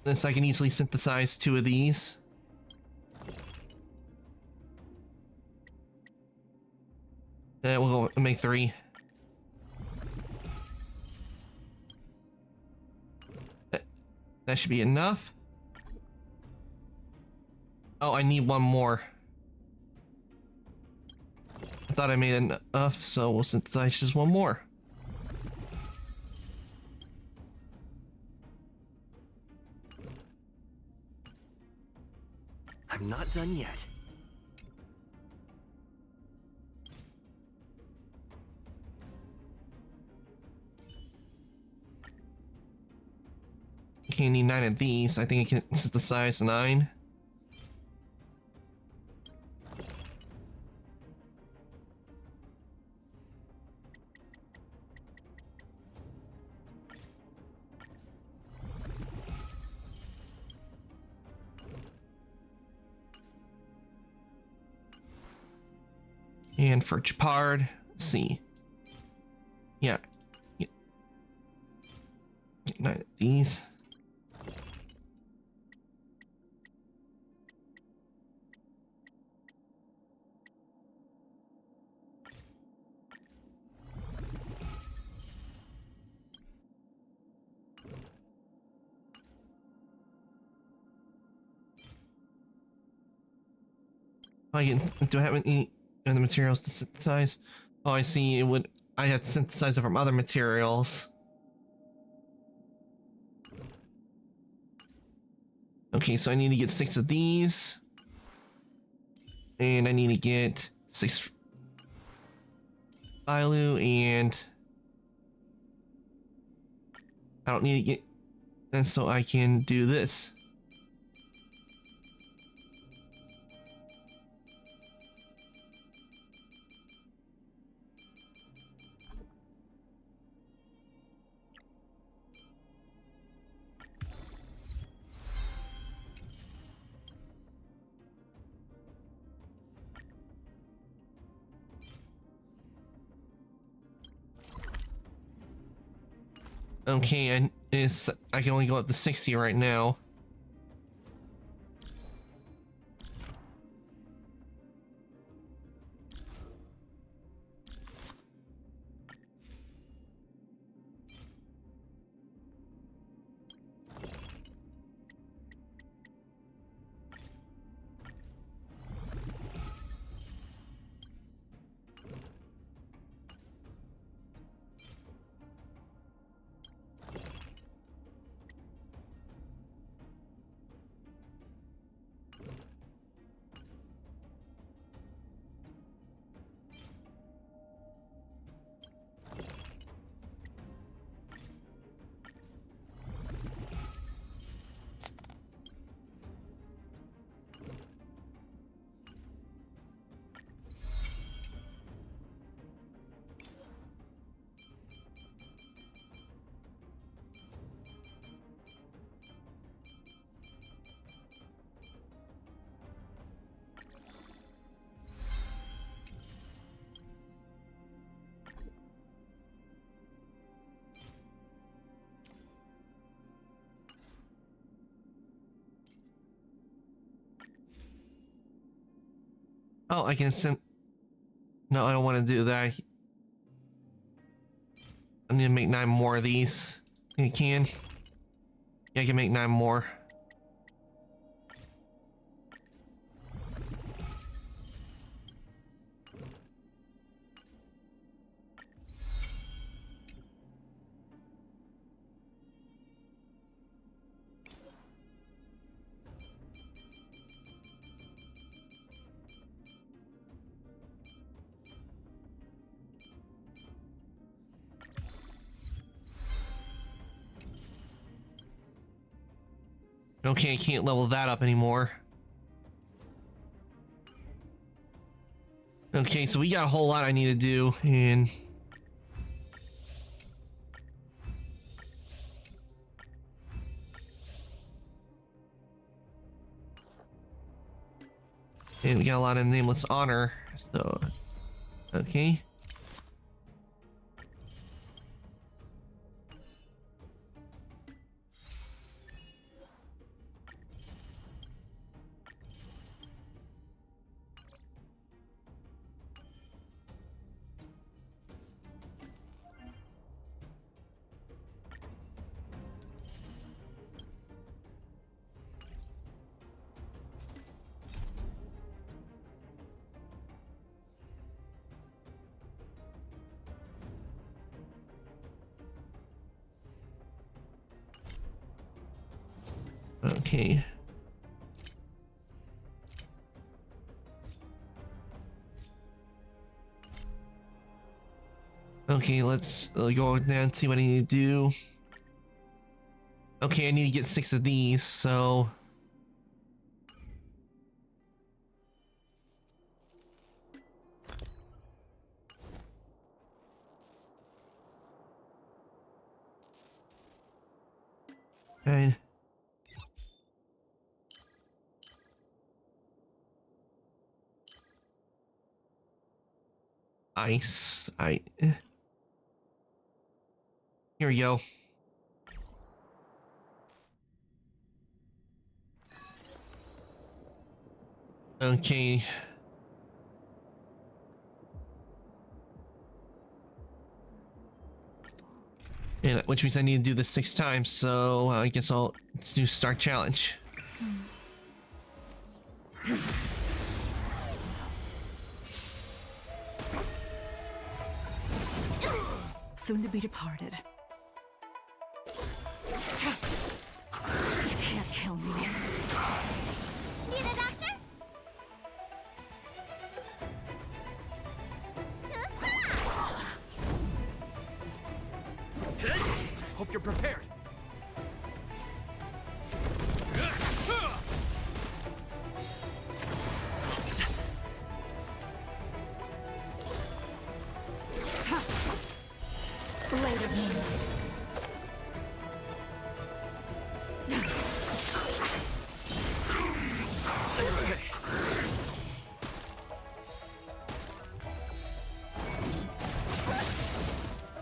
A: This I can easily synthesize 2 of these. We'll go and make 3. That should be enough. Oh, I need 1 more. I thought I made enough, so we'll synthesize just 1 more.
I: I'm not done yet.
A: Okay, I need 9 of these. I think I can synthesize 9. And for Chapard, let's see. Yeah. Get 9 of these. Do I have any other materials to synthesize? Oh, I see. I had to synthesize it from other materials. Okay, so I need to get 6 of these. And I need to get 6 Ailu, and I don't need to get, and so I can do this. Okay, I can only go up to 60 right now. Oh, I can send. No, I don't want to do that. I need to make 9 more of these. You can. Yeah, I can make 9 more. Okay, I can't level that up anymore. Okay, so we got a whole lot I need to do, and we got a lot of nameless honor, so okay. Okay. Okay, let's go down and see what I need to do. Okay, I need to get 6 of these, so... And... Ice. Here we go. Okay. And which means I need to do this 6 times, so I guess let's do start challenge.
Q: Soon to be departed. You can't kill me.
P: Need a doctor?
O: Hope you're prepared.
Q: Blade of Moonlight.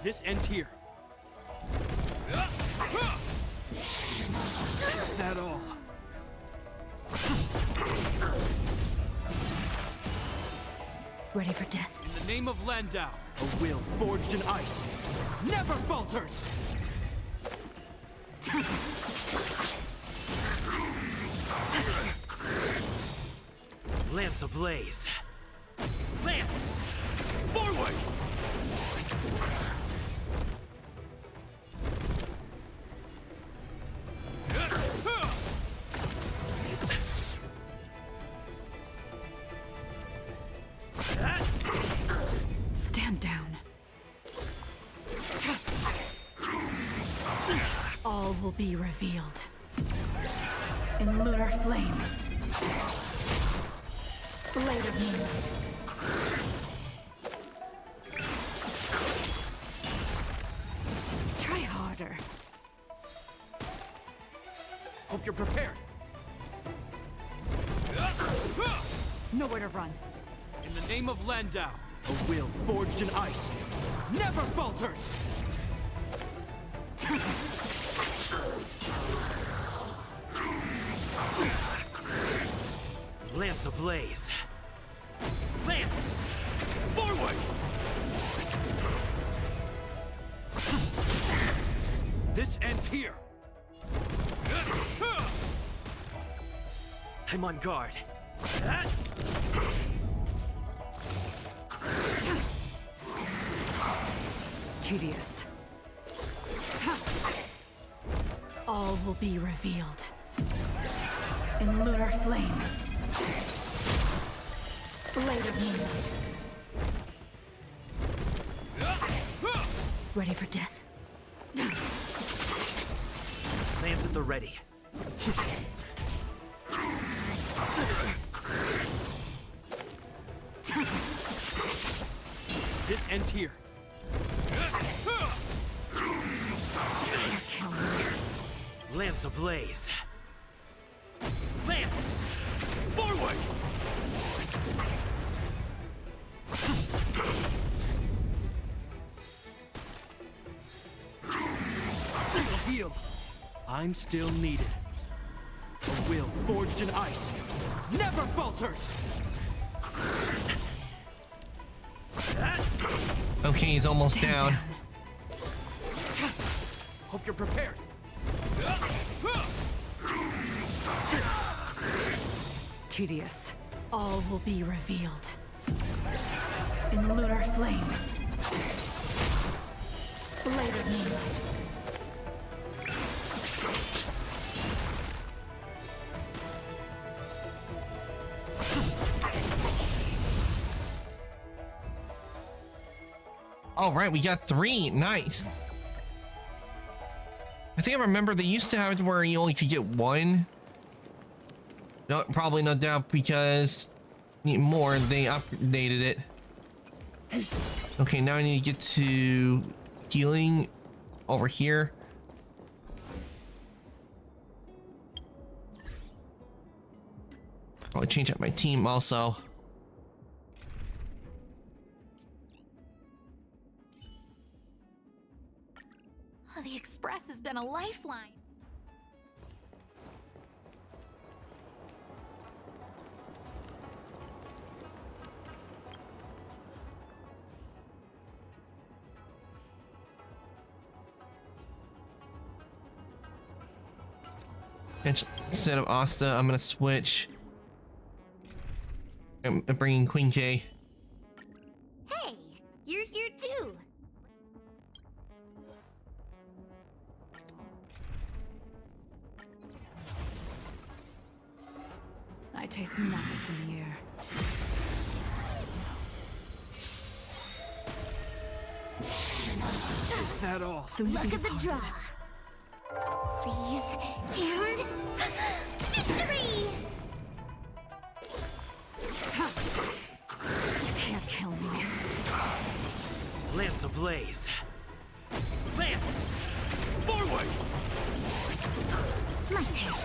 O: This ends here. Is that all?
Q: Ready for death.
O: In the name of Landau, a will forged in ice never falters!
I: Lance ablaze.
O: Lance! Forward!
Q: Stand down. All will be revealed. In lunar flame. Blade of Moonlight. Try harder.
O: Hope you're prepared.
Q: Nowhere to run.
O: In the name of Landau, a will forged in ice never falters!
I: Lance ablaze.
O: here!
I: I'm on guard.
Q: Tedious. All will be revealed. In lunar flame. Blade of moonlight. Ready for death?
I: Lance at the ready.
O: This ends here.
I: Lance ablaze.
O: Lance! Forward! Heal. I'm still needed. A will forged in ice never falters!
A: Okay, he's almost down.
O: Hope you're prepared.
Q: Tedious. All will be revealed. In lunar flame. Blade of moonlight.
A: All right, we got 3. Nice. I think I remember they used to have it where you only could get 1. No, probably no doubt because more they updated it. Okay, now I need to get to healing over here. I'll change up my team also.
F: Oh, the Express has been a lifeline.
A: Instead of Asta, I'm gonna switch. I'm bringing Queen K.
F: Hey, you're here too.
Q: I taste madness in the air.
O: Is that all?
Q: So
F: Look at the draw. Please, and victory!
Q: You can't kill me.
I: Lance ablaze.
O: Lance! Forward!
F: My turn.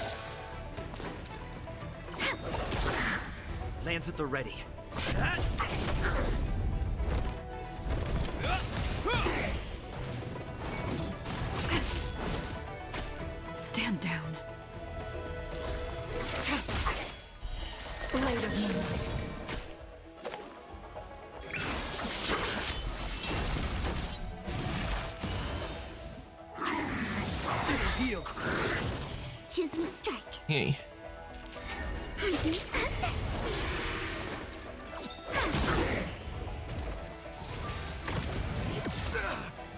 I: Lance at the ready.
Q: Stand down. Blade of moonlight.
O: Heal.
F: Choose me strike.
A: Hey.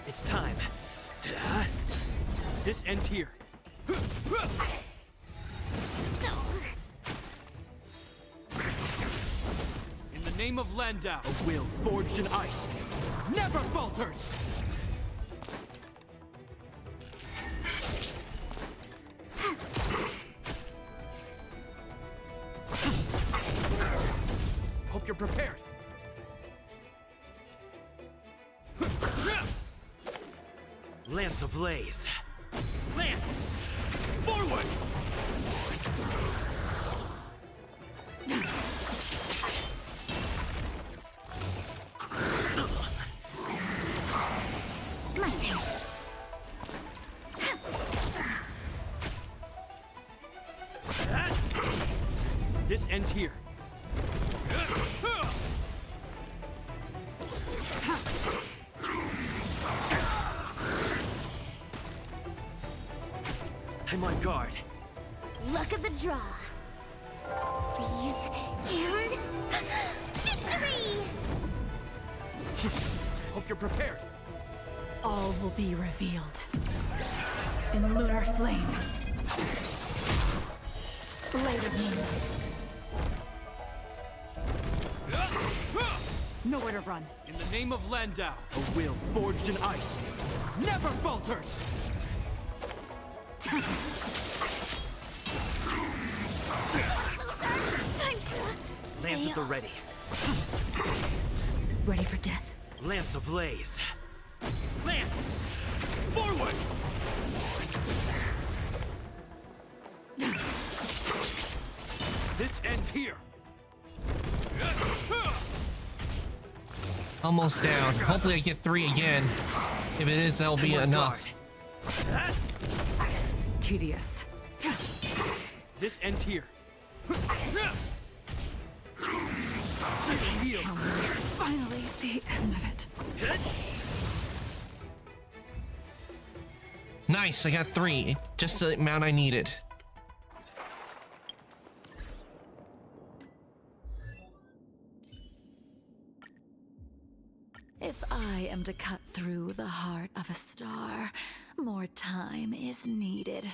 I: It's time.
O: This ends here. In the name of Landau, a will forged in ice never falters! Hope you're prepared.
I: Lance ablaze.
O: Lance! Forward!
F: My turn.
O: This ends here. I'm on guard.
F: Luck of the draw. Freeze and victory!
O: Hope you're prepared.
Q: All will be revealed. In lunar flame. Blade of moonlight. Nowhere to run.
O: In the name of Landau, a will forged in ice never falters! Lance at the ready.
Q: Ready for death.
O: Lance ablaze. Lance! Forward! This ends here.
A: Almost down. Hopefully I get 3 again. If it is, that'll be enough.
Q: Tedious.
O: This ends here.
Q: Finally, the end of it.
A: Nice, I got 3. Just the amount I needed.
Q: If I am to cut through the heart of a star, more time is needed.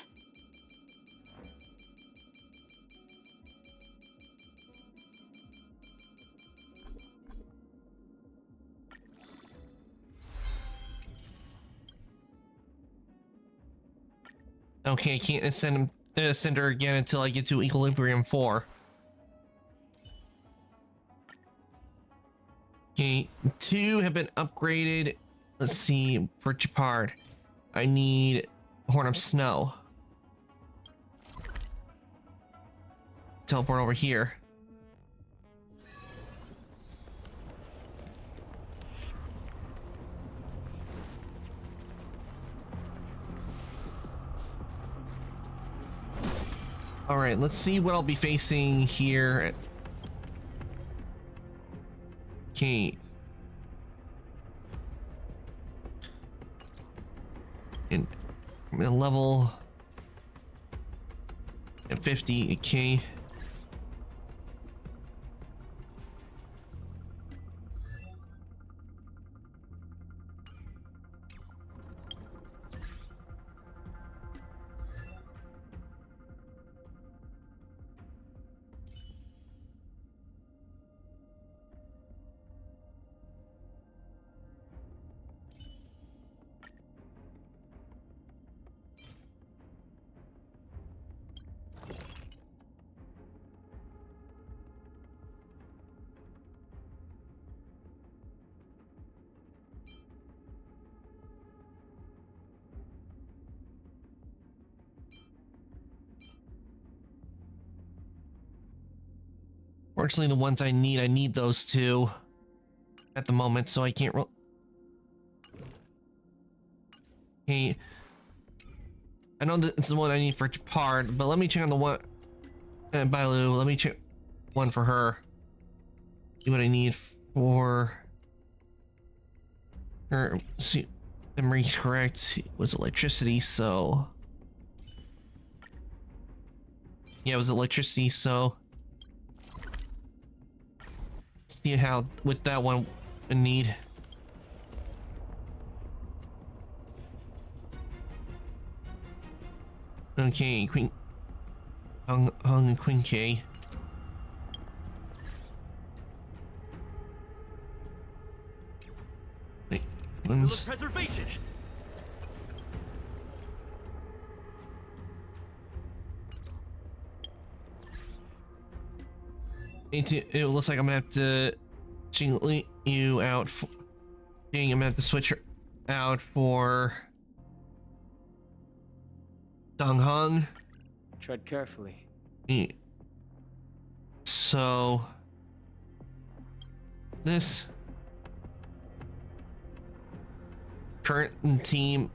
A: Okay, I can't send her again until I get to Equilibrium 4. Okay, 2 have been upgraded. Let's see, for Chapard, I need Horn of Snow. Teleport over here. All right, let's see what I'll be facing here. Okay. In level at 50, okay. Fortunately, the ones I need those 2 at the moment, so I can't Okay. I know that it's the one I need for Chapard, but let me check on the one Bailu. Let me check one for her. See what I need for her. See, memory's correct. It was electricity, so yeah, it was electricity, so see how with that one I need. Okay, Queen Hung and Queen K. Wait,
O: preservation.
A: It looks like I'm gonna have to jingle you out. I'm gonna have to switch her out for Dong Hung.
D: Tread carefully.
A: Yeah. So this current team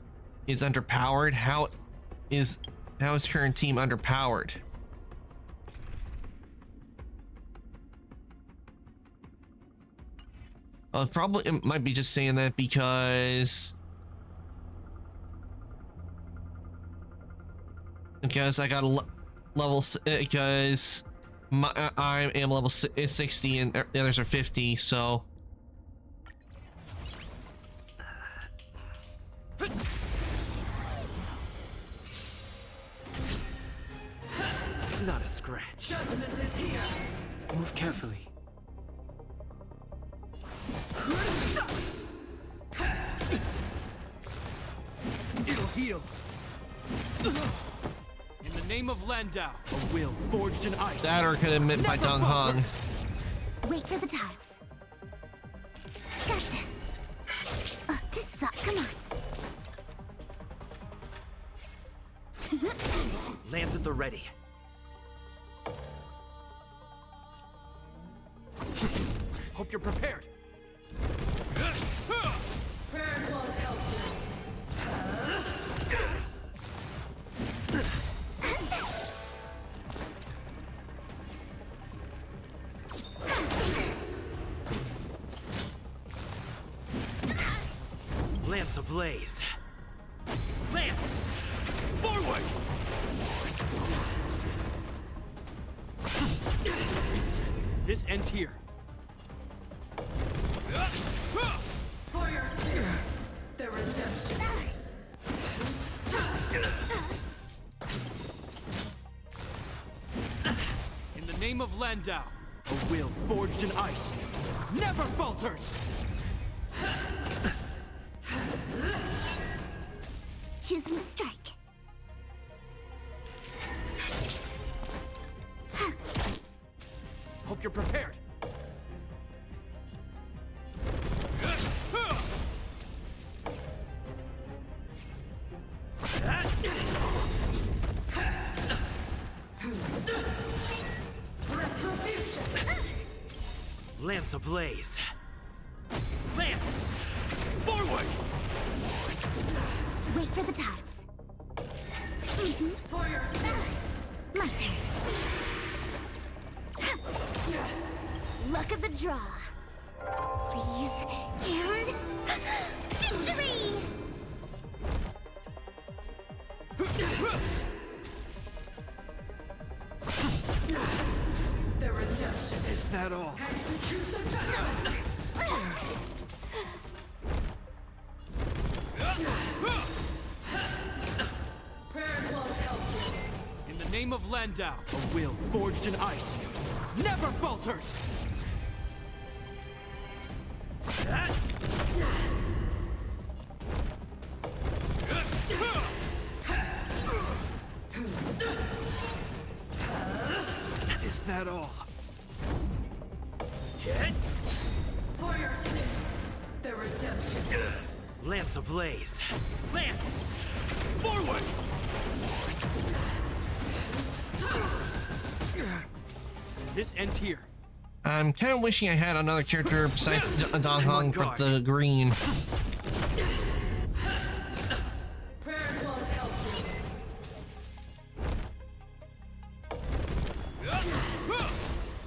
A: is underpowered. How is current team underpowered? Probably it might be just saying that because because I got a level because I am level 60 and the others are 50, so
I: Not a scratch.
E: Judgment is here.
I: Move carefully.
O: It'll heal. In the name of Landau, a will forged in ice.
A: that or could admit by Dong Hong.
F: Wait for the tiles. Gotcha. Oh, this sucks. Come on.
I: Lance at the ready.
O: Hope you're prepared.
E: Prayers won't help
I: Lance ablaze.
O: Lance! Forward! This ends here.
E: for your sins. The redemption.
O: In the name of Landau, a will forged in ice never falters!
F: Choose from strike.
O: Hope you're prepared.
E: Retribution.
I: Lance ablaze.
O: Lance! Forward!
F: Wait for the tiles.
E: For your sins.
F: My turn. Luck of the draw. Please. And victory!
E: The redemption.
O: Is that all?
E: Execute the judgment. Prayers won't help you.
O: In the name of Landau, a will forged in ice never falters! Is that all?
E: For your sins. The redemption.
I: Lance ablaze.
O: Lance! Forward! This ends here.
A: I'm kind of wishing I had another character besides Dong Hong for the green.
E: Prayers won't help you.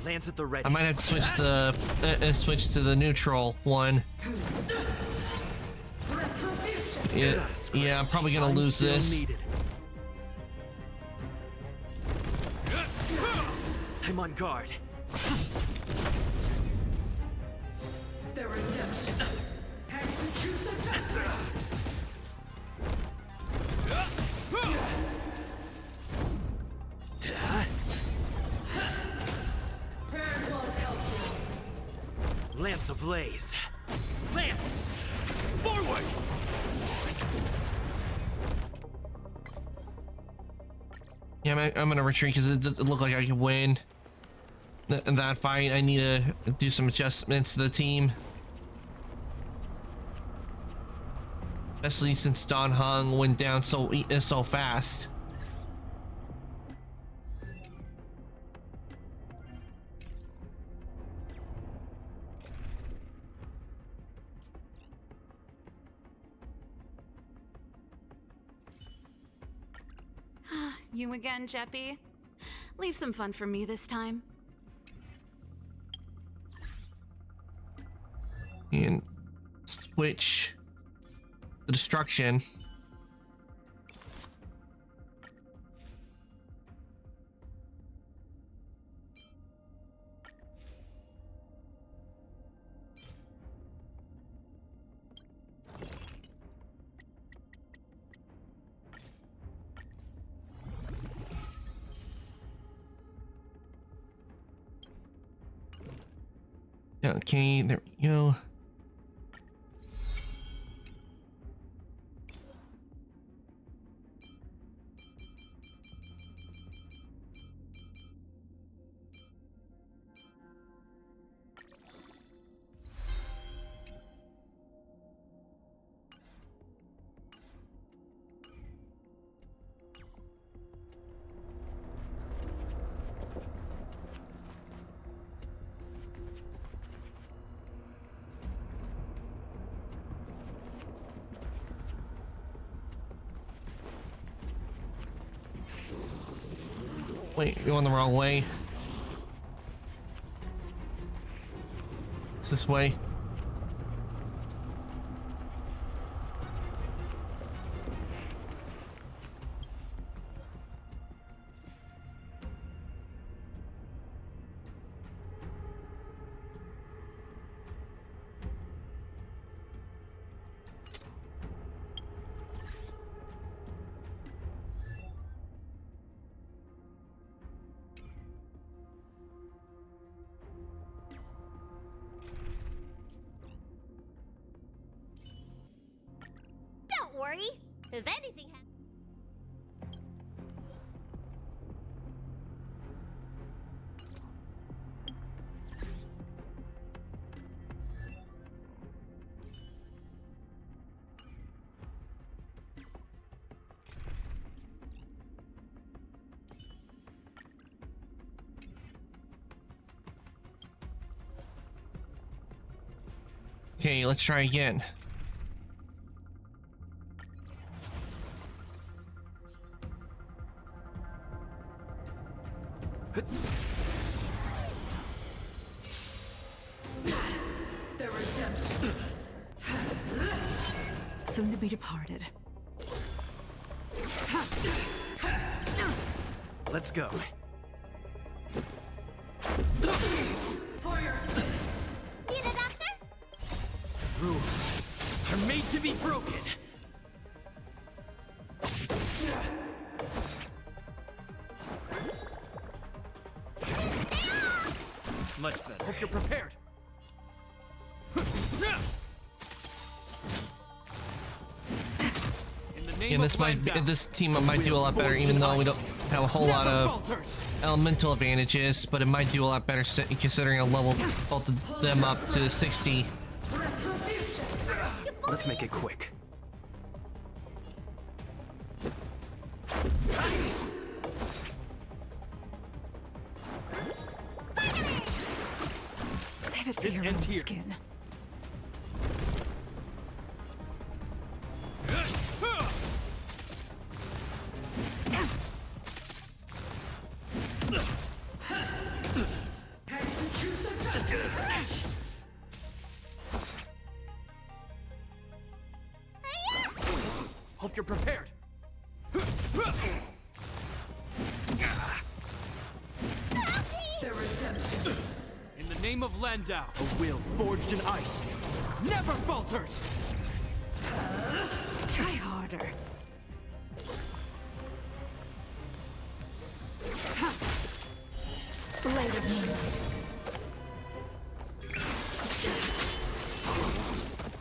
I: Lance at the ready.
A: I might have to switch to the neutral one.
E: Retribution.
A: Yeah, I'm probably gonna lose
O: Still
A: this.
O: needed.
I: I'm on guard.
E: The redemption. Execute the judgment. Prayers won't help you.
I: Lance ablaze.
O: Lance! Forward!
A: Yeah, I'm gonna retreat because it doesn't look like I can win that fight. I need to do some adjustments to the team, especially since Dong Hong went down so fast.
T: You again, Jeppy? Leave some fun for me this time.
A: And switch the destruction. Okay, there we go. Wait, you're going the wrong way. It's this way.
P: Don't worry. If anything happens.
A: Okay, let's try again.
Q: The redemption. Soon to be departed.
I: Let's go.
Q: For your sins.
P: Need a doctor?
O: Rules are made to be broken. Much better. Hope you're prepared.
A: Yeah, this team might do a lot better, even though we don't have a whole lot of elemental advantages, but it might do a lot better considering I leveled both of them up to 60.
I: Let's make it quick.
Q: Save it for your own skin.
O: Hope you're prepared.
Q: The redemption.
O: In the name of Landau, a will forged in ice never falters.
Q: Try harder. Blade of moonlight.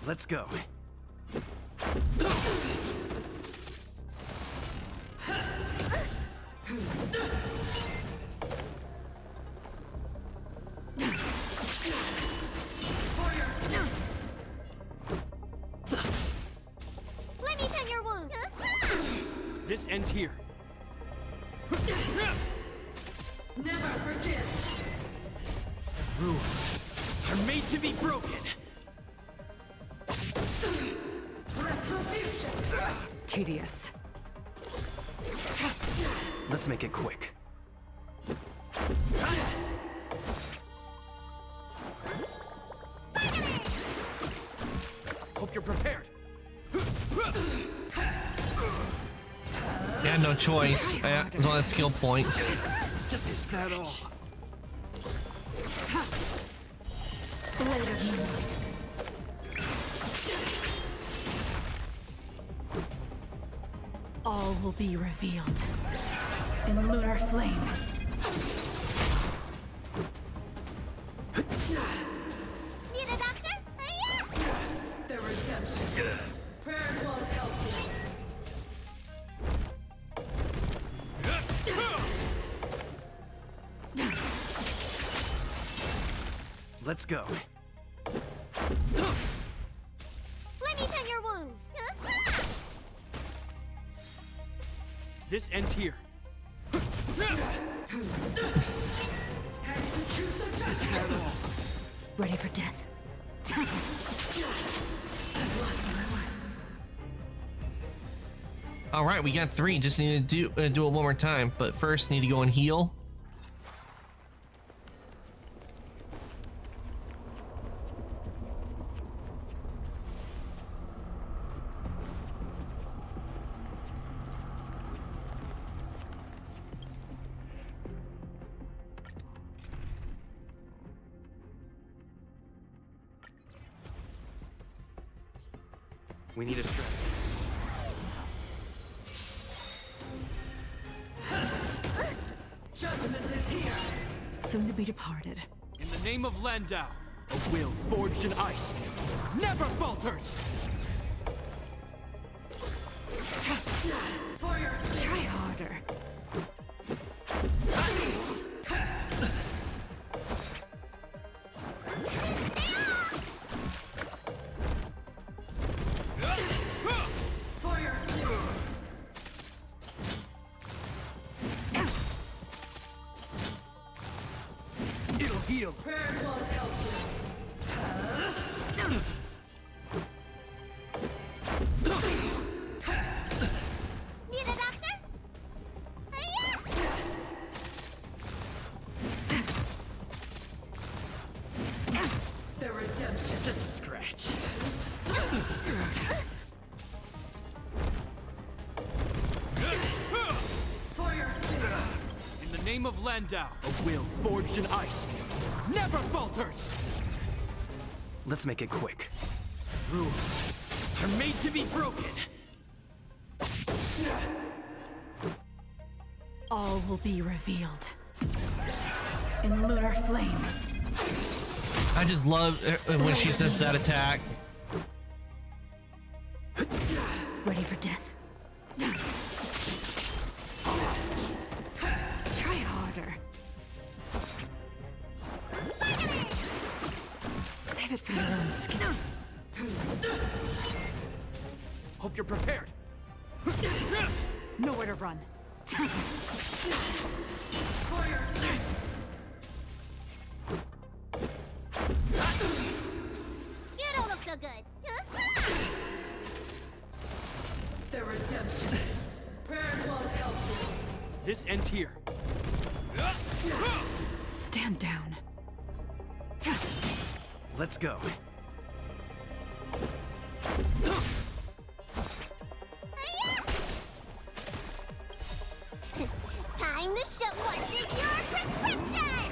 I: Let's go.
P: Let me tend your wound.
O: This ends here.
Q: Never forget.
O: Rules are made to be broken.
Q: Retribution. Tedious.
I: Let's make it quick.
O: Hope you're prepared.
A: I had no choice. I was on skill points.
O: Just is that all?
Q: Blade of moonlight. All will be revealed in lunar flame.
I: Let's go.
P: Let me tend your wounds.
O: This ends here.
Q: Ready for death.
A: All right, we got 3. Just need to do it one more time. But first, need to go and heal.
I: We need a stretch.
Q: Judgment is here. Soon to be departed.
O: In the name of Landau, a will forged in ice never falters!
Q: For your try harder. For your sins.
O: It'll heal.
Q: Prayers won't help
P: Need a doctor?
Q: The redemption.
O: Just a scratch.
Q: For your sins.
O: In the name of Landau, a will forged in ice never falters!
I: Let's make it quick.
O: Rules are made to be broken.
Q: All will be revealed. In lunar flame.
A: I just love when she says that attack.
Q: Ready for death. Try harder. Save it for your own skin.
O: Hope you're prepared.
Q: Nowhere to run. For your sins.
P: You don't look so good.
Q: The redemption. Prayers won't help you.
O: This ends here.
Q: Stand down.
I: Let's go.
P: Time to show what's in your prescription!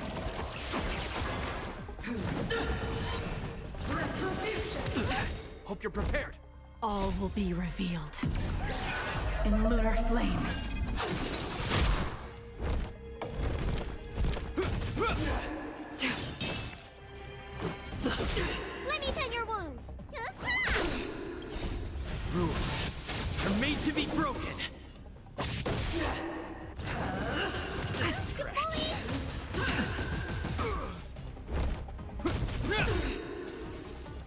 Q: Retribution.
O: Hope you're prepared.
Q: All will be revealed. In lunar flame.
P: Let me tend your wounds.
O: Rules are made to be broken. Scratch.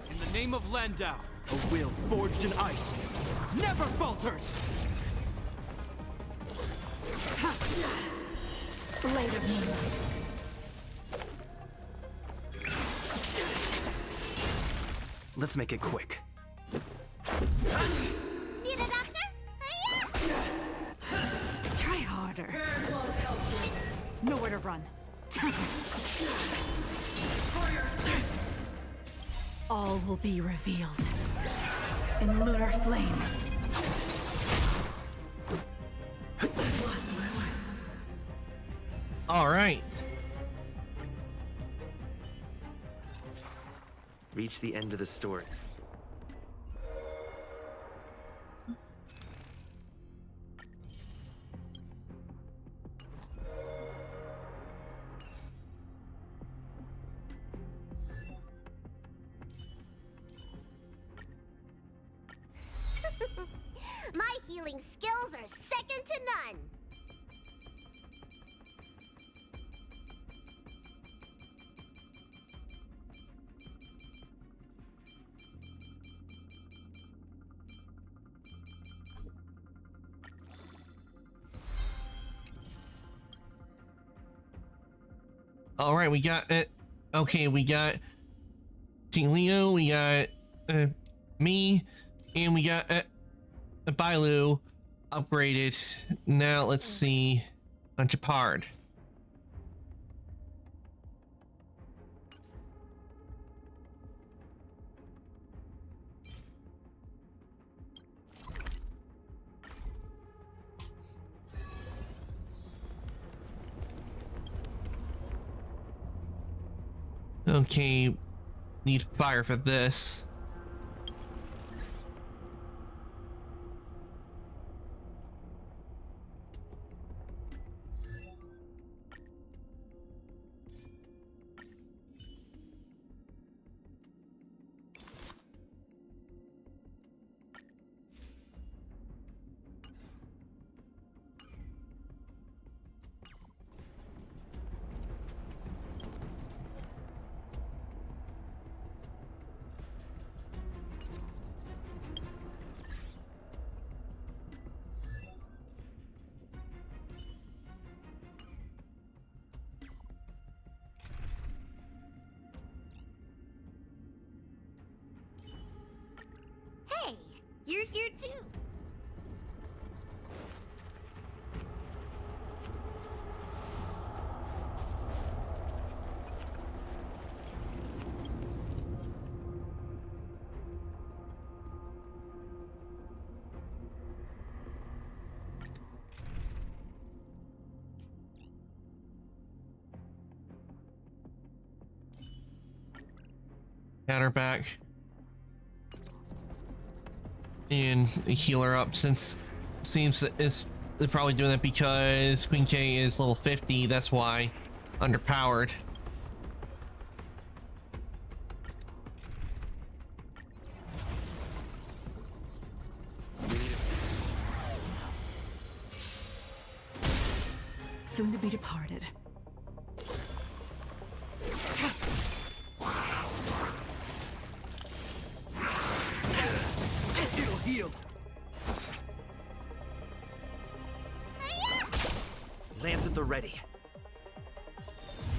O: In the name of Landau, a will forged in ice never falters!
Q: Blade of moonlight.
I: Let's make it quick.
P: Need a doctor?
Q: Try harder. Prayers won't help you. Nowhere to run. For your sins. All will be revealed. In lunar flame. Lost my way.
A: All right.
I: Reach the end of the story.
P: My healing skills are second to none.
A: All right, we got it. Okay, we got King Leo, we got me, and we got Bailu upgraded. Now let's see on Japard. Okay, need fire for this.
F: Hey, you're here too.
A: Got her back. And heal her up, since it seems that they're probably doing that because Queen K is level 50, that's why. Underpowered.
Q: Soon to be departed.
O: It'll heal.
I: Lance at the ready.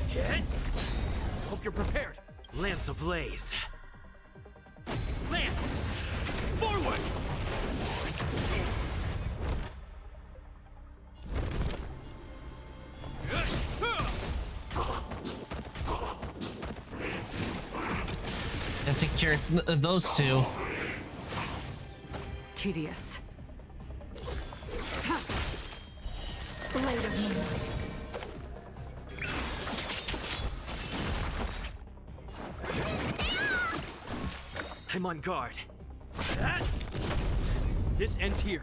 O: Hit. Hope you're prepared.
I: Lance ablaze.
O: Lance! Forward!
A: And take care of those two.
Q: Tedious. Blade of Moonlight.
I: I'm on guard.
O: This ends here.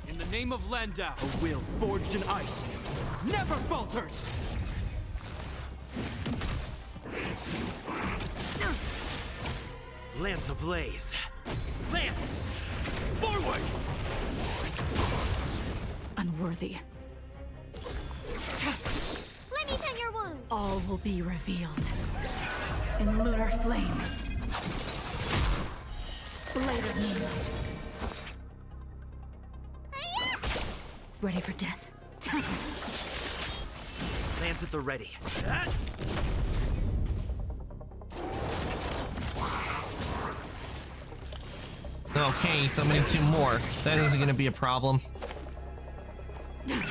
O: In the name of Landau, a will forged in ice never falters!
I: Lance ablaze.
O: Lance! Forward!
Q: Unworthy.
P: Let me tend your wounds.
Q: All will be revealed. In lunar flame. Blade of Moonlight. Ready for death.
I: Lance at the ready.
A: Okay, summoning two more. That isn't gonna be a problem.
O: I'm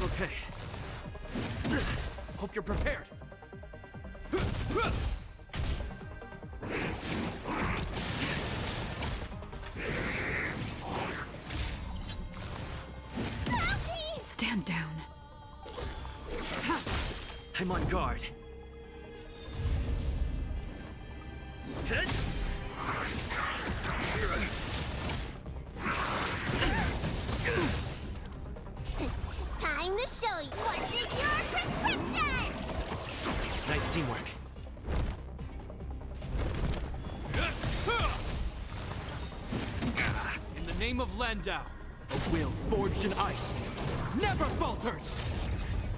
O: okay. Hope you're prepared.
Q: Stand down.
I: I'm on guard.
P: Time to show you what's in your prescription.
I: Nice teamwork.
O: name of Landau, a will forged in ice never falters!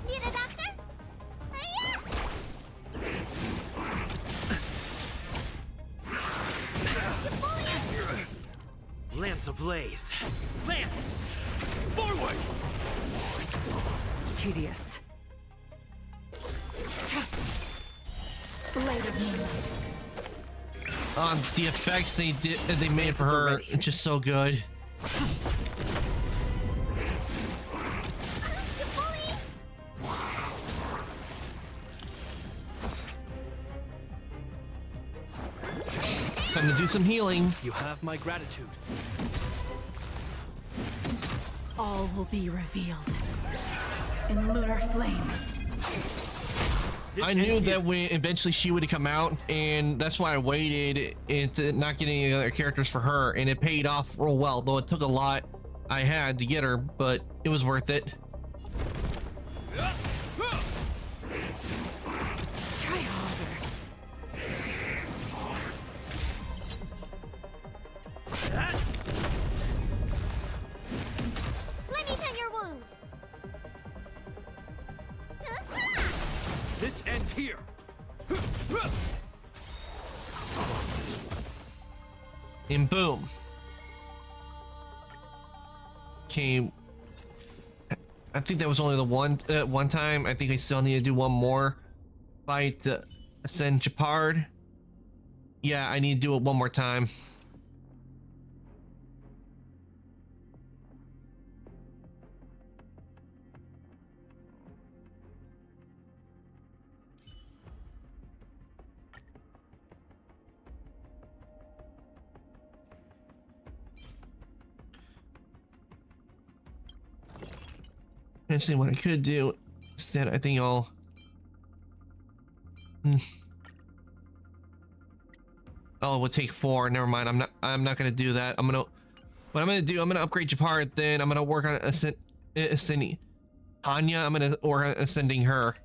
P: Need a doctor?
I: Lance ablaze. Lance!
O: Forward!
Q: Tedious. Blade of moonlight.
A: The effects they made for her, it's just so good. Time to do some healing.
O: You have my gratitude.
Q: All will be revealed in lunar flame.
A: I knew that when eventually she would come out, and that's why I waited into not getting any other characters for her, and it paid off real well, though it took a lot I had to get her, but it was worth it.
Q: Try harder.
P: Let me tend your wounds.
O: This ends here.
A: And boom. Okay. I think that was only the one time. I think I still need to do one more fight to ascend Japard. Yeah, I need to do it one more time. Actually, what I could do instead, I think I'll. Oh, it would take 4. Never mind. I'm not gonna do that. What I'm gonna do, I'm gonna upgrade Japard. Then I'm gonna work on ascending Hanya. I'm gonna work on ascending her.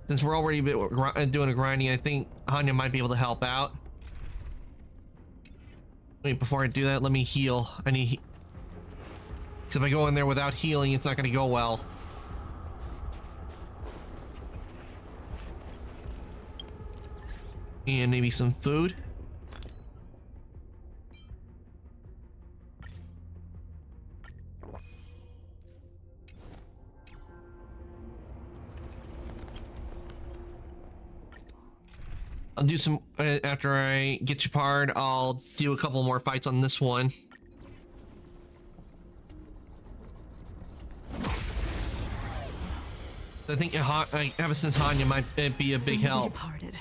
A: Since we're already doing a grinding, I think Hanya might be able to help out. Wait, before I do that, let me heal. I need. Because if I go in there without healing, it's not going to go well. And maybe some food. I'll do some, after I get Japard, I'll do a couple more fights on this one. I think ever since Hanya might be a big help.
Q: Departed.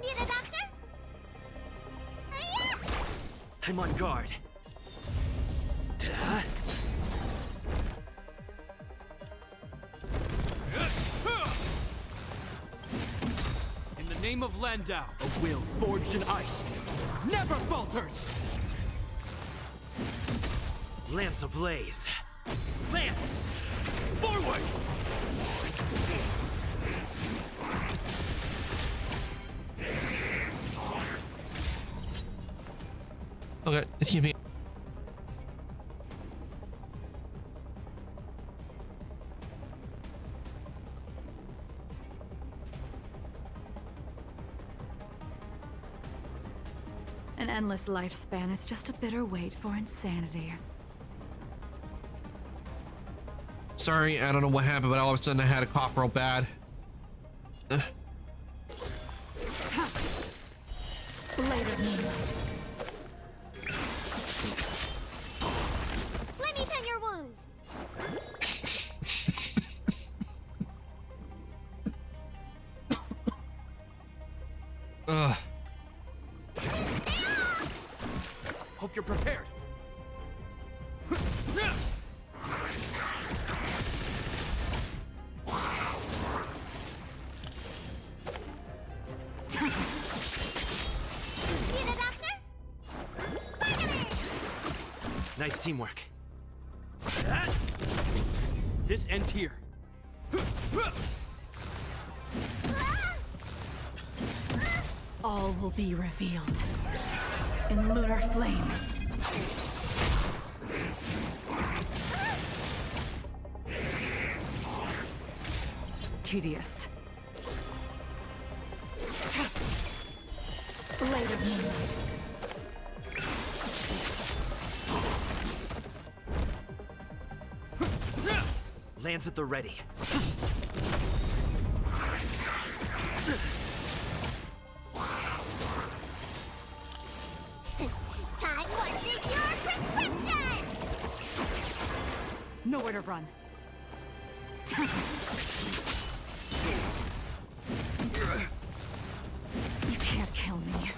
P: Need a doctor?
I: I'm on guard.
O: In the name of Landau, a will forged in ice never falters!
I: Lance ablaze. Lance!
O: Forward!
A: Okay, excuse me.
Q: An endless lifespan is just a bitter wait for insanity.
A: Sorry, I don't know what happened, but all of a sudden I had a cough real bad.
Q: Blade of moonlight.
P: Let me tend your wounds.
A: Ugh.
O: Hope you're prepared.
P: Need a doctor? Spider-Man!
I: Nice teamwork.
O: This ends here.
Q: All will be revealed in lunar flame. Tedious. Blade of moonlight.
I: Lance at the ready.
P: Time what's in your prescription!
Q: Nowhere to run. You can't kill me.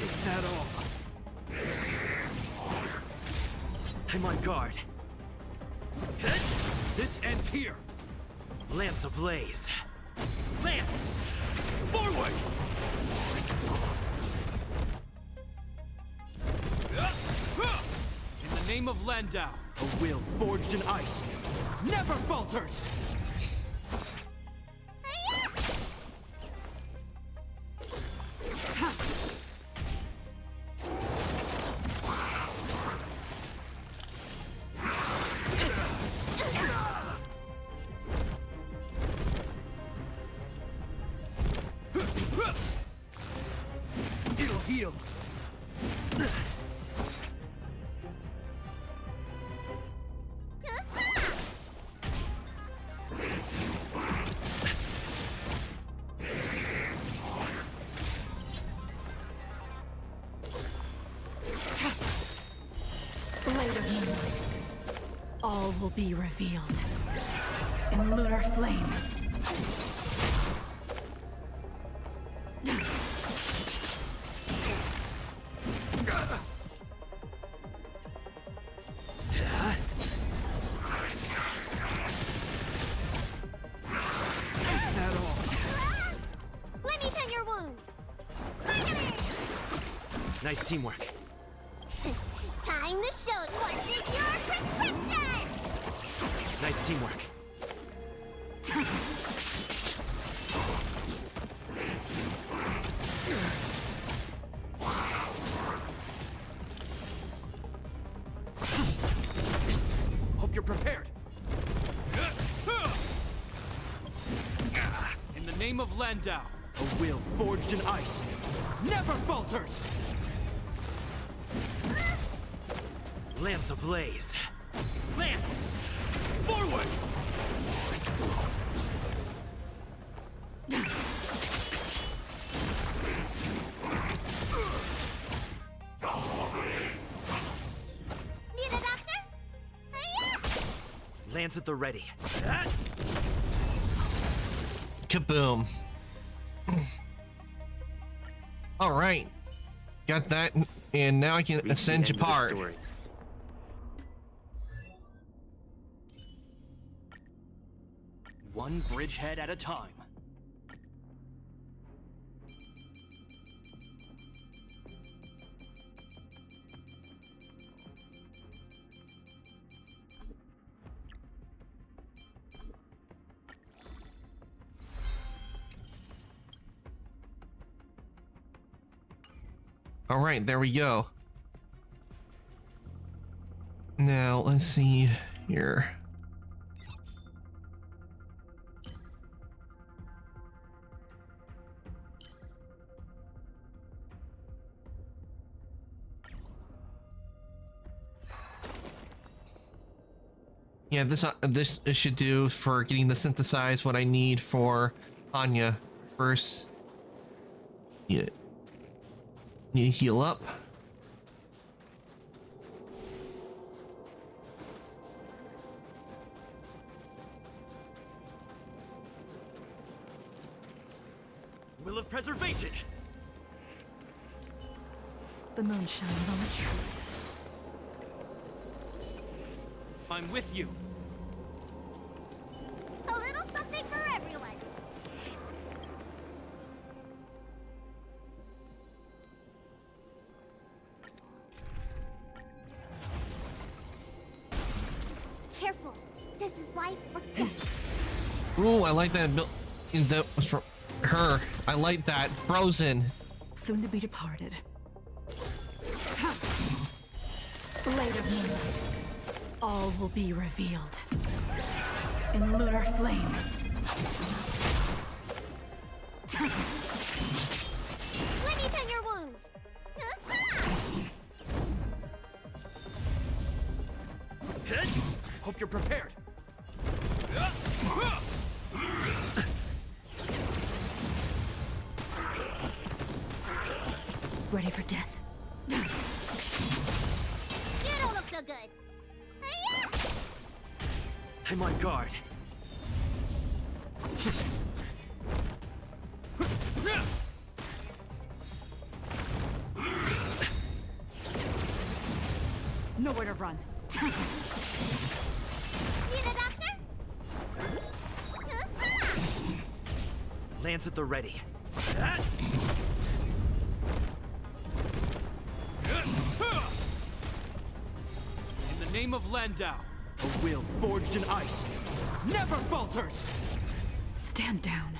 O: Is that all?
I: I'm on guard.
O: This ends here.
I: Lance ablaze.
O: Lance! Forward! In the name of Landau, a will forged in ice never falters! It'll heal.
Q: Blade of moonlight. All will be revealed in lunar flame.
O: Is that all?
P: Let me tend your wounds. Finally!
I: Nice teamwork.
P: Time to show what's in your prescription!
I: Nice teamwork.
O: Hope you're prepared. In the name of Landau, a will forged in ice never falters!
I: Lance ablaze.
O: Lance! Forward!
P: Need a doctor? Hiya!
I: Lance at the ready.
A: Kaboom. All right, got that, and now I can
I: Reach
A: ascend
I: the end of the
A: Japar.
I: story.
O: One bridgehead at a time.
A: All right, there we go. Now let's see here. Yeah, this should do for getting the synthesize what I need for Anya. First, need to heal up.
I: Will of preservation.
Q: The moon shines on the truth.
O: I'm with you.
P: A little something for everyone. careful. This is life or death.
A: Ooh, I like that. That was from her. I like that. Frozen.
Q: Soon to be departed. Blade of moonlight. All will be revealed. In lunar flame.
P: Let me tend your wounds.
O: Hope you're prepared.
Q: Ready for death.
P: You don't look so good.
O: I'm on guard.
Q: Nowhere to run.
P: Need a doctor?
O: Lance at the ready. In the name of Landau, a will forged in ice never falters!
Q: Stand down.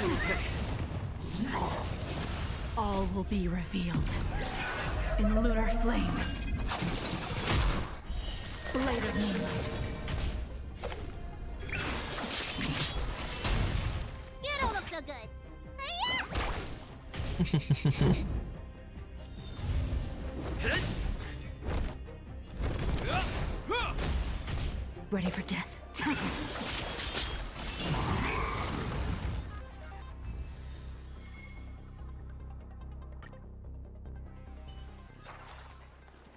O: Okay.
Q: All will be revealed. In lunar flame. Blade of moonlight.
P: You don't look so good.
Q: Ready for death.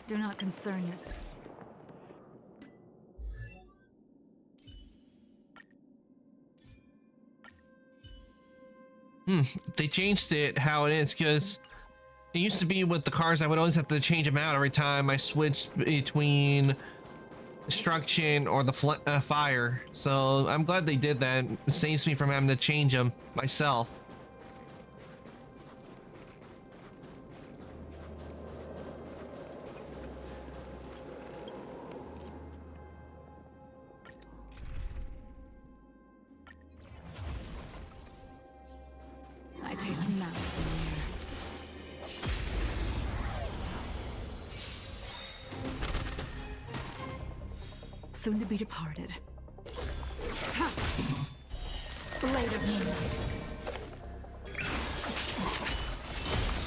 Q: Do not concern yourself.
A: They changed it how it is, because it used to be with the cars I would always have to change them out every time I switched between destruction or the fire. So I'm glad they did that. It saves me from having to change them myself.
Q: I taste malice in the air. Soon to be departed. Blade of moonlight.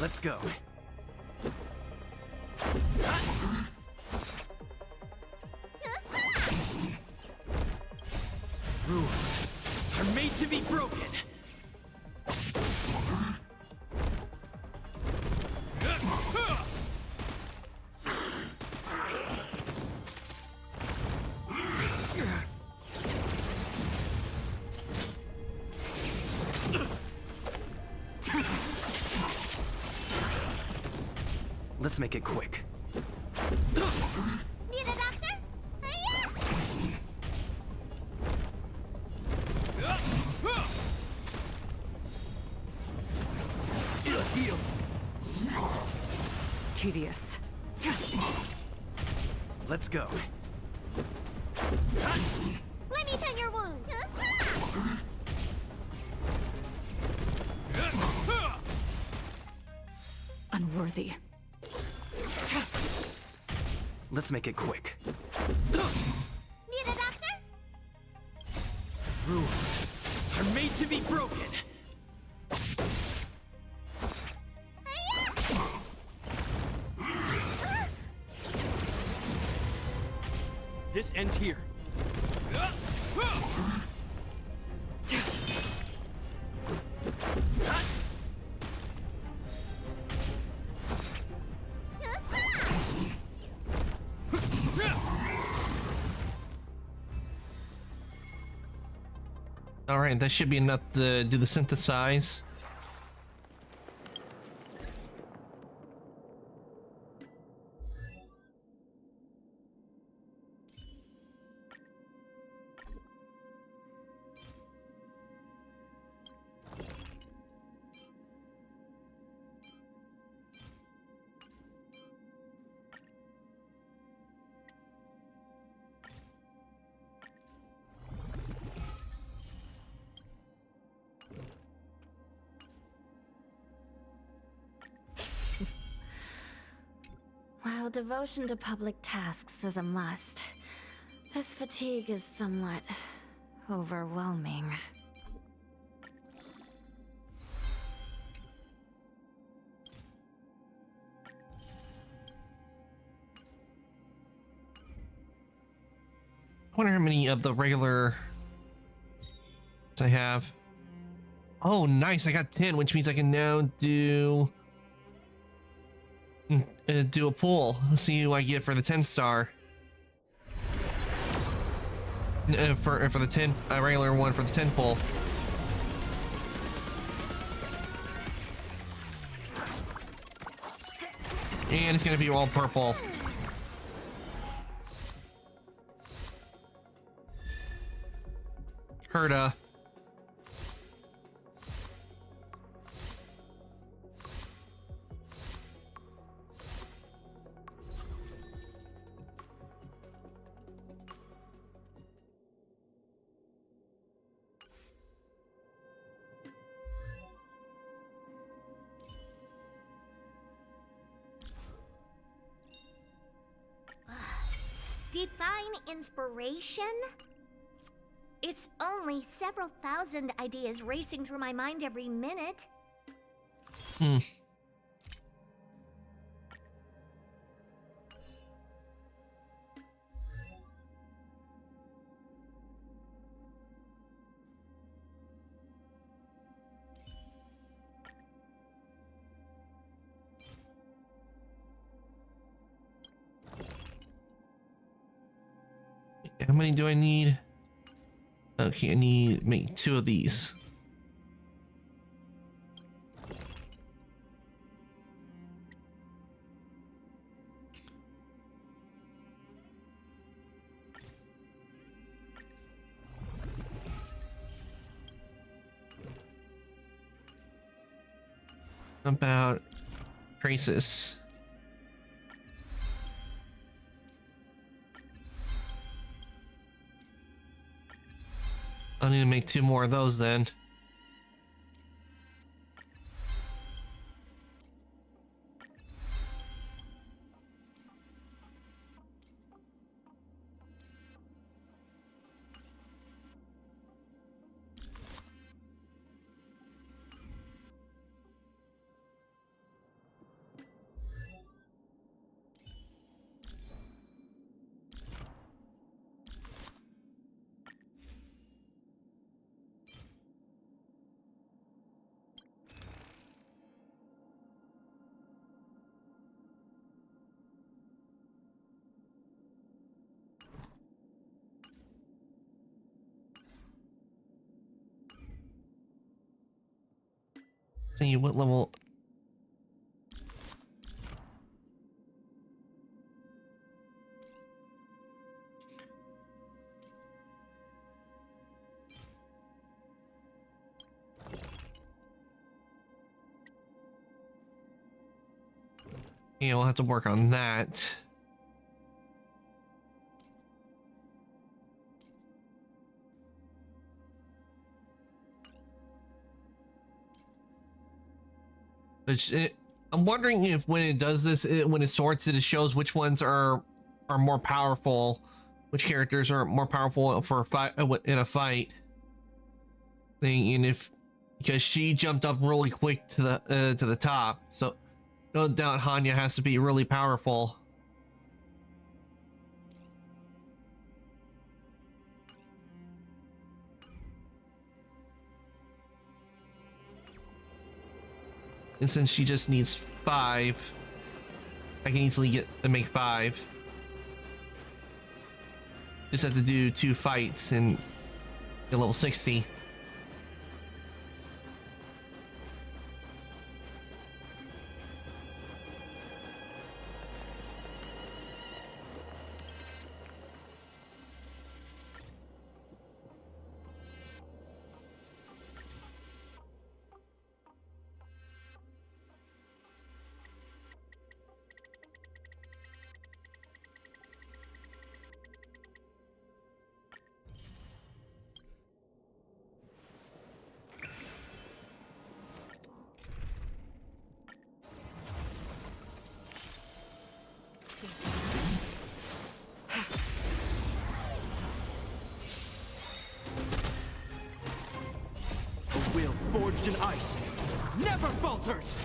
O: Let's go. Rules are made to be broken. Let's make it quick.
P: Need a doctor?
O: Heal.
Q: Tedious.
O: Let's go.
P: Let me tend your wound.
Q: Unworthy.
O: Let's make it quick.
P: Need a doctor?
O: Rules are made to be broken. This ends here.
A: All right, that should be enough to do the synthesize.
U: While devotion to public tasks is a must, this fatigue is somewhat overwhelming.
A: I wonder how many of the regular I have. Oh, nice! I got 10, which means I can now do a pull. Let's see who I get for the 10-star. For the 10 regular one for the 10 pull. And it's gonna be all purple. Herda.
P: Define inspiration? It's only several thousand ideas racing through my mind every minute.
A: How many do I need? Okay, I need to make 2 of these. About Traces. I need to make 2 more of those then. See what level. Yeah, we'll have to work on that. I'm wondering if when it does this, when it sorts it, it shows which ones are more powerful, which characters are more powerful for a fight in a fight thing, and if because she jumped up really quick to the top, so no doubt Hanya has to be really powerful. And since she just needs 5, I can easily make 5. Just have to do 2 fights and get level 60.
O: forged in ice never falters!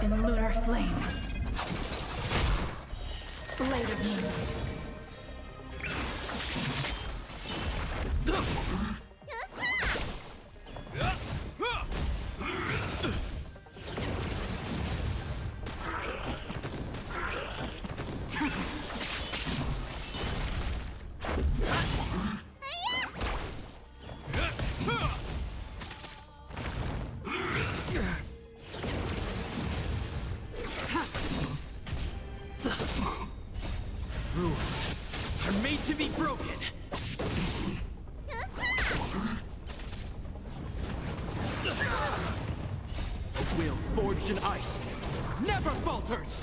Q: In lunar flame. Blade of moonlight.
O: Rules are made to be broken. A will forged in ice never falters.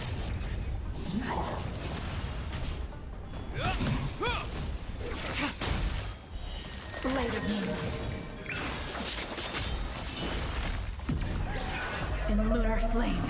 Q: Blade of moonlight. In lunar flame.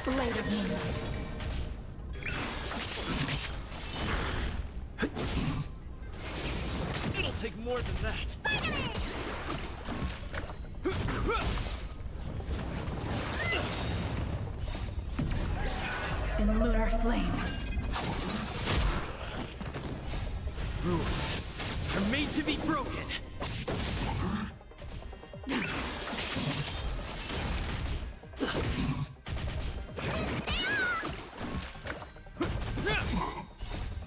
Q: Blade of moonlight.
O: It'll take more than that.
Q: In lunar flame.
O: Rules are made to be broken.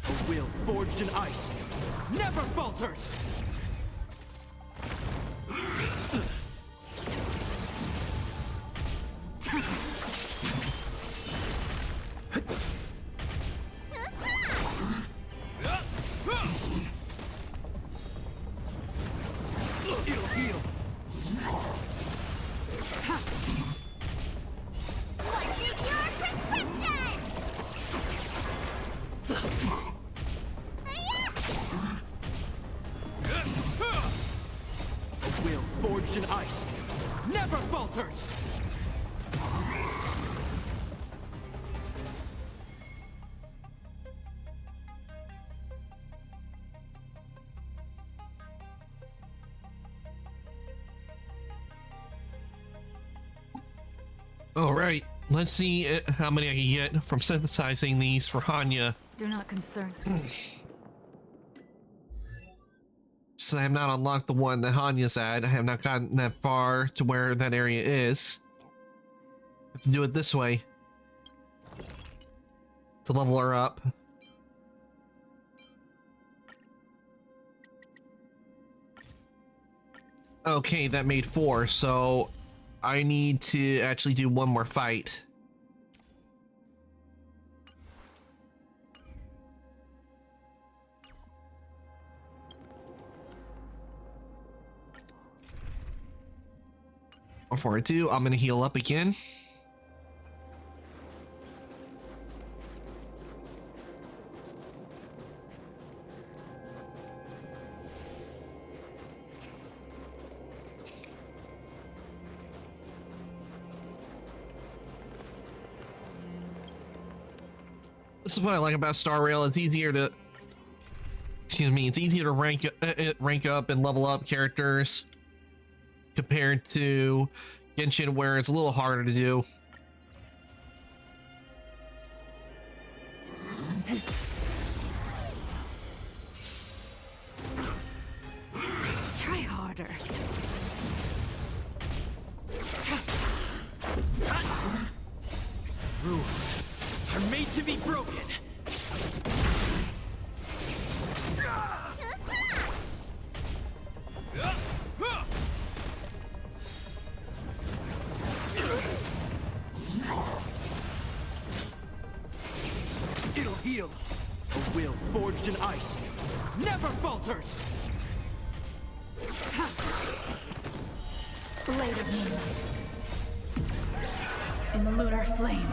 O: A will forged in ice never falters. It'll heal. A will forged in ice never falters.
A: All right, let's see how many I can get from synthesizing these for Hanya.
Q: Do not concern.
A: Since I have not unlocked the one that Hanya's at, I have not gotten that far to where that area is. I have to do it this way to level her up. Okay, that made 4, so I need to actually do one more fight. Before I do, I'm gonna heal up again. This is what I like about Star Rail. It's easier to, excuse me, it's easier to rank up and level up characters compared to Genshin, where it's a little harder to do.
Q: Try harder.
O: Rules are made to be broken. heal. A will forged in ice never falters.
Q: Blade of Moonlight. In lunar flame.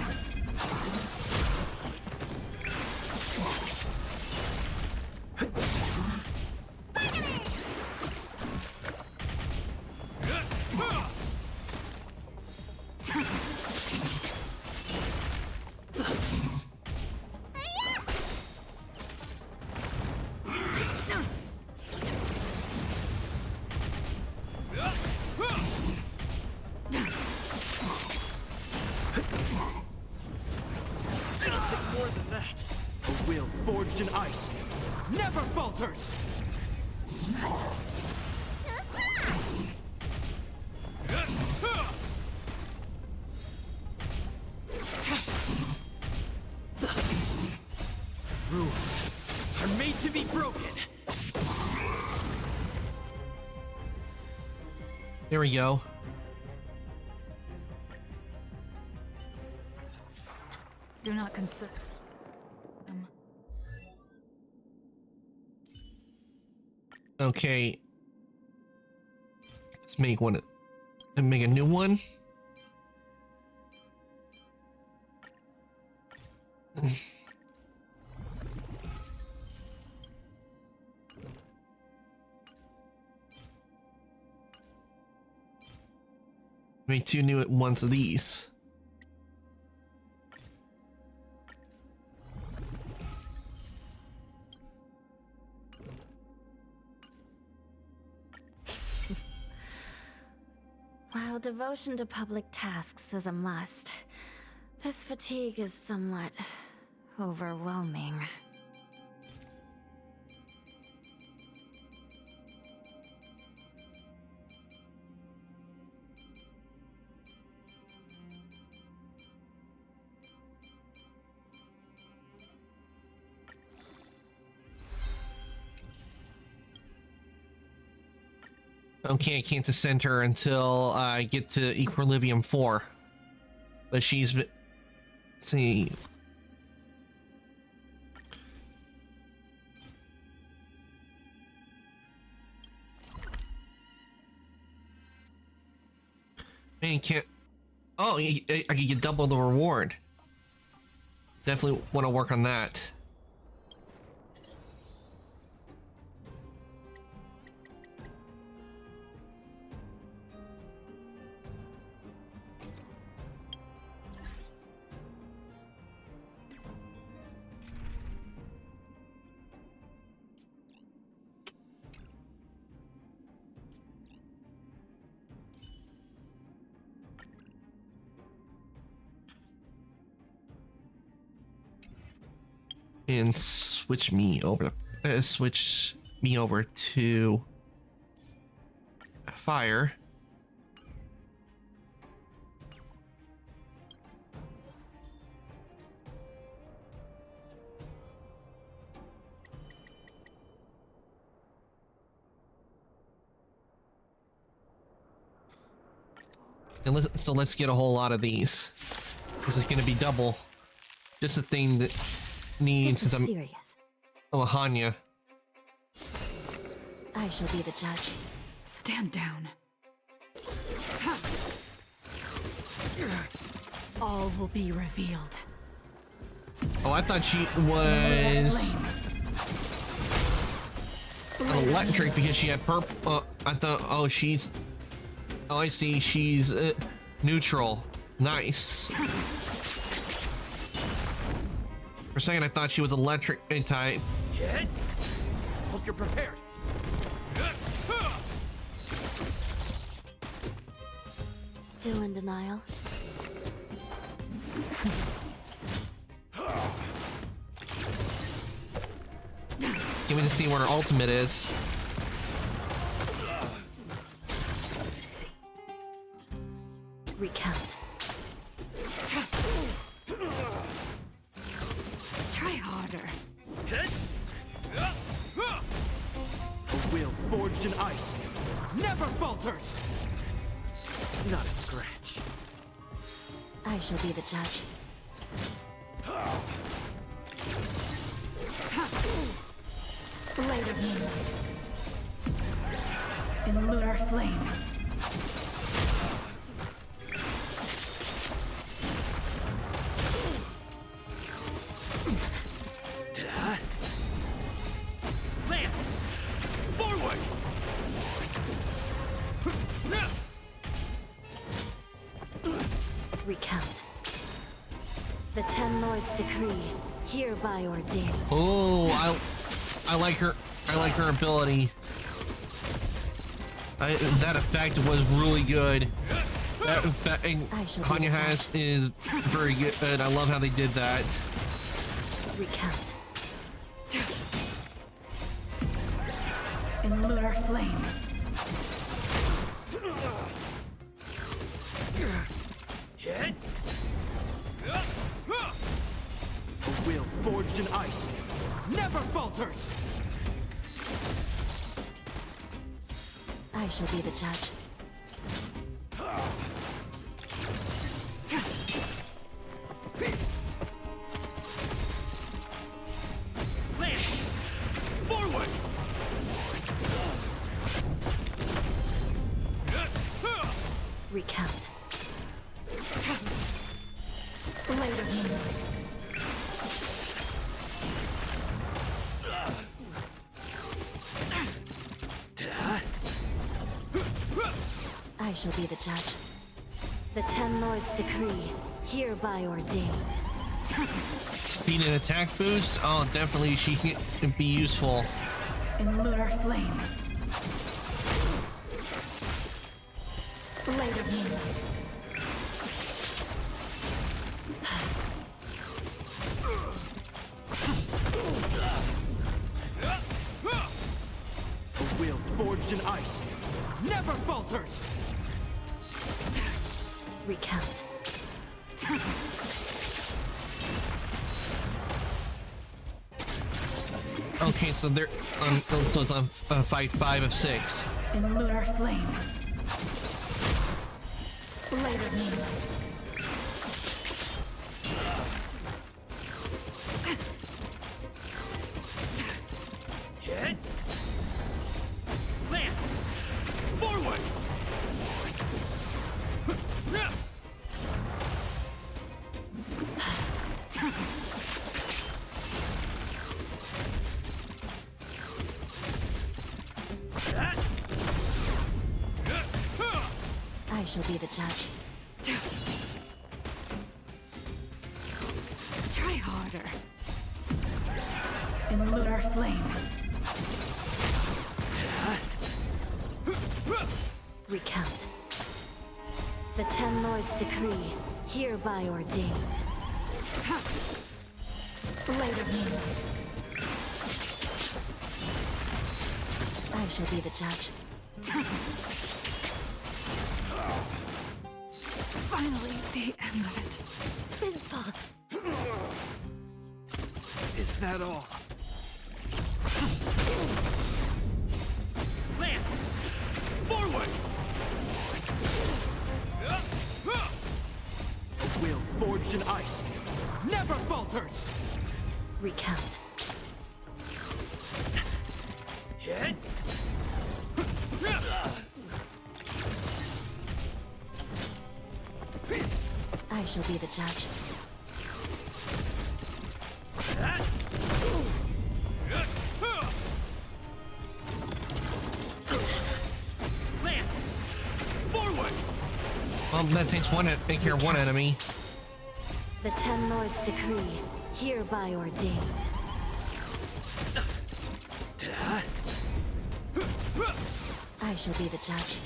O: More than that. A will forged in ice never falters. Rules are made to be broken.
A: There we go.
Q: Do not consider.
A: Okay. Let's make one and make a new one. Make 2 new ones of these.
U: While devotion to public tasks is a must, this fatigue is somewhat overwhelming.
A: Okay, I can't ascend her until I get to Equilibrium 4. But she's... Let's see... Man, you can't... Oh, I can get double the reward. Definitely want to work on that. And switch me over to fire. And let's get a whole lot of these. This is gonna be double. Just a thing that needs since I'm a Hanya.
U: I shall be the judge.
Q: Stand down. All will be revealed.
A: Oh, I thought she was an electric because she had purple. I thought, oh, she's. Oh, I see. She's neutral. Nice. For a second, I thought she was electric type.
O: Yeah. Hope you're prepared.
U: Still in denial.
A: Give me to see what her ultimate is.
U: Recount.
Q: Try harder.
O: A will forged in ice never falters. Not a scratch.
U: I shall be the judge.
Q: Blade of Moonlight. In lunar flame.
E: Land! Forward!
U: Recount. The Ten Lords' decree, hereby ordained.
A: Oh, I like her. I like her ability. That effect was really good. That effect Hanya has is very good. And I love how they did that.
U: Recount.
Q: In lunar flame.
E: Hit! A will forged in ice never falters!
U: I shall be the judge.
E: Land! Forward!
U: Recount.
Q: Blade of Moonlight.
U: I shall be the judge. The Ten Lords' decree, hereby ordained.
A: Speed and attack boost. Oh, definitely she can be useful.
Q: In lunar flame. Blade of Moonlight.
E: A will forged in ice never falters!
U: Recount.
A: Okay, so they're so it's on fight 5 of 6.
Q: In lunar flame. Blade of Moonlight.
E: Hit! Land! Forward!
U: I shall be the judge.
Q: Try harder. In lunar flame.
U: Recount. The Ten Lords' decree, hereby ordained.
Q: Blade of Moonlight.
U: I shall be the judge.
Q: Finally, the end of it.
U: Sinful.
E: Is that all? Land! Forward! A will forged in ice never falters!
U: Recount.
E: Hit!
U: I shall be the judge.
E: Land! Forward!
A: That takes one take care of one enemy.
U: The Ten Lords' decree, hereby ordained. I shall be the judge.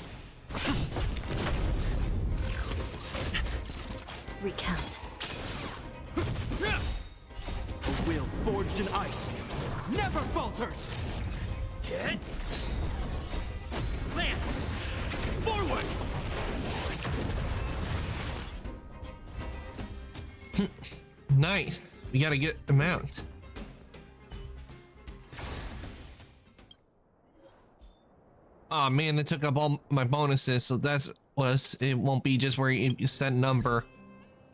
U: Recount.
E: A will forged in ice never falters! Hit! Land! Forward!
A: Nice. We gotta get them out. Oh man, they took up all my bonuses, so it won't be just where you set number.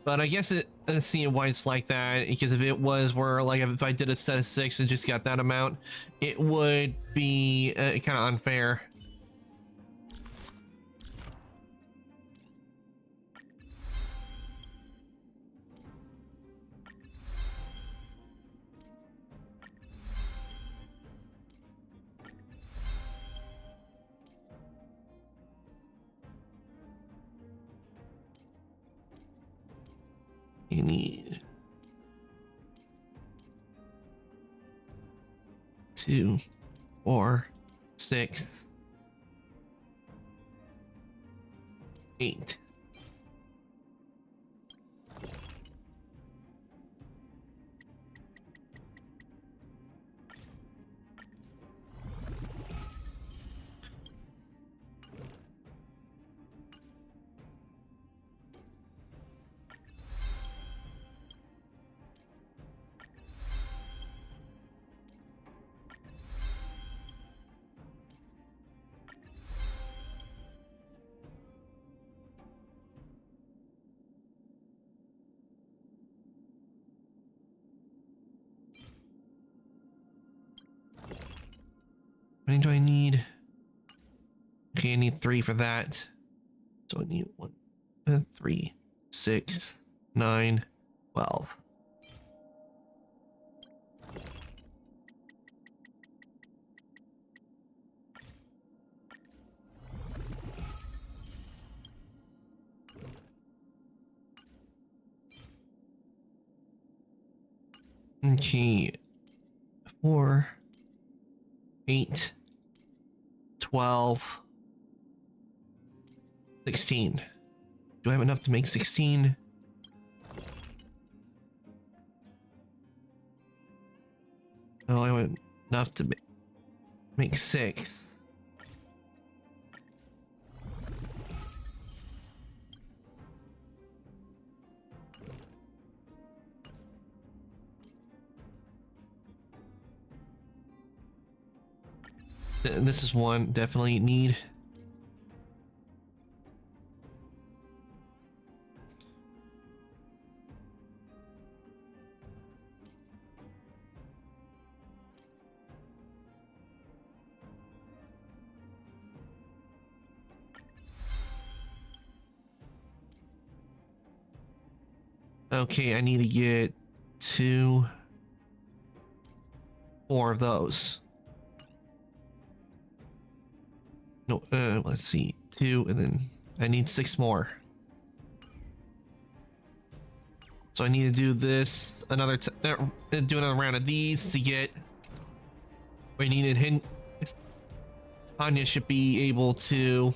A: But I guess it seeing why it's like that, because if it was where like if I did a set of 6 and just got that amount, it would be kind of unfair. You need 2, 4, 6, 8. How many do I need? Okay, I need 3 for that. So I need 1, 3, 6, 9, 12. Okay, 4, 8, 12, 16. Do I have enough to make 16? No, I want enough to make 6. This is one definitely need. Okay, I need to get 2, 4 of those. No, let's see, 2, and then I need 6 more. So I need to do this do another round of these to get. We needed hidden. Anya should be able to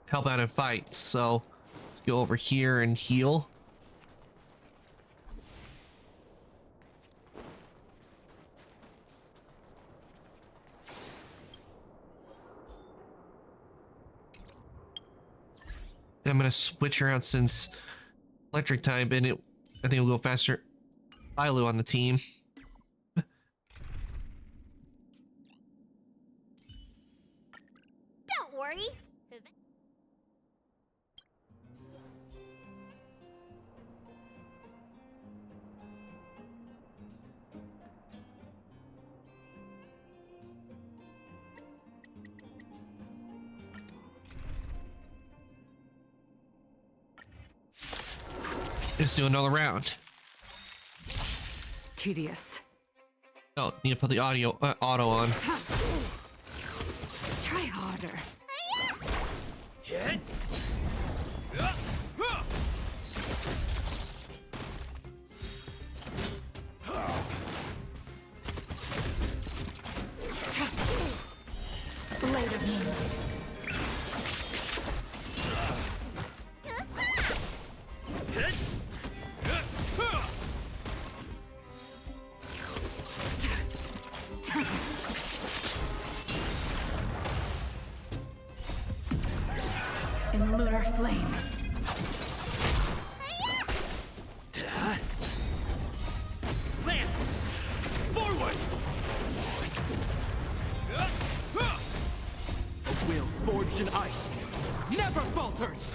A: help out in fights. So let's go over here and heal. I'm gonna switch her out since electric type, and I think it'll go faster. Ailu on the team.
P: Don't worry.
A: Let's do another round.
Q: Tedious.
A: Oh, need to put the auto on.
Q: Try harder.
E: Hit.
Q: Blade of moonlight. In lunar flame.
E: Lance! Forward! A will forged in ice never falters!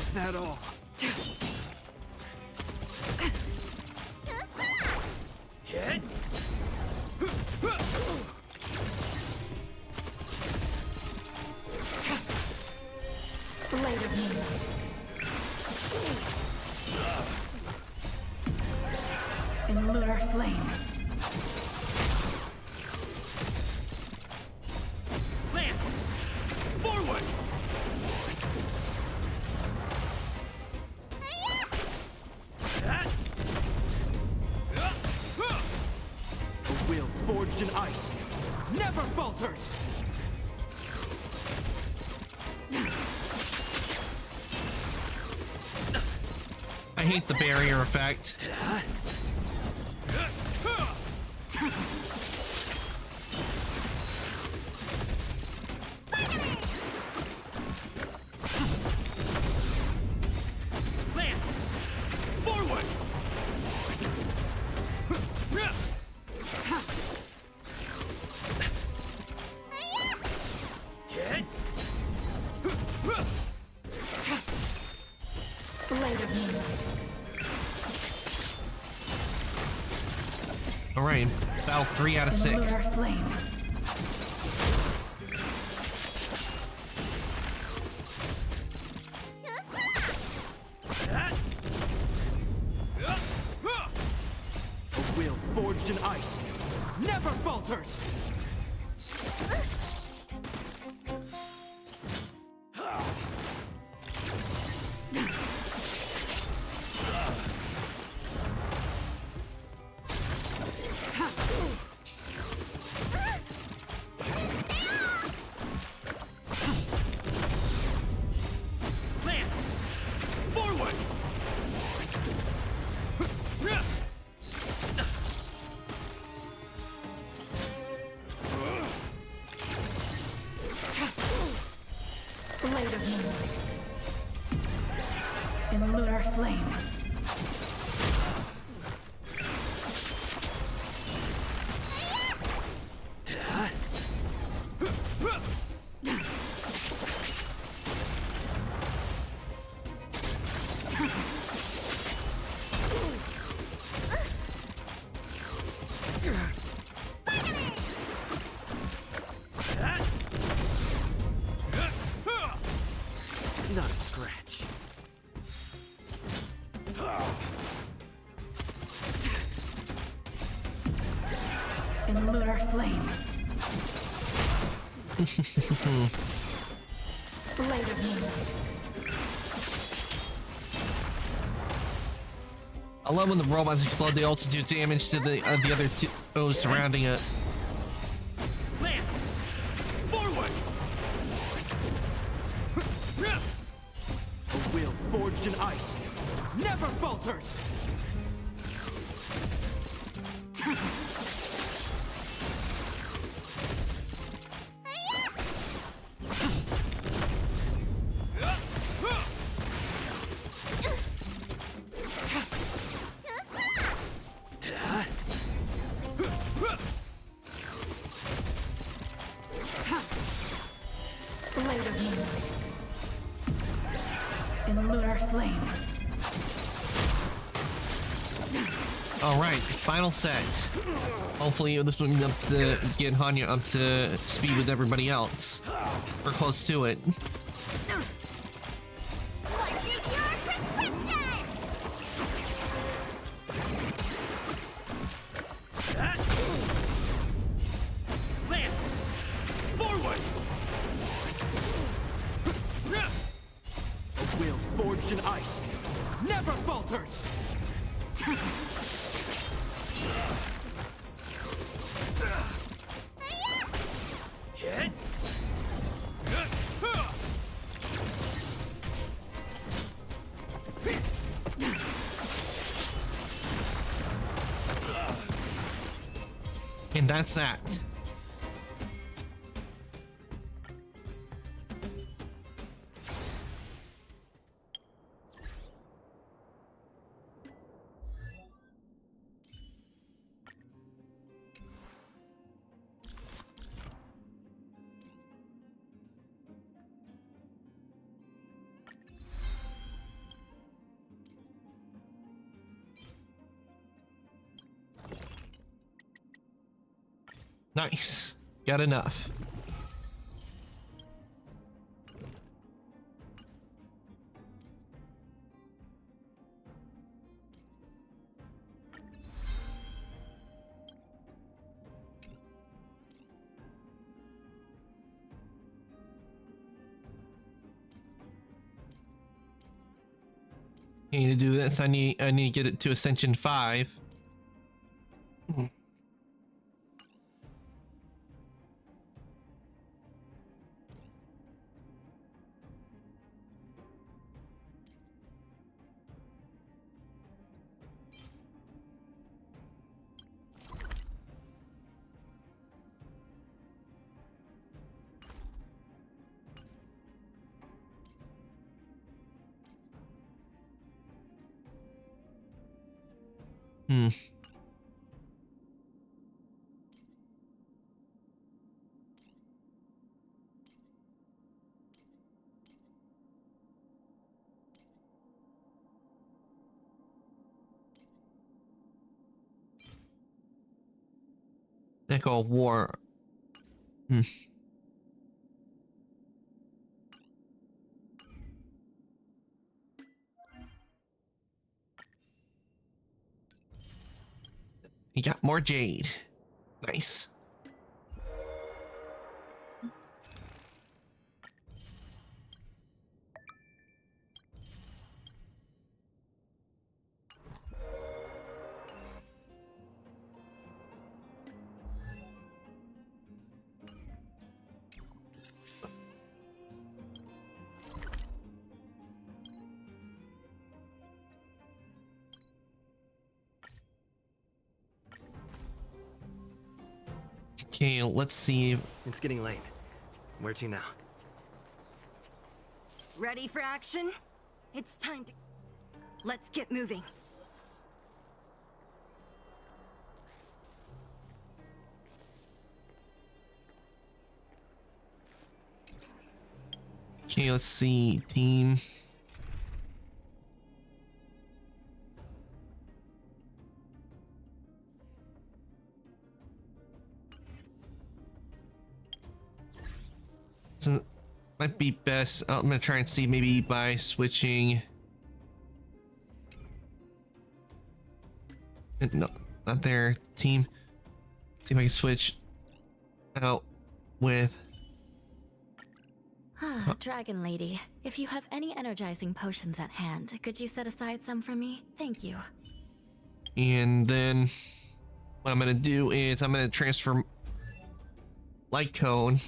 E: Is that all? Hit!
Q: Blade of Moonlight. In lunar flame.
E: Land! Forward! A will forged in ice never falters!
A: I hate the barrier effect.
E: Land! Forward! Hit!
Q: Blade of Moonlight.
A: All right, battle 3 out of 6.
Q: Lunar flame.
E: A will forged in ice never falters! Land! Forward!
Q: Blade of Moonlight. In lunar flame.
I: Not a scratch.
Q: In lunar flame. Blade of Moonlight.
A: I love when the robots explode. They also do damage to the other two surrounding it.
E: Land! Forward! A will forged in ice never falters!
Q: Blade of Moonlight. In lunar flame.
A: All right, final set. Hopefully this will be enough to get Hanya up to speed with everybody else. Or close to it.
E: Land! Forward! A will forged in ice never falters! Hit!
A: And that's that. Nice. Got enough. To do this, I need to get it to Ascension 5. Echo War. You got more jade. Nice. Okay, let's see.
I: It's getting late. Where to now?
H: Ready for action? It's time to... Let's get moving.
A: Okay, let's see. Team. So, might be best. I'm gonna try and see maybe by switching. No, not there. Team. See if I can switch out with.
U: Dragon Lady, if you have any energizing potions at hand, could you set aside some for me? Thank you.
A: And then what I'm gonna do is I'm gonna transfer Light Cone.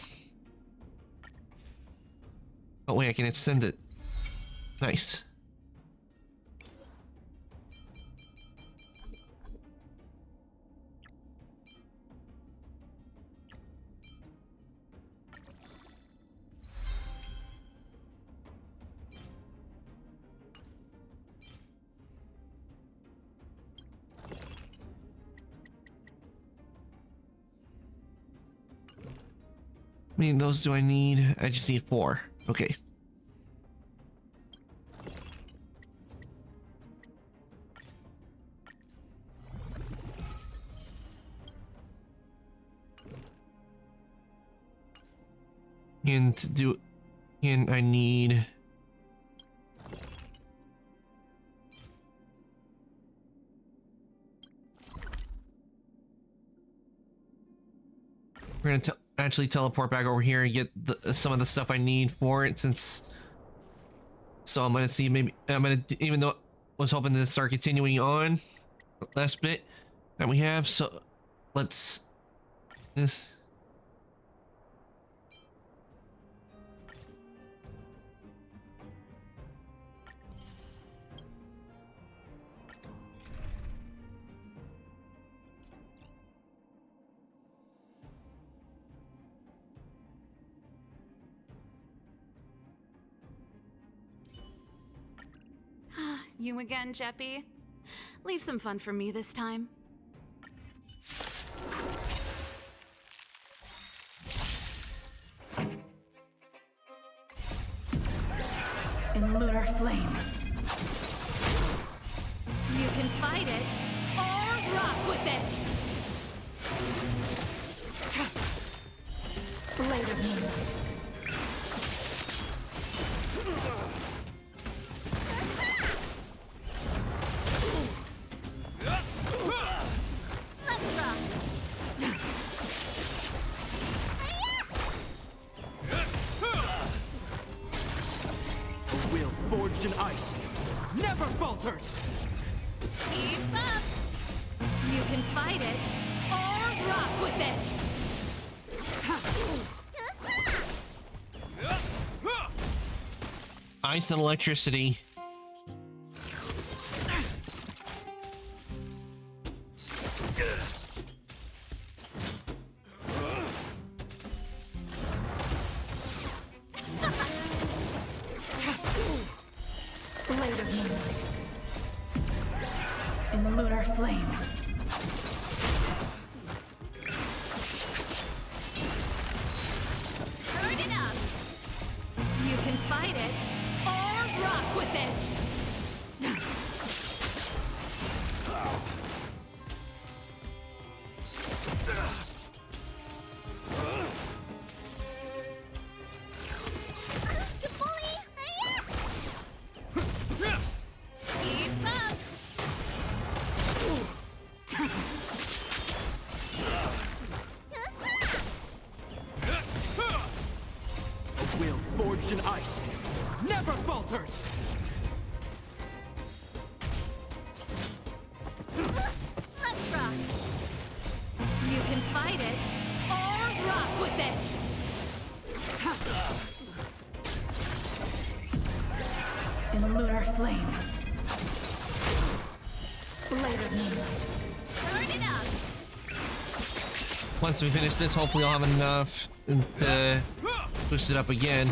A: Oh wait, I can extend it. Nice. I mean, those do I need? I just need 4. Okay. And to do, and I need. We're gonna actually teleport back over here and get some of the stuff I need for it, since. So I'm gonna see, maybe I'm gonna, even though I was hoping to start continuing on last bit that we have, so let's this.
T: You again, Jeppy? Leave some fun for me this time.
Q: In lunar flame.
B: You can fight it or rock with it.
Q: Blade of Moonlight.
F: Let's rock.
E: A will forged in ice never falters!
T: Keep up! You can fight it, or rock with it!
A: Ice and electricity.
Q: Blade of Moonlight. In lunar flame.
B: Turn it up.
T: You can fight it, or rock with it!
B: Keep up.
E: A will forged in ice never falters!
T: Let's rock! You can fight it, or rock with it!
Q: In lunar flame. Blade of Moonlight.
B: Turn it up.
A: Once we finish this, hopefully I'll have enough to boost it up again.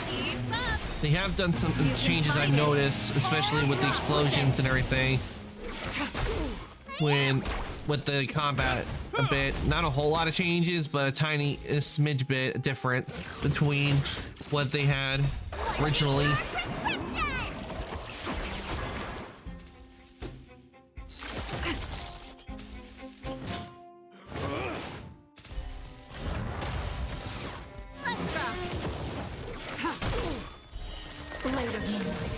B: Keep up.
A: They have done some changes I've noticed, especially with the explosions and everything. With the combat a bit, not a whole lot of changes, but a smidge bit difference between what they had originally.
F: Let's rock.
Q: Blade of Moonlight.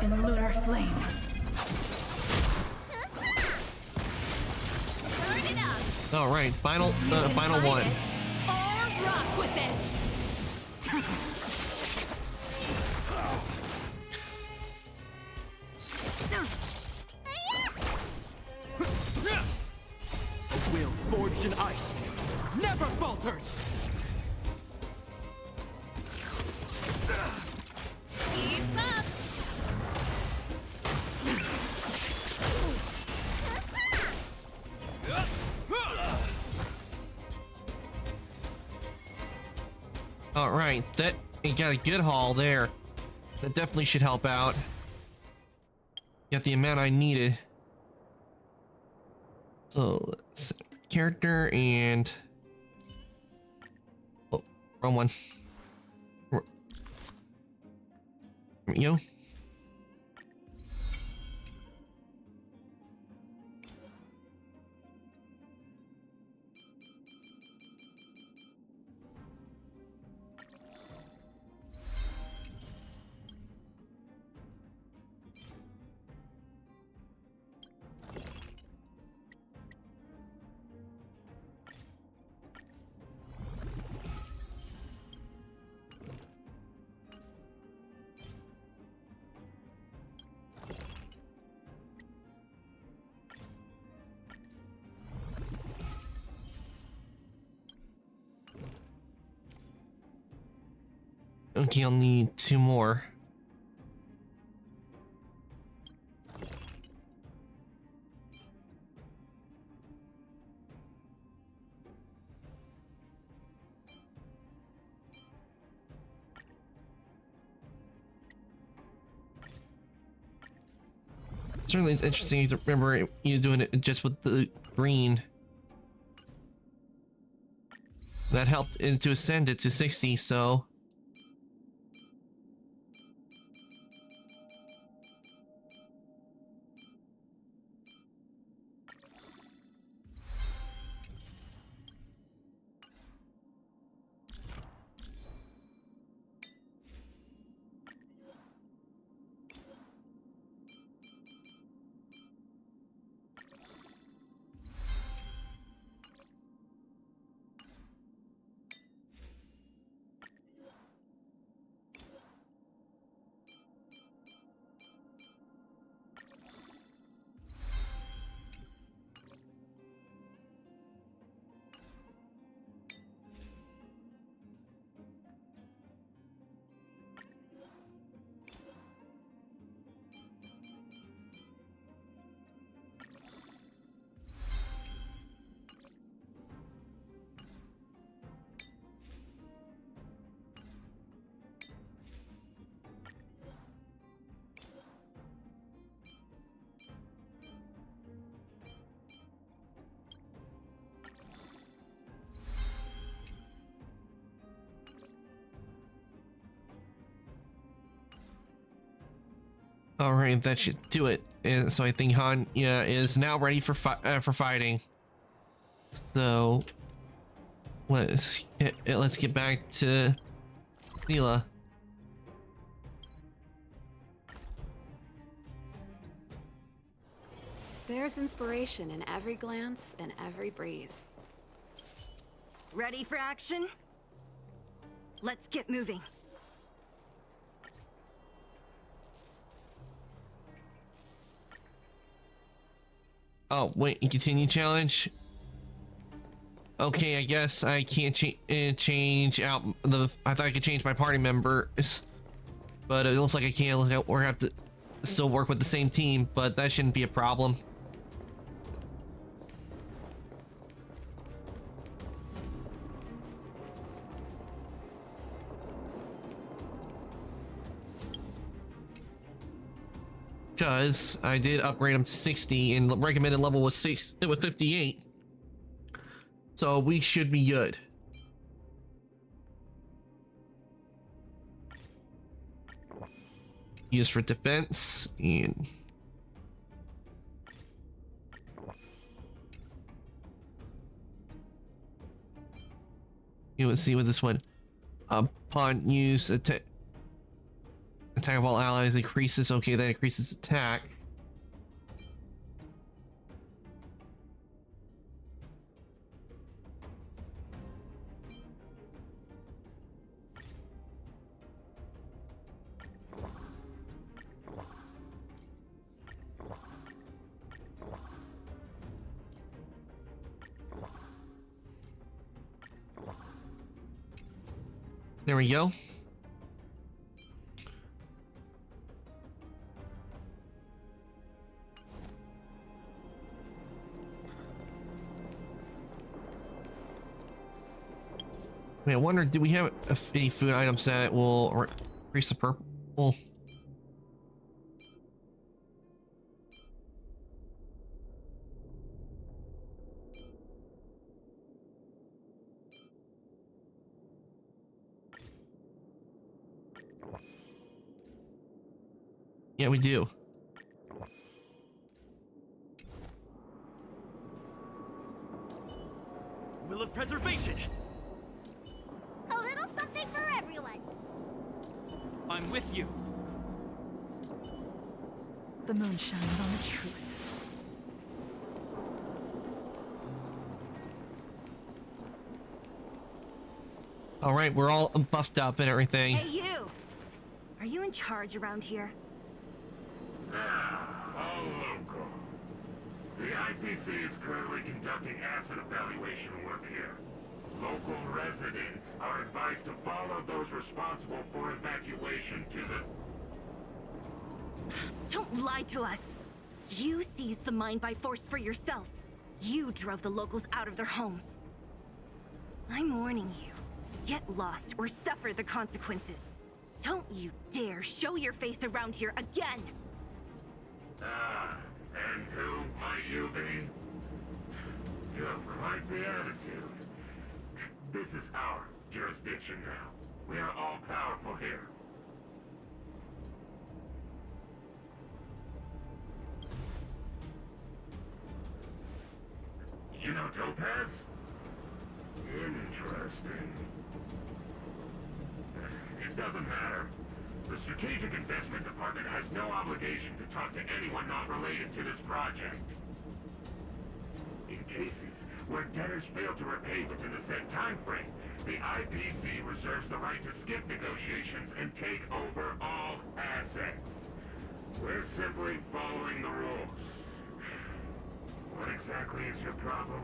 Q: In lunar flame.
B: Turn it up.
A: All right, final
T: can
A: final
T: fight
A: one.
T: it, or rock with it!
E: A will forged in ice never falters!
B: Keep up.
A: All right, that you got a good haul there. That definitely should help out. Got the amount I needed. So let's character and oh, wrong one. There we go. Okay, I'll need 2 more. Certainly it's interesting to remember you doing it just with the green. That helped it to ascend it to 60, so... All right, that should do it. And so I think Han is now ready for fighting. So let's get back to Neela.
J: There's inspiration in every glance and every breeze.
H: Ready for action? Let's get moving.
A: Oh, wait, continue challenge? Okay, I guess I can't change out the... I thought I could change my party members, but it looks like I can't. We're gonna have to still work with the same team, but that shouldn't be a problem. Because I did upgrade him to 60 and the recommended level was 58. So we should be good. Use for defense and let's see with this one. Upon use attack of all allies increases. Okay, that increases attack. There we go. Wait, I wonder, do we have any food items that will increase the purple? Yeah, we do.
E: Will of Preservation!
P: A little something for everyone.
E: I'm with you.
Q: The moon shines on the truth.
A: All right, we're all buffed up and everything.
H: Hey, you! Are you in charge around here?
S: All local. The IPC is currently conducting asset evaluation work here. Local residents are advised to follow those responsible for evacuation to the...
H: Don't lie to us! You seized the mine by force for yourself. You drove the locals out of their homes. I'm warning you. Get lost or suffer the consequences. Don't you dare show your face around here again!
S: Ah, and who might you be? You have quite the attitude. This is our jurisdiction now. We are all powerful here. You know Topaz? Interesting. It doesn't matter. The Strategic Investment Department has no obligation to talk to anyone not related to this project. In cases where debtors fail to repay within the set time frame, the IPC reserves the right to skip negotiations and take over all assets. We're simply following the rules. What exactly is your problem?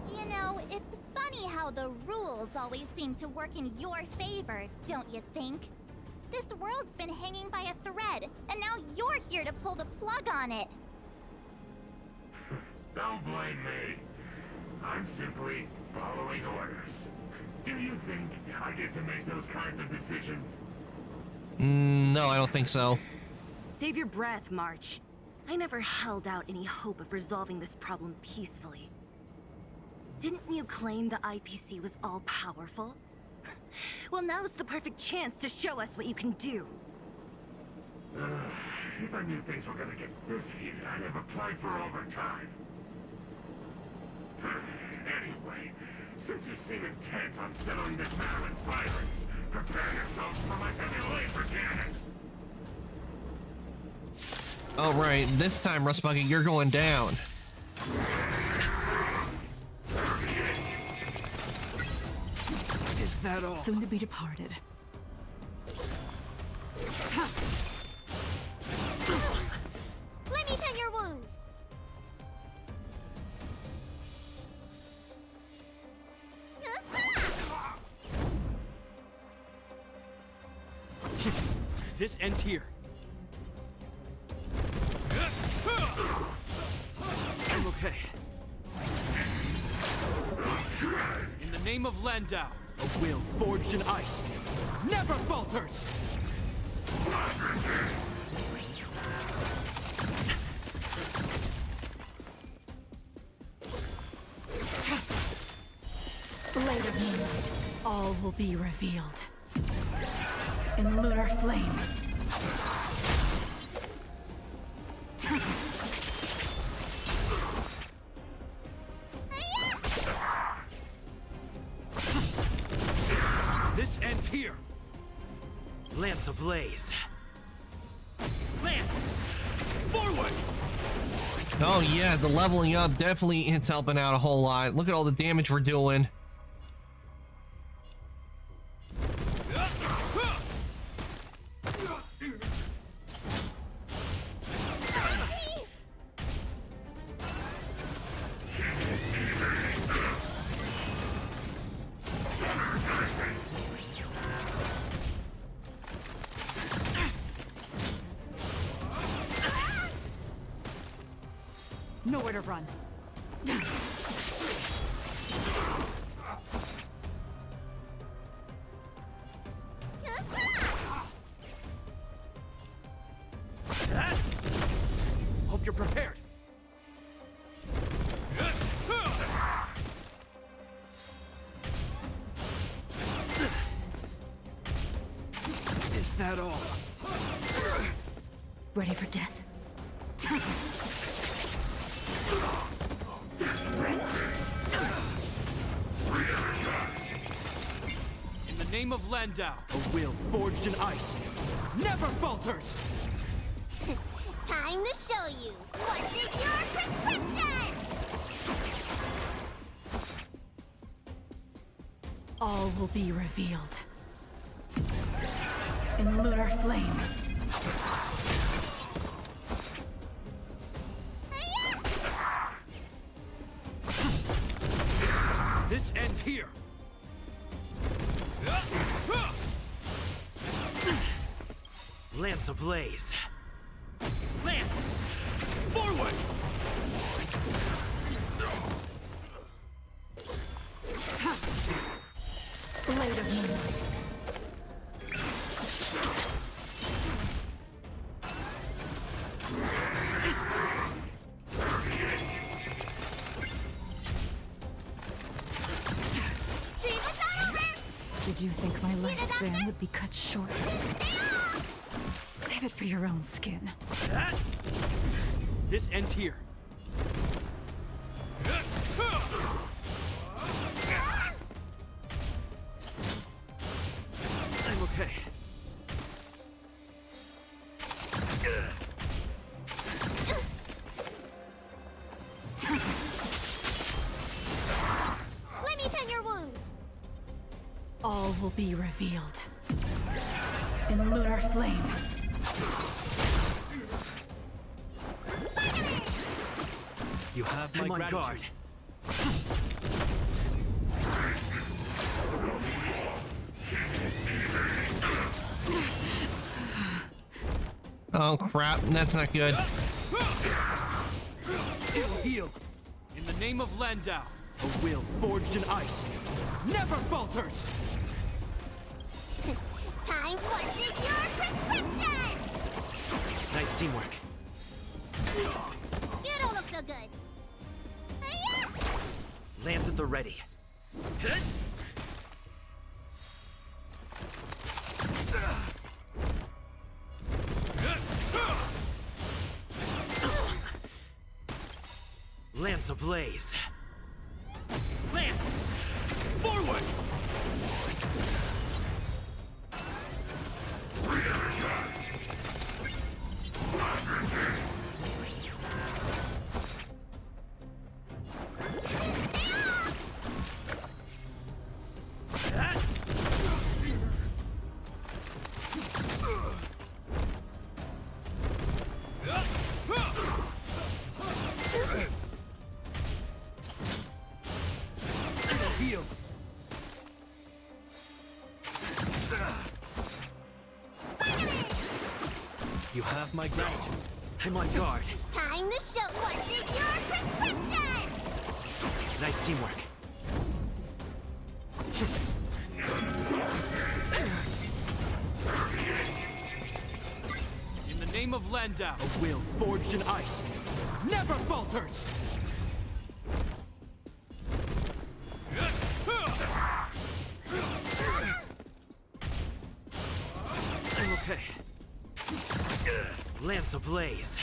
F: You know, it's funny how the rules always seem to work in your favor, don't you think? This world's been hanging by a thread, and now you're here to pull the plug on it.
S: Don't blame me. I'm simply following orders. Do you think I get to make those kinds of decisions?
A: No, I don't think so.
H: Save your breath, March. I never held out any hope of resolving this problem peacefully. Didn't you claim the IPC was all-powerful? Well, now's the perfect chance to show us what you can do.
S: If I knew things were gonna get this heated, I'd have applied for overtime. Anyway, since you seem intent on settling this matter in violence, prepare yourselves for my heavy laser cannon.
A: All right, this time, Rust Bucket, you're going down.
E: Is that all?
Q: Soon to be departed.
F: Let me tend your wounds.
E: This ends here. I'm okay. In the name of Landau, a will forged in ice never falters!
Q: Blade of Moonlight, all will be revealed. In lunar flame.
E: This ends here. Lance ablaze. Lance! Forward!
A: Oh yeah, the leveling up definitely it's helping out a whole lot. Look at all the damage we're doing.
Q: Nowhere to run.
E: Hope you're prepared. Is that all?
Q: Ready for death.
E: In the name of Landau, a will forged in ice never falters!
F: Time to show you what's in your prescription!
Q: All will be revealed. In lunar flame.
E: This ends here. Lance ablaze. Lance! Forward!
Q: Blade of Moonlight. Did you think my lifespan would be cut short? Save it for your own skin.
O: This ends here. I'm okay.
F: Let me tend your wounds.
Q: All will be revealed in lunar flame.
O: You have my gratitude.
A: Oh crap, that's not good.
O: It'll heal. In the name of Landau, a will forged in ice never falters.
F: Time for your prescription.
I: Nice teamwork.
F: You don't look so good.
I: Lance at the ready. Lance ablaze.
O: Lance! Forward! Heal. You have my gratitude.
I: I'm on guard.
F: Time to show what's in your prescription.
I: Nice teamwork.
O: In the name of Landau, a will forged in ice never falters.
I: I'm okay. Lance ablaze.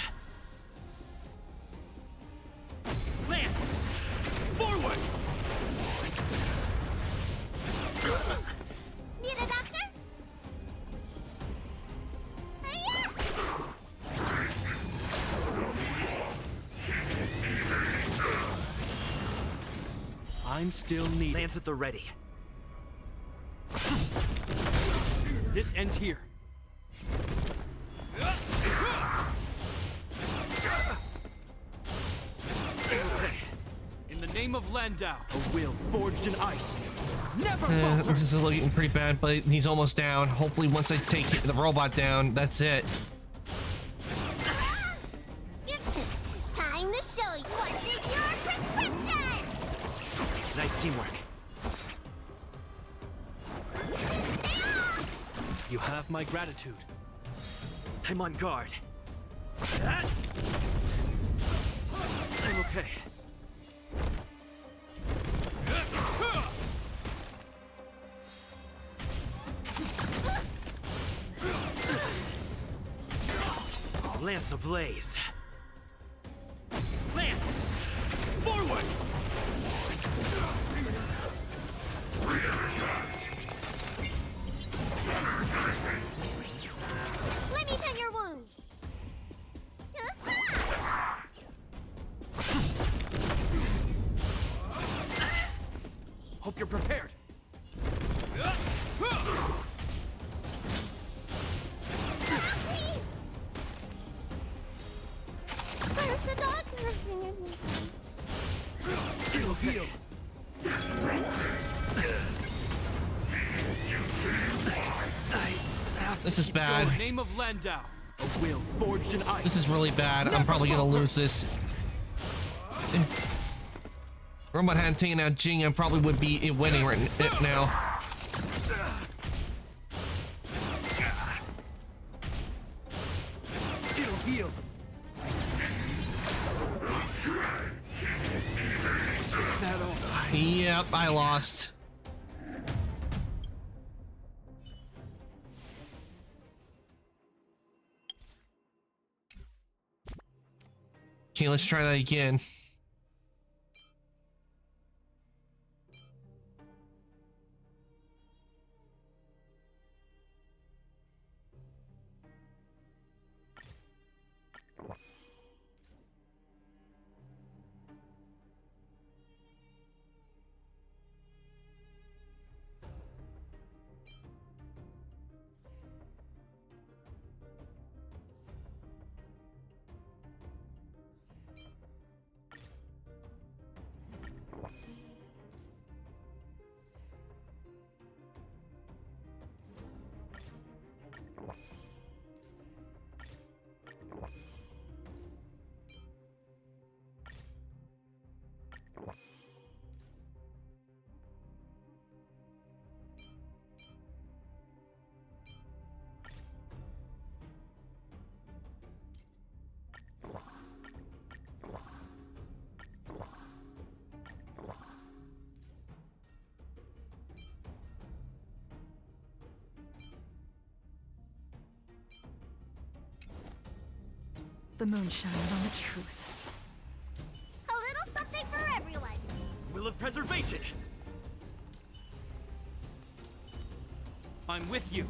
O: Lance! Forward!
F: Need a doctor?
O: I'm still needed.
I: Lance at the ready.
O: This ends here. In the name of Landau, a will forged in ice never falters.
A: This is looking pretty bad, but he's almost down. Hopefully once I take the robot down, that's it.
F: Time to show you what's in your prescription.
I: Nice teamwork.
O: You have my gratitude.
I: I'm on guard.
O: I'm okay.
I: Lance ablaze.
O: Lance! Forward!
F: Let me tend your wounds.
O: Hope you're prepared.
F: Where's the doctor?
O: It'll heal.
A: This is bad.
O: In the name of Landau, a will forged in ice.
A: This is really bad. I'm probably gonna lose this. Robot hand taking out Jing, I probably would be winning right now.
O: It'll heal. Is that all?
A: Yep, I lost. Okay, let's try that again.
Q: The moon shines on the truth.
P: A little something for everyone.
E: Will of preservation! I'm with you.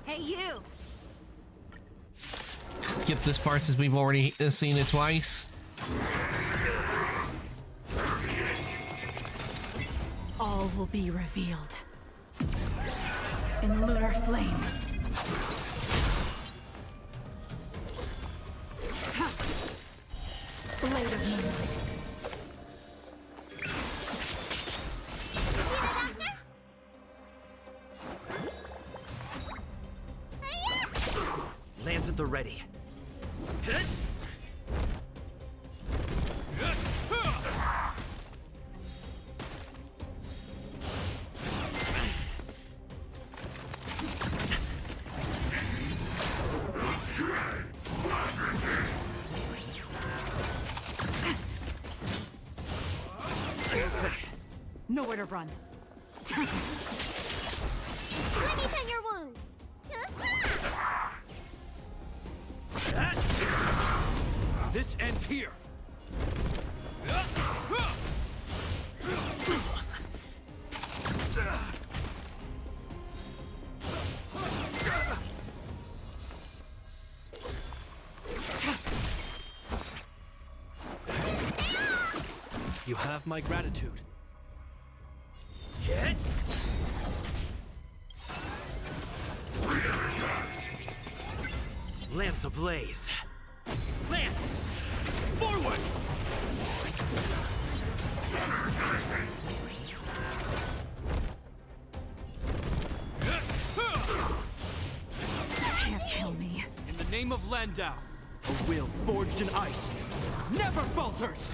H: Hey, you!
A: Skip this part since we've already seen it twice.
Q: All will be revealed. In lunar flame. Blade of moonlight.
E: Lands at the ready.
Q: Nowhere to run.
P: Let me tend your wounds.
E: This ends here. You have my gratitude. Get. Lance ablaze. Lance! Forward!
Q: You can't kill me.
E: In the name of Landau, a will forged in ice never falters!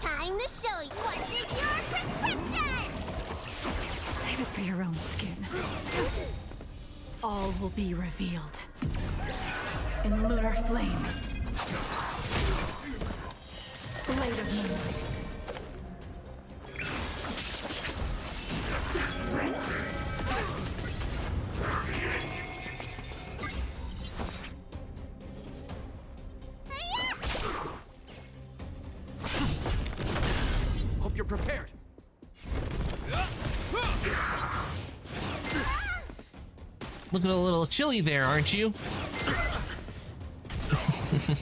P: Time to show you what's in your prescription!
Q: Save it for your own skin. All will be revealed. In lunar flame. Blade of moonlight.
E: Hope you're prepared.
A: Looking a little chilly there, aren't you?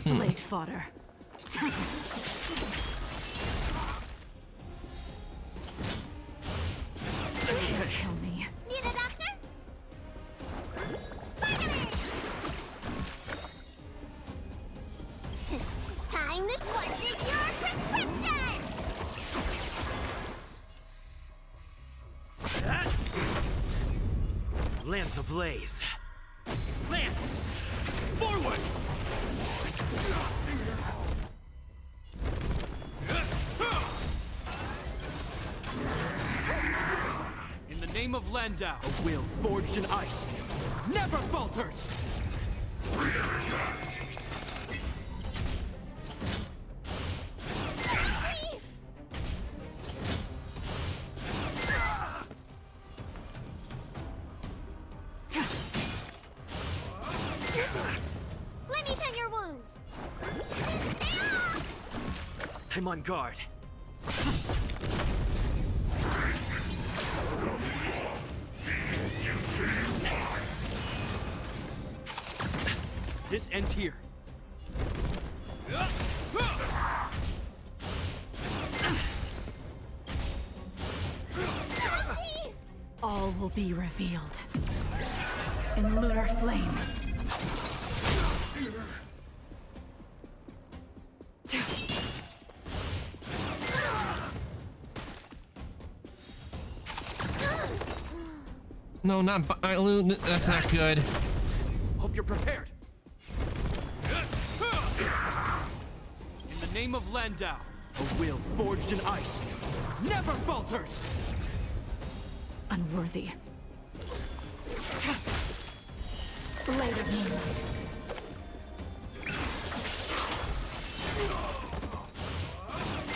Q: Blade fodder. Kill me.
P: Need a doctor? Vitamin! Time to what's in your prescription!
E: Lance ablaze. Lance! Forward! In the name of Landau, a will forged in ice never falters! I'm on guard. This ends here.
Q: All will be revealed in lunar flame.
A: No, not Bailu. That's not good.
E: Hope you're prepared. In the name of Landau, a will forged in ice never falters.
Q: Unworthy. Blade of moonlight.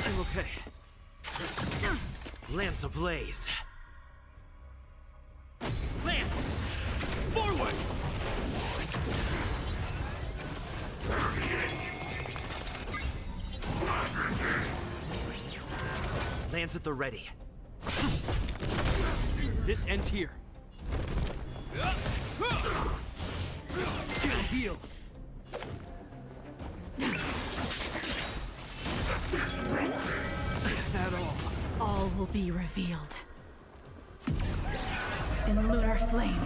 E: I'm okay. Lance ablaze. Lance! Forward! Lance at the ready. This ends here. It'll heal. Is that all?
Q: All will be revealed in lunar flame.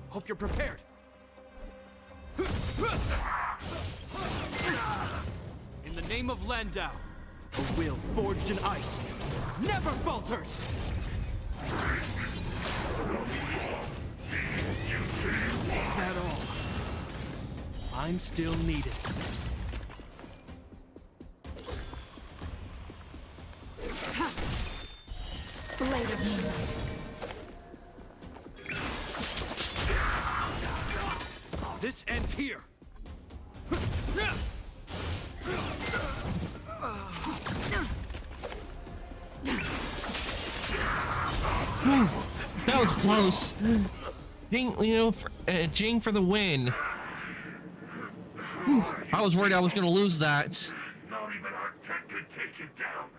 E: Hope you're prepared. In the name of Landau, a will forged in ice never falters. Is that all? I'm still needed.
Q: Blade of moonlight.
E: This ends here.
A: That was close. Jing for the win. I was worried I was gonna lose that.
S: Not even our tech could take you down.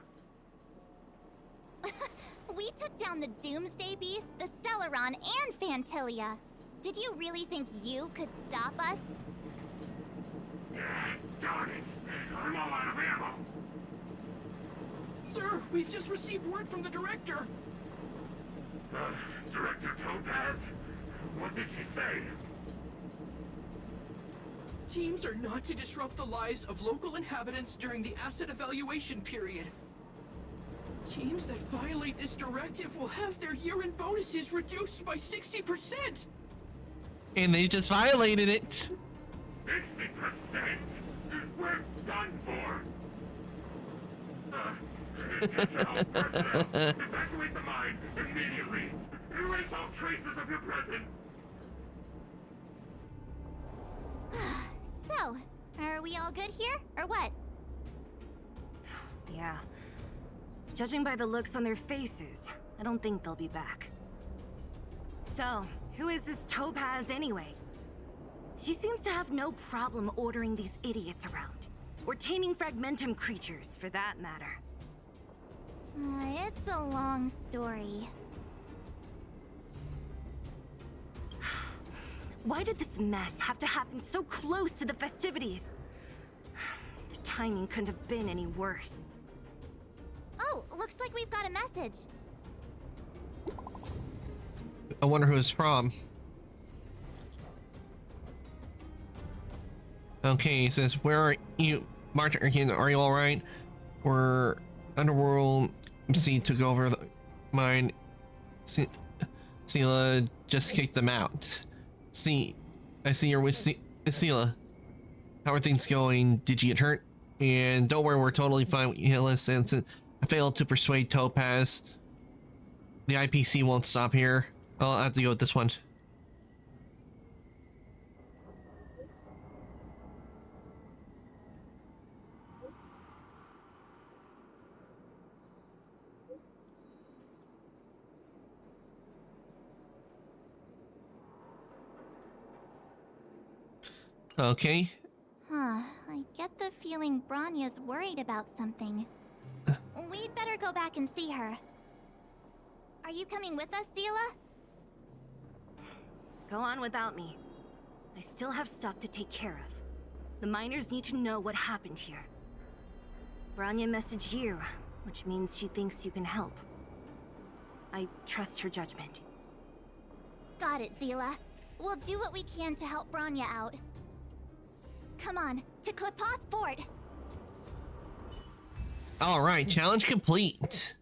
F: We took down the Doomsday Beast, the Stellaron, and Phantilia. Did you really think you could stop us?
S: Darn it. I'm all out of ammo.
E: Sir, we've just received word from the director.
S: Director Topaz? What did she say?
E: Teams are not to disrupt the lives of local inhabitants during the asset evaluation period. Teams that violate this directive will have their year-end bonuses reduced by 60%!
A: And they just violated it.
S: 60%? We're done for. Attention all personnel. Evacuate the mine immediately. Erase all traces of your presence.
F: So, are we all good here, or what?
H: Yeah. Judging by the looks on their faces, I don't think they'll be back. So, who is this Topaz anyway? She seems to have no problem ordering these idiots around. Or taming fragmentum creatures, for that matter.
F: It's a long story.
H: Why did this mess have to happen so close to the festivities? The timing couldn't have been any worse.
F: Oh, looks like we've got a message.
A: I wonder who it's from. Okay, it says, where are you? Martin, are you alright? We're Underworld MC took over the mine. Sela just kicked them out. I see you're with Sela. How are things going? Did you get hurt? And don't worry, we're totally fine. Listen, I failed to persuade Topaz. The IPC won't stop here. I'll have to go with this one. Okay.
F: Huh, I get the feeling Bronya's worried about something. We'd better go back and see her. Are you coming with us, Zila?
H: Go on without me. I still have stuff to take care of. The miners need to know what happened here. Bronya messaged you, which means she thinks you can help. I trust her judgment.
F: Got it, Zila. We'll do what we can to help Bronya out. Come on, to Klipoth Fort!
A: Alright, challenge complete.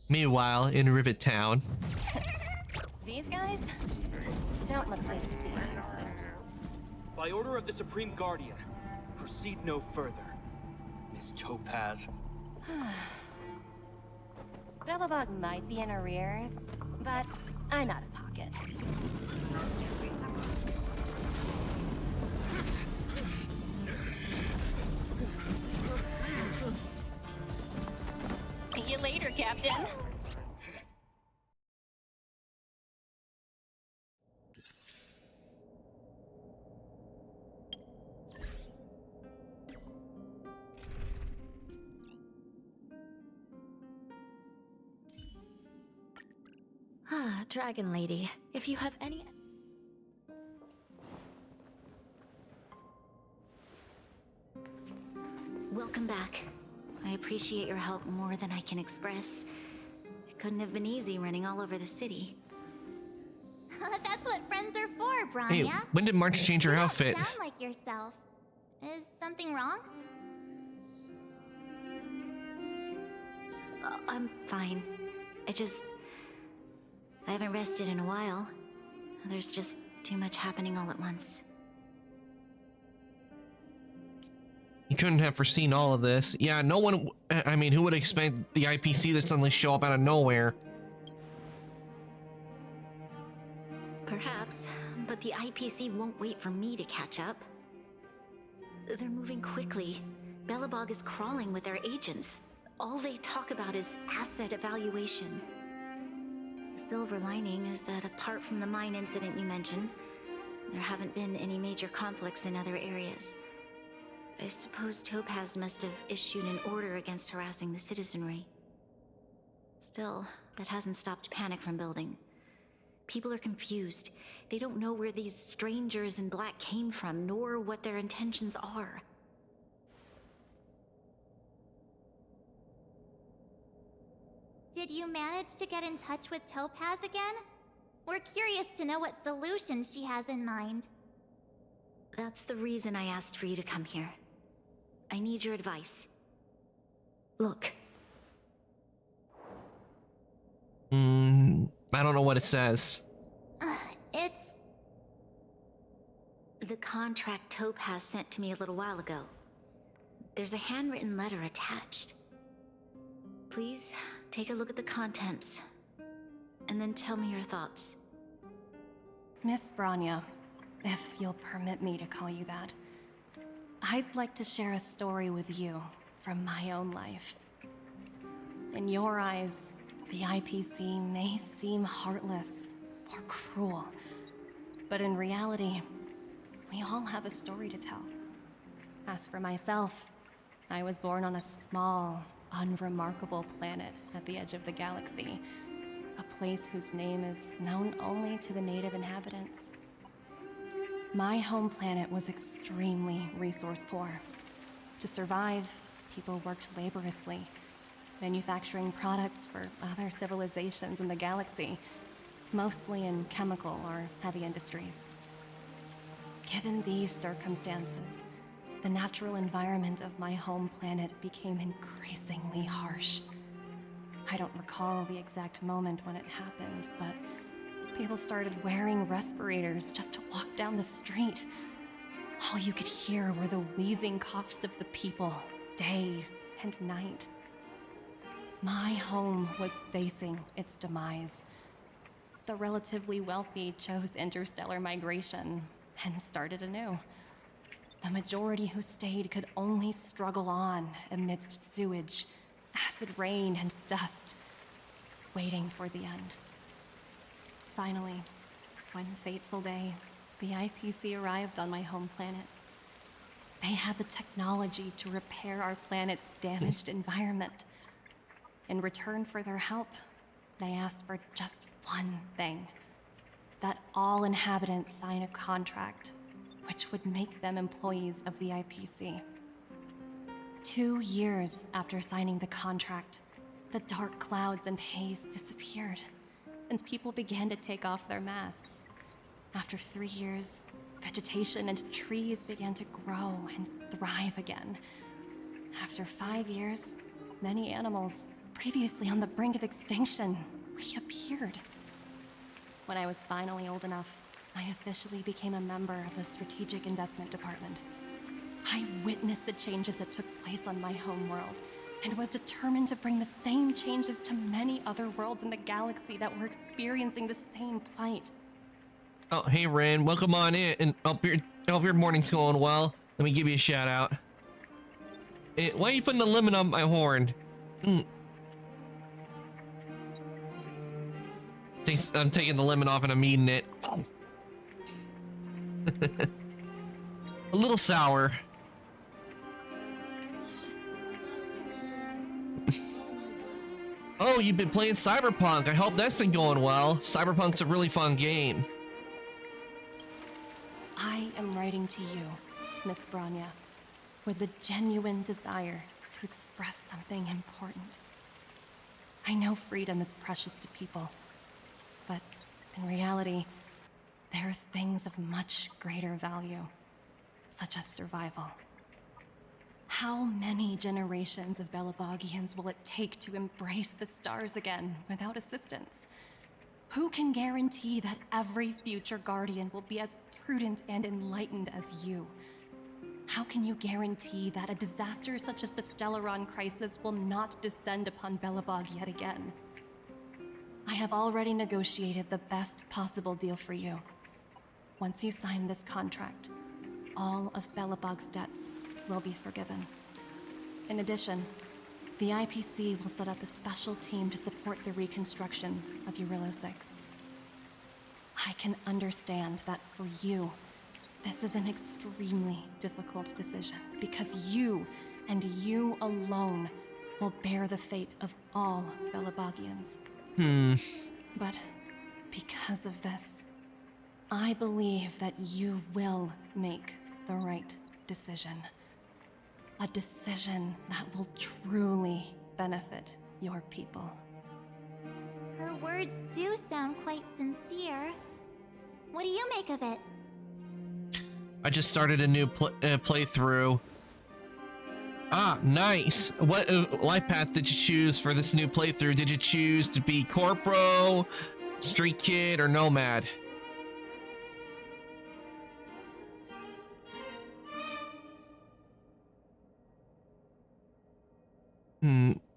A: Meanwhile, in Rivet Town.
L: These guys don't look like thieves.
O: By order of the Supreme Guardian, proceed no further, Miss Topaz.
L: Belobog might be in arrears, but I'm out of pocket. See you later, Captain.
C: Ah, Dragon Lady, if you have any... Welcome back. I appreciate your help more than I can express. It couldn't have been easy running all over the city.
F: That's what friends are for, Bronya.
A: Hey, when did March change her outfit?
F: You don't sound like yourself. Is something wrong?
C: I'm fine. I haven't rested in a while. There's just too much happening all at once.
A: You couldn't have foreseen all of this. Yeah, no one... I mean, who would expect the IPC to suddenly show up out of nowhere?
C: Perhaps, but the IPC won't wait for me to catch up. They're moving quickly. Belobog is crawling with their agents. All they talk about is asset evaluation. The silver lining is that apart from the mine incident you mentioned, there haven't been any major conflicts in other areas. I suppose Topaz must have issued an order against harassing the citizenry. Still, that hasn't stopped panic from building. People are confused. They don't know where these strangers in black came from, nor what their intentions are.
F: Did you manage to get in touch with Topaz again? We're curious to know what solution she has in mind.
C: That's the reason I asked for you to come here. I need your advice. Look.
A: I don't know what it says.
F: It's...
C: The contract Topaz sent to me a little while ago. There's a handwritten letter attached. Please, take a look at the contents, and then tell me your thoughts.
L: Miss Bronya, if you'll permit me to call you that, I'd like to share a story with you from my own life. In your eyes, the IPC may seem heartless or cruel, but in reality, we all have a story to tell. As for myself, I was born on a small, unremarkable planet at the edge of the galaxy, a place whose name is known only to the native inhabitants. My home planet was extremely resource poor. To survive, people worked laboriously, manufacturing products for other civilizations in the galaxy, mostly in chemical or heavy industries. Given these circumstances, the natural environment of my home planet became increasingly harsh. I don't recall the exact moment when it happened, but people started wearing respirators just to walk down the street. All you could hear were the wheezing coughs of the people, day and night. My home was facing its demise. The relatively wealthy chose interstellar migration and started anew. The majority who stayed could only struggle on amidst sewage, acid rain, and dust, waiting for the end. Finally, One fateful day, the IPC arrived on my home planet. They had the technology to repair our planet's damaged environment. In return for their help, they asked for just one thing: that all inhabitants sign a contract which would make them employees of the IPC. 2 years after signing the contract, the dark clouds and haze disappeared, and people began to take off their masks. After 3 years, vegetation and trees began to grow and thrive again. After 5 years, many animals, previously on the brink of extinction, reappeared. When I was finally old enough, I officially became a member of the Strategic Investment Department. I witnessed the changes that took place on my home world, and was determined to bring the same changes to many other worlds in the galaxy that were experiencing the same plight.
A: Oh, hey Ren, welcome on in, and hope your morning's going well. Let me give you a shout out. Why are you putting a lemon on my horn? I'm taking the lemon off and I'm eating it. A little sour. Oh, you've been playing Cyberpunk. I hope that's been going well. Cyberpunk's a really fun game.
L: I am writing to you, Miss Bronya, with the genuine desire to express something important. I know freedom is precious to people, but in reality, there are things of much greater value, such as survival. How many generations of Belabogians will it take to embrace the stars again without assistance? Who can guarantee that every future Guardian will be as prudent and enlightened as you? How can you guarantee that a disaster such as the Stellaron crisis will not descend upon Belobog yet again? I have already negotiated the best possible deal for you. Once you sign this contract, all of Belobog's debts will be forgiven. In addition, the IPC will set up a special team to support the reconstruction of Eurillo 6. I can understand that for you, this is an extremely difficult decision, because you, and you alone, will bear the fate of all Belabogians. But because of this, I believe that you will make the right decision. A decision that will truly benefit your people.
F: Her words do sound quite sincere. What do you make of it?
A: I just started a new playthrough. Ah, nice. What life path did you choose for this new playthrough? Did you choose to be Corpo, Street Kid, or Nomad?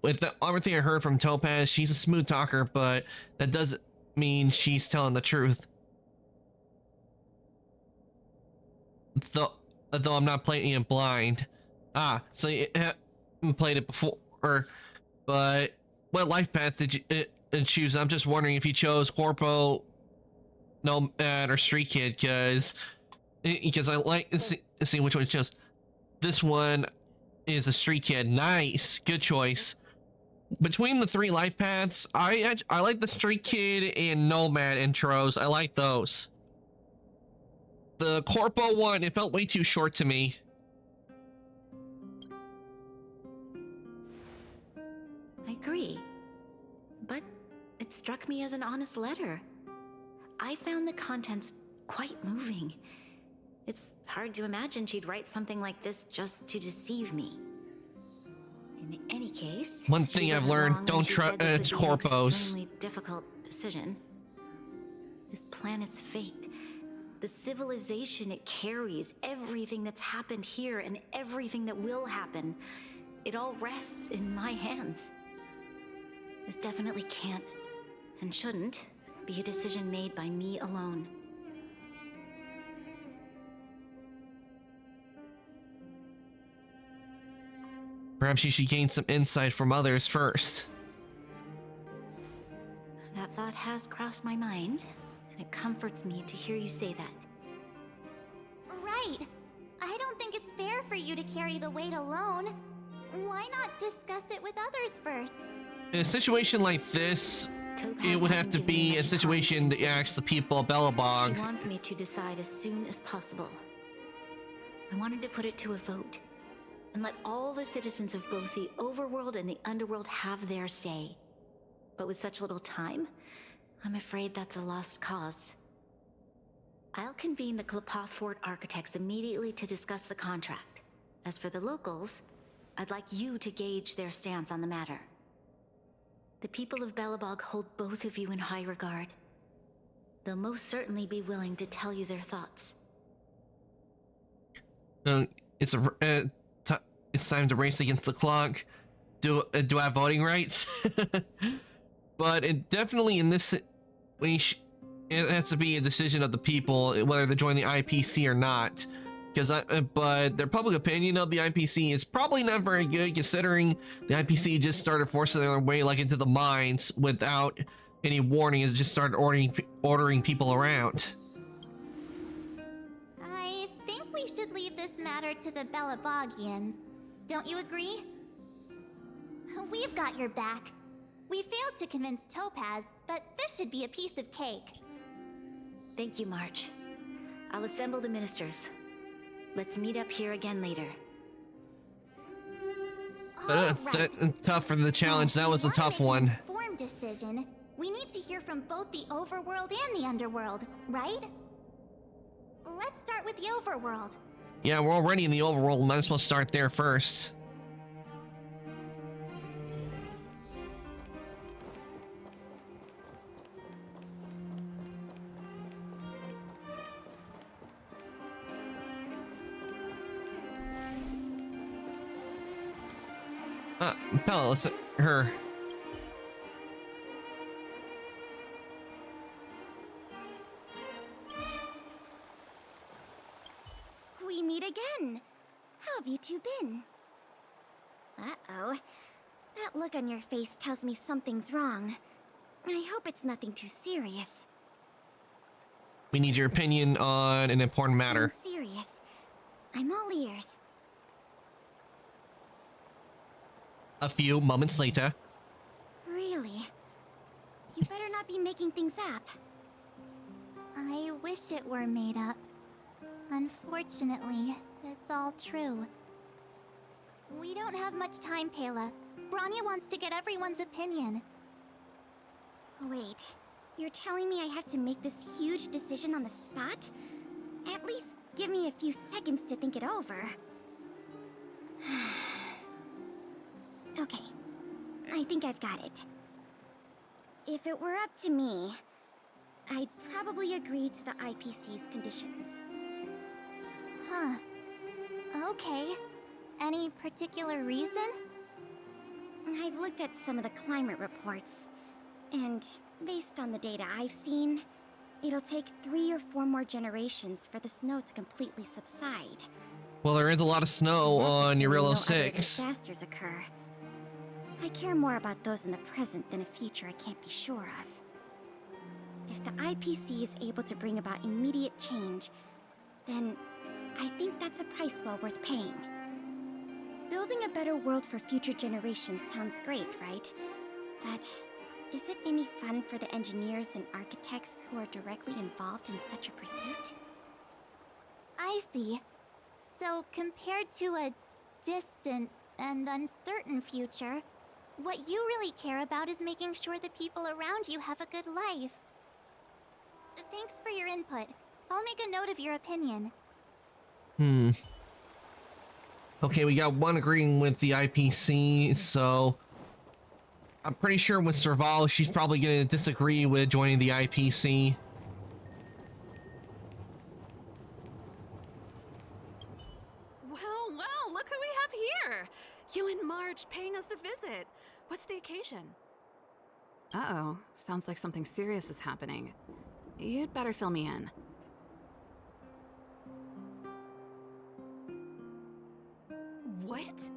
A: With everything I heard from Topaz, she's a smooth talker, but that doesn't mean she's telling the truth. Though I'm not playing it blind. Ah, so you haven't played it before, but what life path did you choose? I'm just wondering if you chose Corpo, Nomad, or Street Kid, because I like to see which one you chose. This one is a Street Kid. Nice, good choice. Between the three life paths, I like the Street Kid and Nomad intros. I like those. The Corpo one, it felt way too short to me.
C: I agree, but it struck me as an honest letter. I found the contents quite moving. It's hard to imagine she'd write something like this just to deceive me. In any case,
A: one thing I've learned: don't trust it's Corpos.
C: Extremely difficult decision. This planet's fate, the civilization it carries, everything that's happened here and everything that will happen, it all rests in my hands. This definitely can't, and shouldn't, be a decision made by me alone.
A: Perhaps you should gain some insight from others first.
C: That thought has crossed my mind, It comforts me to hear you say that.
F: Right. I don't think it's fair for you to carry the weight alone. Why not discuss it with others first?
A: In a situation like this,
C: Topaz
A: it would have
C: hasn't
A: to
C: given me
A: be a
C: much
A: situation
C: time
A: that
C: to
A: asks the people of Belobog.
C: She wants me to decide as soon as possible. I wanted to put it to a vote and let all the citizens of both the overworld and the underworld have their say. But with such little time, I'm afraid that's a lost cause. I'll convene the Klapoth Fort architects immediately to discuss the contract. As for the locals, I'd like you to gauge their stance on the matter. The people of Belobog hold both of you in high regard. They'll most certainly be willing to tell you their thoughts.
A: It's time to race against the clock. Do I have voting rights? But it definitely in this, it has to be a decision of the people whether to join the IPC or not. But their public opinion of the IPC is probably not very good, considering the IPC just started forcing their way like into the mines without any warning. It just started ordering people around.
F: I think we should leave this matter to the Belabogians. Don't you agree? We've got your back. We failed to convince Topaz, but this should be a piece of cake.
C: Thank you, March. I'll assemble the ministers. Let's meet up here again later.
A: Tough for the challenge. That was a tough one.
F: Informed decision. We need to hear from both the overworld and the underworld, right? Let's start with the overworld.
A: Yeah, we're already in the overworld. Might as well start there first. Bella, listen, her.
F: We meet again. How have you two been? Uh-oh. That look on your face tells me something's wrong. I hope it's nothing too serious.
A: We need your opinion on an important matter.
F: I'm serious. I'm all ears.
A: A few moments later.
F: Really? You better not be making things up. I wish it were made up. Unfortunately, it's all true. We don't have much time, Pela. Bronya wants to get everyone's opinion. Wait, you're telling me I have to make this huge decision on the spot? At least give me a few seconds to think it over. Okay, I think I've got it. If it were up to me, I'd probably agree to the IPC's conditions. Huh. Okay. Any particular reason? I've looked at some of the climate reports, and based on the data I've seen, it'll take 3 or 4 more generations for the snow to completely subside.
A: Well, there is a lot of snow on Jarilo 6.
F: Disasters occur. I care more about those in the present than a future I can't be sure of. If the IPC is able to bring about immediate change, then I think that's a price well worth paying. Building a better world for future generations sounds great, right? But is it any fun for the engineers and architects who are directly involved in such a pursuit? I see. So compared to a distant and uncertain future, what you really care about is making sure the people around you have a good life. Thanks for your input. I'll make a note of your opinion.
A: Okay, we got one agreeing with the IPC, so I'm pretty sure with Serval, she's probably going to disagree with joining the IPC.
L: Well, look who we have here! You and March paying us a visit. What's the occasion?
J: Uh-oh, sounds like something serious is happening. You'd better fill me in. What?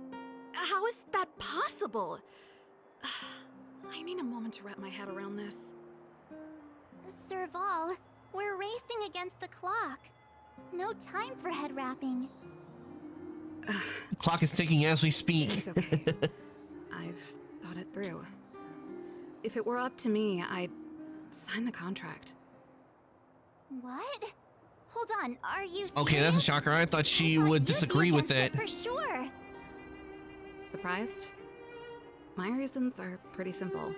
J: How is that possible? I need a moment to wrap my head around this.
F: Serval, We're racing against the clock. No time for head wrapping.
A: The clock is ticking as we speak.
J: It's okay. I've thought it through. If it were up to me, I'd sign the contract.
F: What? Hold on, are you
A: Okay, that's a shocker. I thought she would disagree with it.
F: For sure.
J: Surprised? My reasons are pretty simple.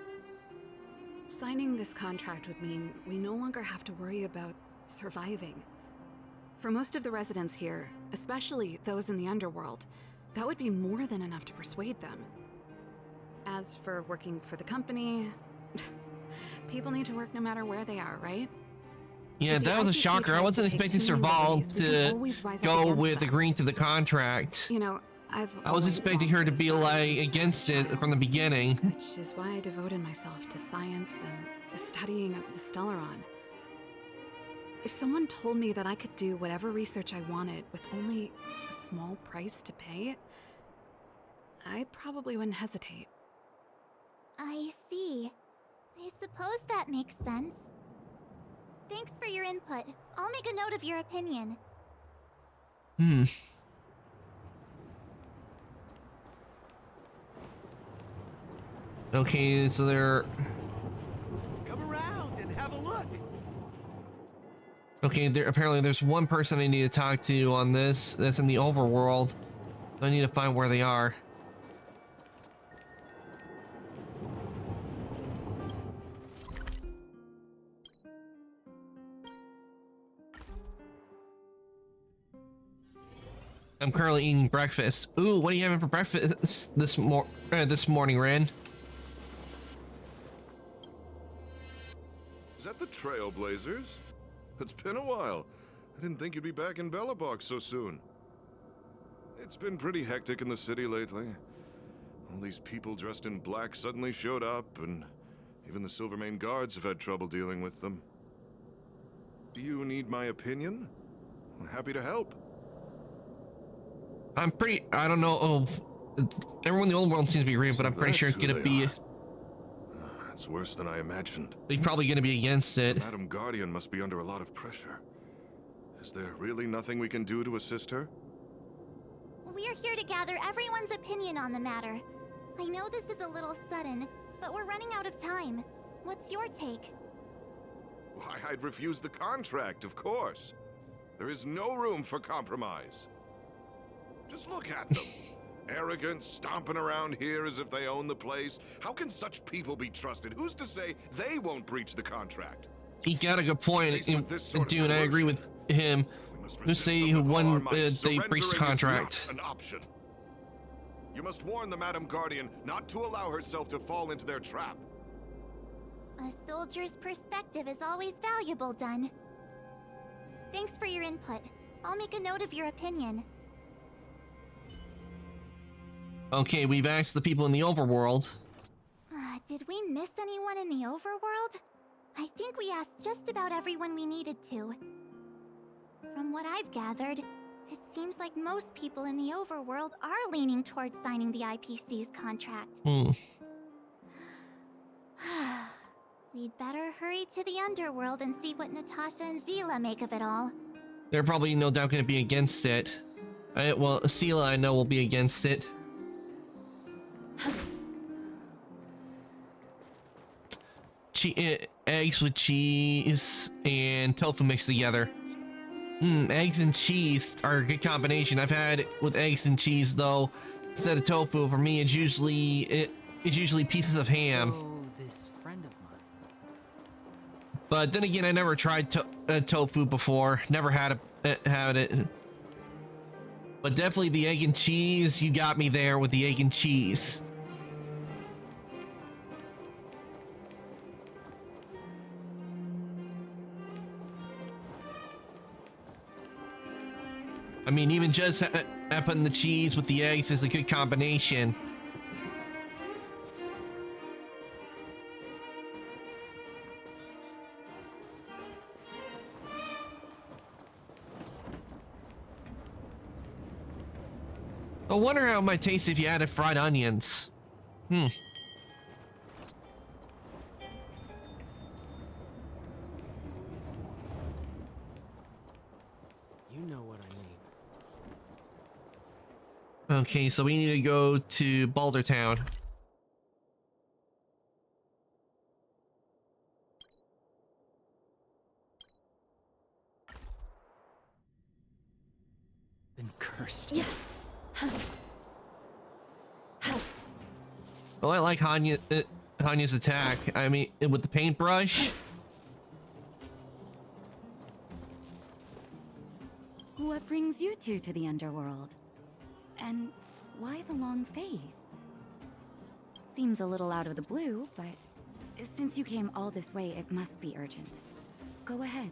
J: Signing this contract would mean we no longer have to worry about surviving. For most of the residents here, especially those in the underworld, that would be more than enough to persuade them. As for working for the company, people need to work no matter where they are, right?
A: Yeah, that was a shocker. I wasn't expecting Serval to go with agreeing to the contract.
J: You know,
A: I was expecting her to be like against it from the beginning.
J: Which is why I devoted myself to science and the studying of the Stellaron. If someone told me that I could do whatever research I wanted with only a small price to pay, I probably wouldn't hesitate.
F: I see. I suppose that makes sense. Thanks for your input. I'll make a note of your opinion.
A: Okay, so they're...
M: Come around and have a look.
A: Okay, apparently there's one person I need to talk to on this that's in the overworld. I need to find where they are. I'm currently eating breakfast. Ooh, what are you having for breakfast this morning, Ren?
N: Is that the Trailblazers? It's been a while. I didn't think you'd be back in Belobog so soon. It's been pretty hectic in the city lately. All these people dressed in black suddenly showed up, and even the Silvermane guards have had trouble dealing with them. Do you need my opinion? I'm happy to help.
A: I don't know. Oh, everyone in the old world seems to be agreeing, but I'm pretty sure it's gonna be.
N: It's worse than I imagined.
A: He's probably gonna be against it.
N: Madam Guardian must be under a lot of pressure. Is there really nothing we can do to assist her?
F: We're here to gather everyone's opinion on the matter. I know this is a little sudden, but we're running out of time. What's your take?
N: Why, I'd refuse the contract, of course. There is no room for compromise. Just look at them. Arrogant, stomping around here as if they own the place. How can such people be trusted? Who's to say they won't breach the contract?
A: He got a good point, dude. I agree with him. Who's say who won? They breached the contract.
N: An option. You must warn the Madam Guardian not to allow herself to fall into their trap.
F: A soldier's perspective is always valuable, Dunn. Thanks for your input. I'll make a note of your opinion.
A: Okay, we've asked the people in the overworld.
F: Did we miss anyone in the overworld? I think we asked just about everyone we needed to. From what I've gathered, it seems like most people in the overworld are leaning towards signing the IPC's contract. We'd better hurry to the underworld and see what Natasha and Zila make of it all.
A: They're probably no doubt going to be against it. Well, Seela I know will be against it. Eggs with cheese and tofu mixed together. Eggs and cheese are a good combination. I've had it with eggs and cheese though. Instead of tofu, for me, it's usually pieces of ham.
V: This friend of mine.
A: But then again, I never tried tofu before. Never had it. But definitely the egg and cheese. You got me there with the egg and cheese. I mean, even just putting the cheese with the eggs is a good combination. I wonder how it might taste if you added fried onions. Okay, so we need to go to Boulder Town.
V: Been cursed.
U: Yeah.
A: Oh, I like Hanya's attack. I mean, with the paintbrush.
G: What brings you two to the underworld? And why the long face? Seems a little out of the blue, but since you came all this way, it must be urgent. Go ahead.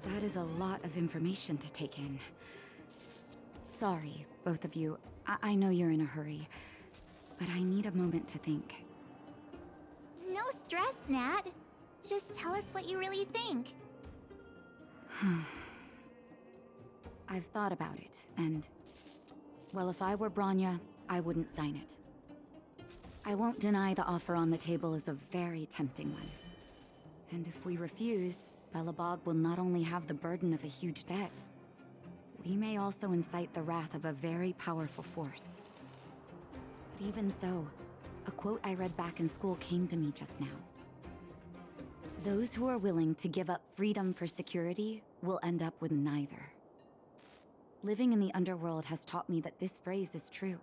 G: That is a lot of information to take in. Sorry, both of you. I know you're in a hurry, but I need a moment to think.
F: No stress, Nat. Just tell us what you really think.
G: I've thought about it, and... well, if I were Bronya, I wouldn't sign it. I won't deny the offer on the table is a very tempting one. And if we refuse, Belobog will not only have the burden of a huge debt, we may also incite the wrath of a very powerful force. But even so, a quote I read back in school came to me just now. Those who are willing to give up freedom for security will end up with neither. Living in the underworld has taught me that this phrase is true.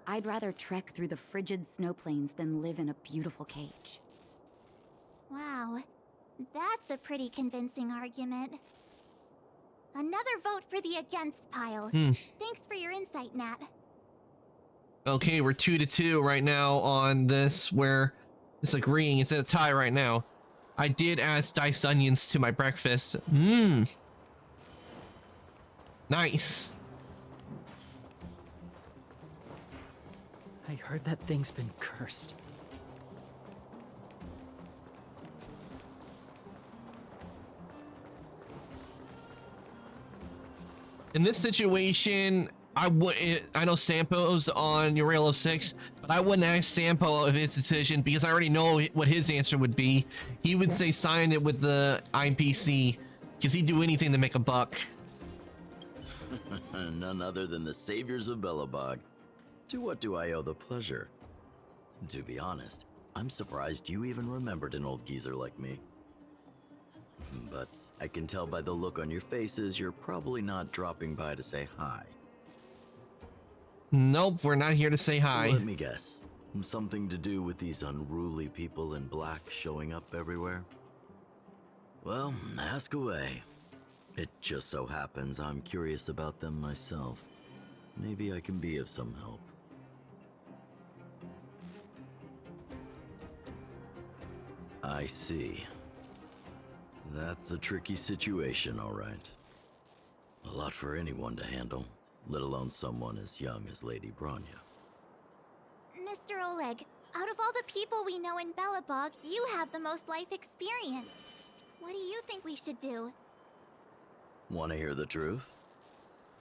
G: I'd rather trek through the frigid snow plains than live in a beautiful cage.
F: Wow, that's a pretty convincing argument. Another vote for the against pile. Thanks for your insight, Nat.
A: Okay, we're 2-2 right now on this, where it's agreeing. It's at a tie right now. I did add diced onions to my breakfast. Nice.
V: I heard that thing's been cursed.
A: In this situation, I know Sampo's on Urelo 6, but I wouldn't ask Sampo of his decision because I already know what his answer would be. He would say sign it with the IPC because he'd do anything to make a buck.
K: None other than the saviors of Belobog. To what do I owe the pleasure? To be honest, I'm surprised you even remembered an old geezer like me. But I can tell by the look on your faces you're probably not dropping by to say hi.
A: Nope, we're not here to say hi.
K: Let me guess. Something to do with these unruly people in black showing up everywhere? Well, ask away. It just so happens I'm curious about them myself. Maybe I can be of some help. I see. That's a tricky situation, all right. A lot for anyone to handle, let alone someone as young as Lady Bronya.
F: Mr. Oleg, out of all the people we know in Belobog, you have the most life experience. What do you think we should do?
K: Want to hear the truth?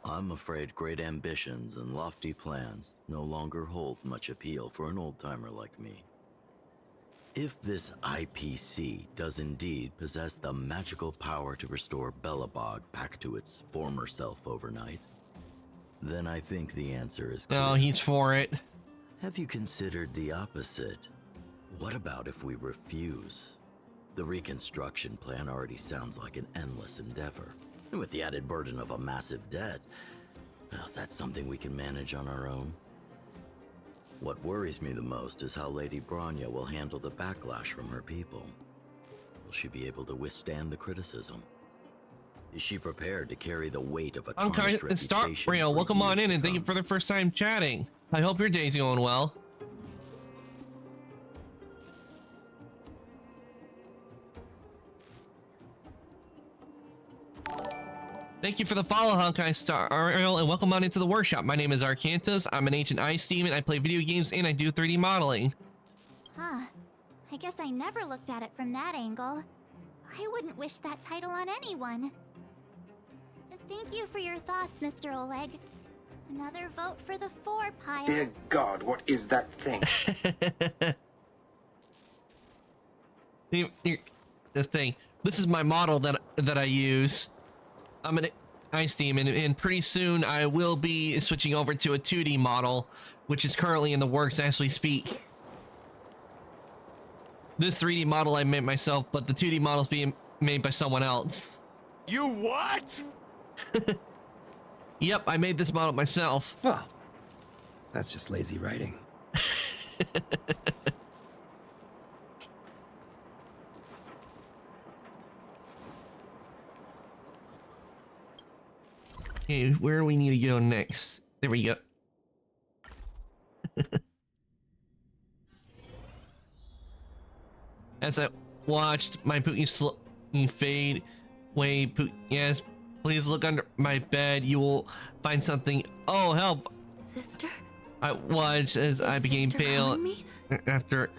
K: I'm afraid great ambitions and lofty plans no longer hold much appeal for an old-timer like me. If this IPC does indeed possess the magical power to restore Belobog back to its former self overnight, then I think the answer is clear.
A: Oh, he's for it.
K: Have you considered the opposite? What about if we refuse? The reconstruction plan already sounds like an endless endeavor. And with the added burden of a massive debt, well, is that something we can manage on our own? What worries me the most is how Lady Bronya will handle the backlash from her people. Will she be able to withstand the criticism? Is she prepared to carry the weight of a tarnished reputation?
A: Start Rail, welcome on in and thank you for the first time chatting. I hope your day's going well. Thank you for the follow, Honkai Star Rail, and welcome on into the workshop. My name is Arcantos. I'm an ancient ice demon. I play video games and I do 3D modeling.
F: Huh. I guess I never looked at it from that angle. I wouldn't wish that title on anyone. Thank you for your thoughts, Mr. Oleg. Another vote for the 4 pile.
W: Dear God, what is that thing?
A: the thing. This is my model that I use. I'm an Ice Demon, and pretty soon I will be switching over to a 2D model, which is currently in the works as we speak. This 3D model I made myself, but the 2D model is being made by someone else.
D: You what?
A: Yep, I made this model myself.
R: Well, that's just lazy writing.
A: Okay, where do we need to go next? There we go. As I watched my Pookie slowly fade away, yes, please look under my bed. You will find something. Oh, help!
U: Sister?
A: I watched as I became pale after.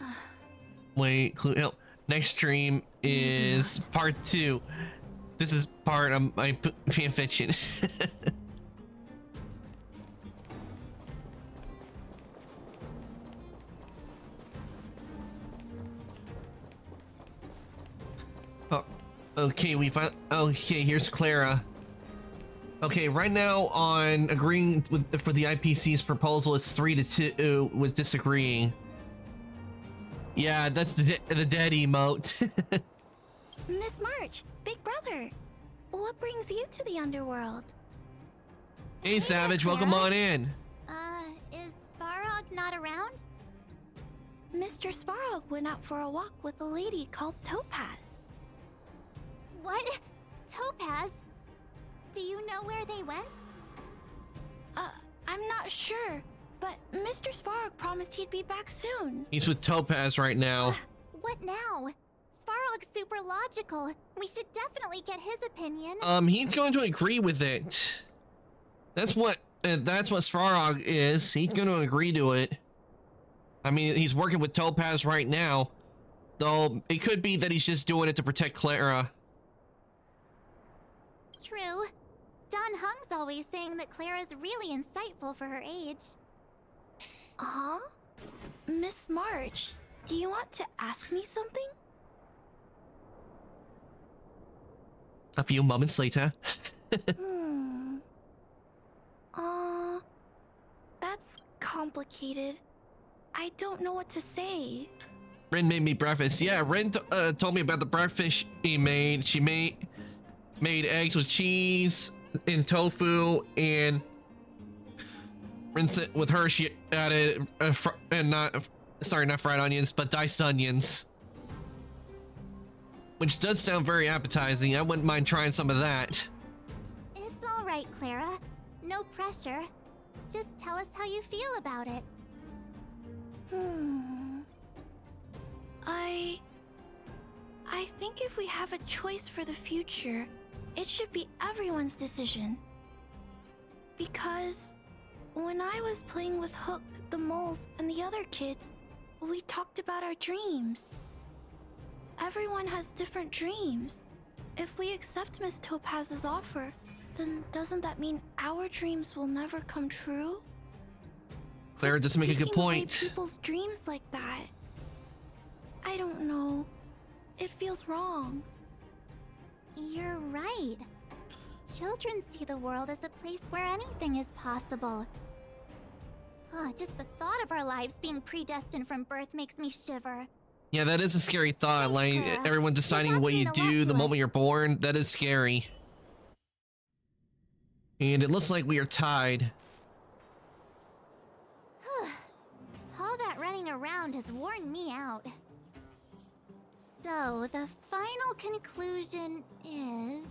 A: Wait, help. Next stream is part 2. This is part of my fan fiction. Oh, okay, we found. Okay, here's Clara. Okay, right now on agreeing for the IPC's proposal, it's 3-2 with disagreeing. Yeah, that's the dead emote.
F: Miss March, Big Brother, what brings you to the underworld?
A: Hey, Savage, welcome on in.
F: Is Svarog not around? Mr. Svarog went out for a walk with a lady called Topaz. What? Topaz? Do you know where they went? I'm not sure, but Mr. Svarog promised he'd be back soon.
A: He's with Topaz right now.
F: What now? Svarog's super logical. We should definitely get his opinion.
A: He's going to agree with it. That's what Svarog is. He's going to agree to it. I mean, he's working with Topaz right now, though it could be that he's just doing it to protect Clara.
F: True. Don Hung's always saying that Clara's really insightful for her age. Huh? Miss March, do you want to ask me something?
A: A few moments later.
F: That's complicated. I don't know what to say.
A: Ren made me breakfast. Yeah, Ren told me about the breakfast she made. She made eggs with cheese and tofu, and with her she added not fried onions, but diced onions, which does sound very appetizing. I wouldn't mind trying some of that.
F: It's all right, Clara. No pressure. Just tell us how you feel about it. I think if we have a choice for the future, it should be everyone's decision. Because when I was playing with Hook, the moles, and the other kids, we talked about our dreams. Everyone has different dreams. If we accept Miss Topaz's offer, then doesn't that mean our dreams will never come true?
A: Clara does make a good point.
F: Taking away people's dreams like that. I don't know. It feels wrong. You're right. Children see the world as a place where anything is possible. Just the thought of our lives being predestined from birth makes me shiver.
A: Yeah, that is a scary thought. Like, everyone deciding what you do the moment you're born. That is scary. And it looks like we are tied.
F: All that running around has worn me out. So, the final conclusion is...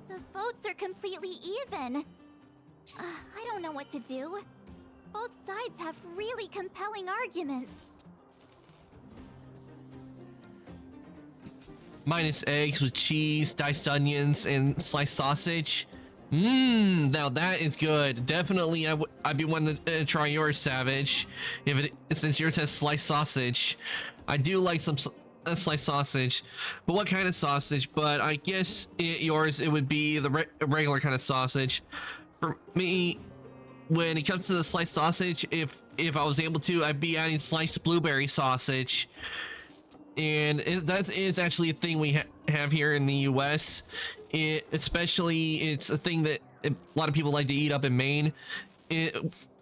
F: the votes are completely even. I don't know what to do. Both sides have really compelling arguments.
A: Minus eggs with cheese, diced onions, and sliced sausage. Now that is good. Definitely, I'd be wanting to try yours, Savage. Since yours has sliced sausage, I do like some sliced sausage. But what kind of sausage? But I guess yours it would be the regular kind of sausage. For me, when it comes to the sliced sausage, if I was able to, I'd be adding sliced blueberry sausage. and that is actually a thing we have here in the U.S. It's a thing that a lot of people like to eat up in Maine.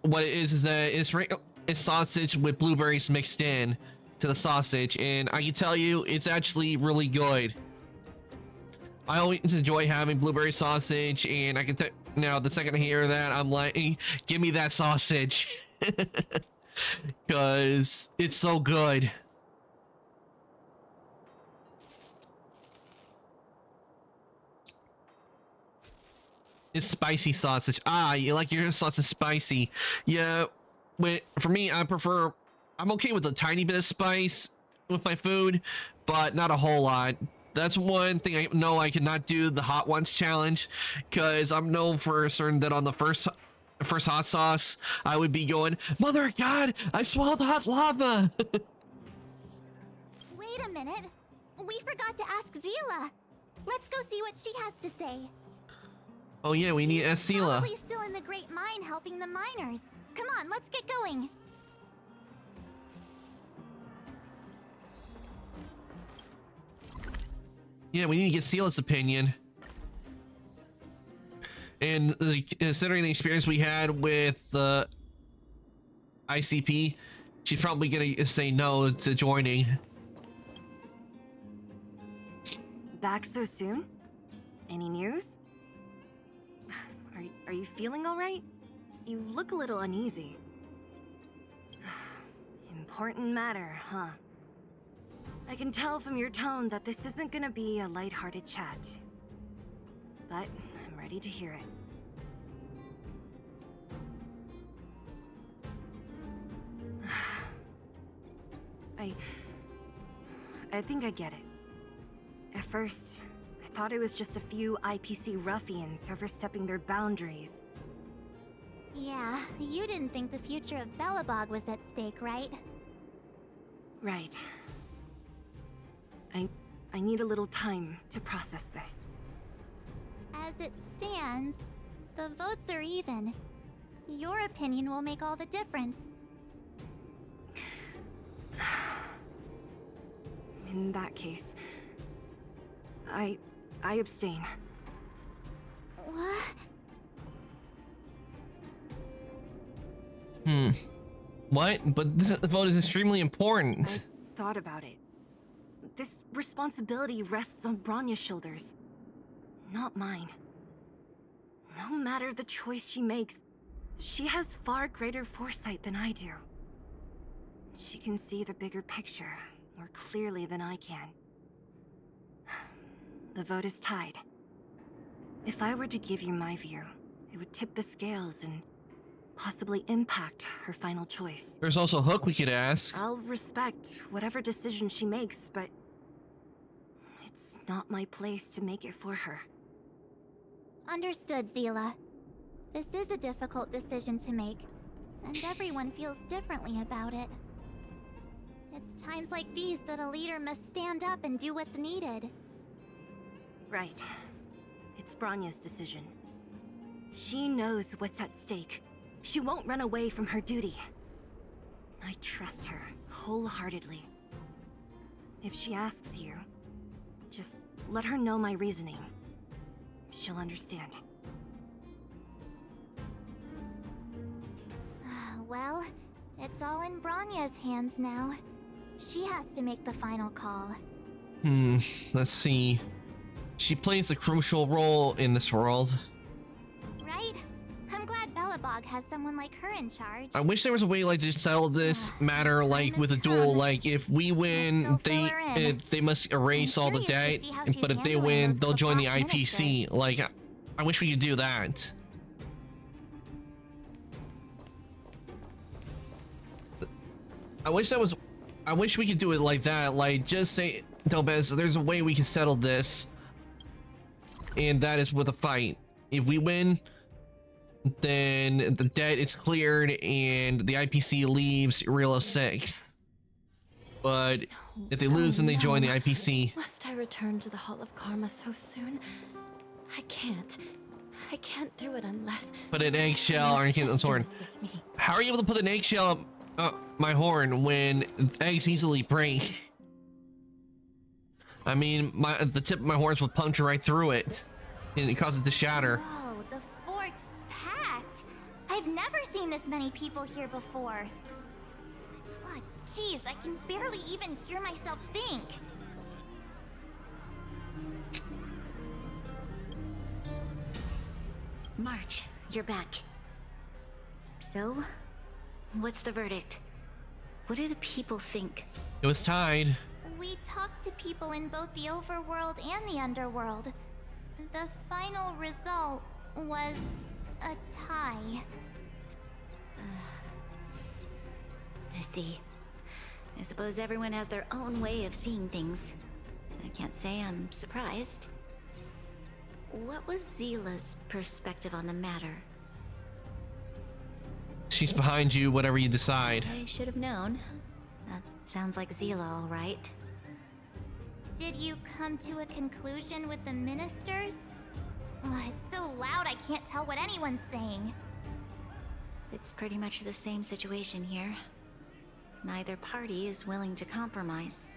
A: What it is that it's sausage with blueberries mixed in to the sausage, and I can tell you, it's actually really good. I always enjoy having blueberry sausage, and I can tell now the second I hear that, I'm like, give me that sausage, because it's so good. It's spicy sausage. Ah, you like your sausage spicy. Yeah, for me, I'm okay with a tiny bit of spice with my food, but not a whole lot. That's one thing I know I cannot do the hot ones challenge, because I'm known for certain that on the first hot sauce, I would be going, Mother of God, I swallowed hot lava.
F: Wait a minute. We forgot to ask Zila. Let's go see what she has to say.
A: Oh yeah, we need Asila.
F: Probably still in the Great Mine helping the miners. Come on, let's get going.
A: Yeah, we need to get Sila's opinion. And considering the experience we had with the ICP, she's probably gonna say no to joining.
H: Back so soon? Any news? Are you feeling all right? You look a little uneasy. Important matter, huh? I can tell from your tone that this isn't gonna be a lighthearted chat. But I'm ready to hear it. I think I get it. At first, I thought it was just a few IPC ruffians overstepping their boundaries.
F: Yeah, you didn't think the future of Belobog was at stake, right?
H: Right. I need a little time to process this.
F: As it stands, the votes are even. Your opinion will make all the difference.
H: In that case, I abstain.
F: What?
A: What? But this vote is extremely important.
H: Thought about it. This responsibility rests on Bronya's shoulders, not mine. No matter the choice she makes, she has far greater foresight than I do. She can see the bigger picture more clearly than I can. The vote is tied. If I were to give you my view, it would tip the scales and possibly impact her final choice.
A: There's also Hook we could ask.
H: I'll respect whatever decision she makes, but it's not my place to make it for her.
F: Understood, Zila. This is a difficult decision to make, and everyone feels differently about it. It's times like these that a leader must stand up and do what's needed.
H: Right. It's Bronya's decision. She knows what's at stake. She won't run away from her duty. I trust her wholeheartedly. If she asks you, just let her know my reasoning. She'll understand.
F: Well, it's all in Bronya's hands now. She has to make the final call.
A: Let's see. She plays a crucial role in this world.
F: Right? I'm glad Belobog has someone like her in charge.
A: I wish there was a way like to settle this matter like with a duel. Like if we win, they must erase all the debt. But if they win, they'll join the IPC. Like I wish we could do that. I wish we could do it like that. Like just say, Topaz, there's a way we can settle this. And that is with a fight. If we win, then the debt is cleared and the IPC leaves Rilo 6. But if they lose, then they join the IPC.
U: Must I return to the Hall of Karma so soon? I can't do it unless...
A: Put an eggshell or anything on sword. How are you able to put an eggshell up my horn when eggs easily break? I mean, the tip of my horns will puncture right through it, and it causes it to shatter.
F: Whoa, the fort's packed. I've never seen this many people here before. Oh, jeez, I can barely even hear myself think.
C: March, you're back. So, what's the verdict? What do the people think?
A: It was tied.
F: We talked to people in both the overworld and the underworld. The final result was a tie.
C: I see. I suppose everyone has their own way of seeing things. I can't say I'm surprised. What was Zila's perspective on the matter?
A: She's behind you, whatever you decide.
C: I should have known. That sounds like Zila, all right.
F: Did you come to a conclusion with the ministers? Oh, it's so loud I can't tell what anyone's saying.
C: It's pretty much the same situation here. Neither party is willing to compromise.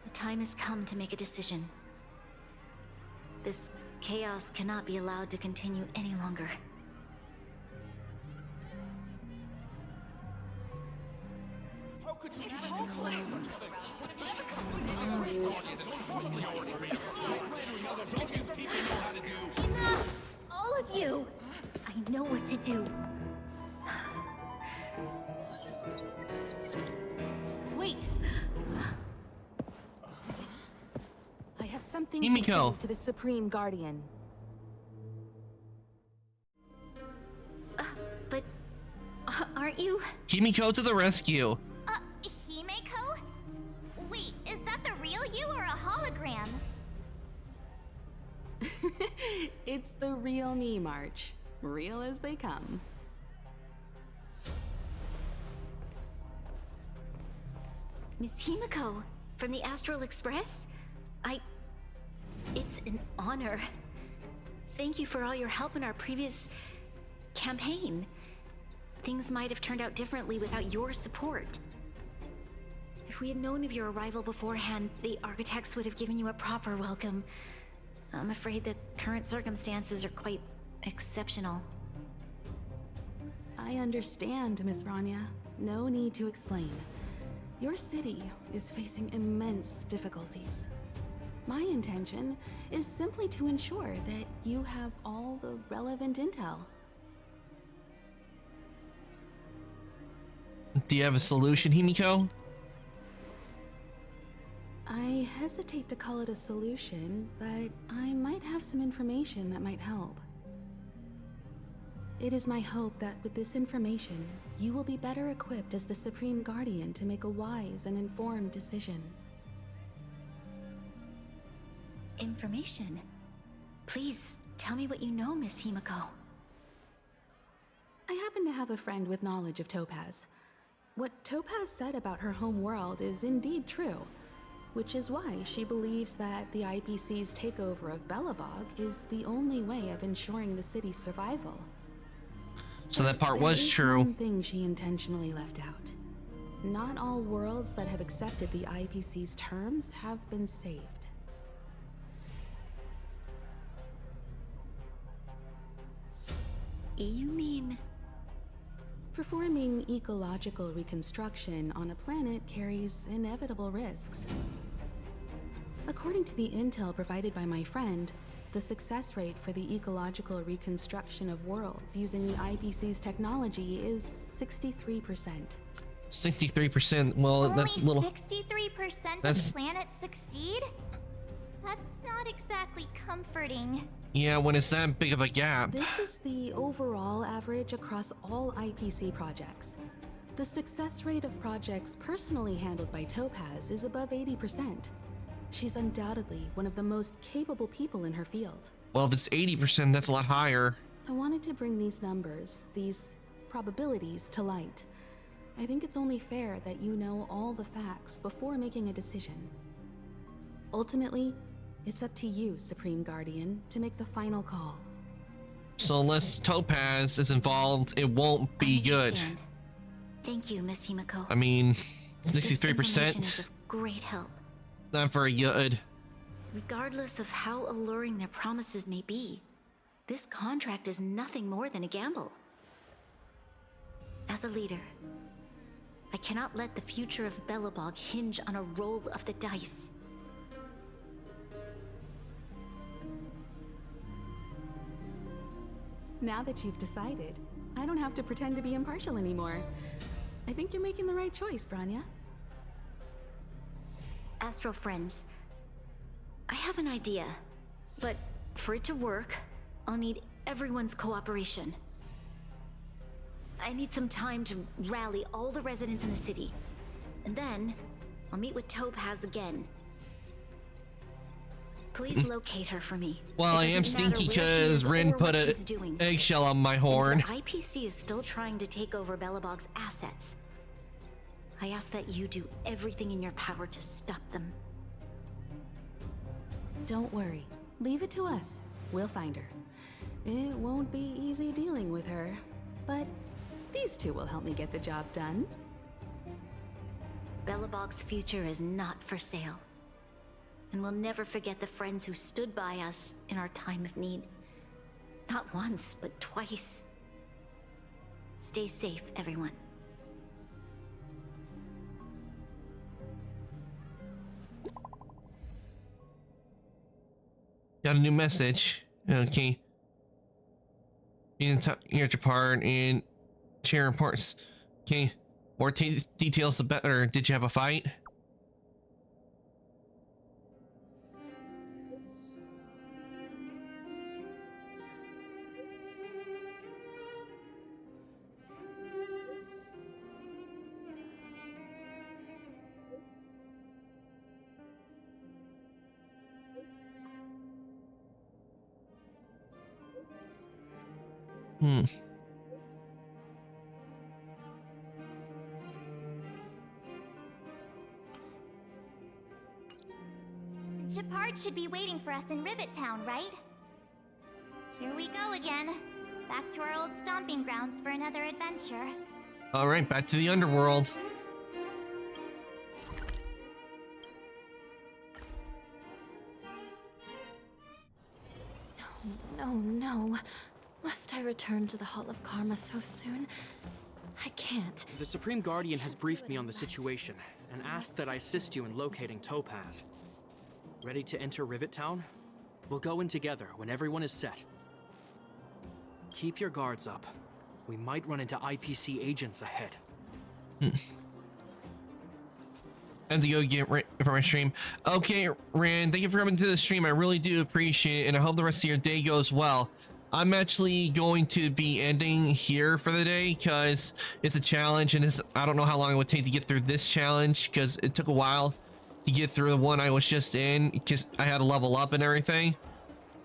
C: The time has come to make a decision. This chaos cannot be allowed to continue any longer.
F: Enough! All of you!
C: I know what to do.
Q: Wait! I have something
A: Himiko.
Q: to say to the Supreme Guardian.
C: But aren't you?
A: Himiko to the rescue.
F: Himeko? Wait, is that the real you or a hologram?
J: It's the real me, March. Real as they come.
C: Miss Himiko, from the Astral Express? It's an honor. Thank you for all your help in our previous campaign. Things might have turned out differently without your support. If we had known of your arrival beforehand, the architects would have given you a proper welcome. I'm afraid the current circumstances are quite exceptional.
J: I understand, Miss Rania. No need to explain. Your city is facing immense difficulties. My intention is simply to ensure that you have all the relevant intel.
A: Do you have a solution, Himiko?
J: I hesitate to call it a solution, but I might have some information that might help. It is my hope that with this information, you will be better equipped as the Supreme Guardian to make a wise and informed decision.
C: Information? Please, tell me what you know, Miss Himiko.
J: I happen to have a friend with knowledge of Topaz. What Topaz said about her home world is indeed true, which is why she believes that the IPC's takeover of Belobog is the only way of ensuring the city's survival.
A: So that part was
J: There is
A: true.
J: one thing she intentionally left out. Not all worlds that have accepted the IPC's terms have been saved.
C: You mean...
J: Performing ecological reconstruction on a planet carries inevitable risks. According to the intel provided by my friend, the success rate for the ecological reconstruction of worlds using the IPC's technology is 63%.
A: 63%. Well,
F: Only
A: that little.
F: 63%
A: That's-
F: of planets succeed? That's not exactly comforting.
A: Yeah, when it's that big of a gap.
J: This is the overall average across all IPC projects. The success rate of projects personally handled by Topaz is above 80%. She's undoubtedly one of the most capable people in her field.
A: Well, if it's 80%, that's a lot higher.
J: I wanted to bring these numbers, these probabilities, to light. I think it's only fair that you know all the facts before making a decision. Ultimately, it's up to you, Supreme Guardian, to make the final call.
A: So unless Topaz is involved, it won't be good.
C: Understand. Thank you, Miss Himiko.
A: I mean,
C: This information is
A: 63%.
C: of great help.
A: not very good.
C: Regardless of how alluring their promises may be, this contract is nothing more than a gamble. As a leader, I cannot let the future of Belobog hinge on a roll of the dice.
J: Now that you've decided, I don't have to pretend to be impartial anymore. I think you're making the right choice, Bronya.
C: Astral friends, I have an idea, but for it to work, I'll need everyone's cooperation. I need some time to rally all the residents in the city, and then I'll meet with Topaz again. Please locate her for me.
A: Well, I am stinky because Rin put a eggshell on my horn.
C: The IPC is still trying to take over Belobog's assets. I ask that you do everything in your power to stop them.
J: Don't worry. Leave it to us. We'll find her. It won't be easy dealing with her, but these two will help me get the job done.
C: Belobog's future is not for sale. And we'll never forget the friends who stood by us in our time of need. Not once, but twice. Stay safe, everyone.
A: Got a new message. Okay. You can hear your part and share reports. Okay. More details the better. Did you have a fight?
F: Shepard should be waiting for us in Rivet Town, right? Here we go again. Back to our old stomping grounds for another adventure.
A: All right, back to the underworld.
U: No. Must I return to the Hall of Karma so soon? I can't.
O: The Supreme Guardian has briefed me on the situation and asked that I assist you in locating Topaz. Ready to enter Rivet Town? We'll go in together when everyone is set. Keep your guards up. We might run into IPC agents ahead.
A: I have to go get Rin for my stream. Okay, Rand, thank you for coming to the stream. I really do appreciate it, and I hope the rest of your day goes well. I'm actually going to be ending here for the day because it's a challenge, and I don't know how long it would take to get through this challenge because it took a while to get through the one I was just in because I had to level up and everything.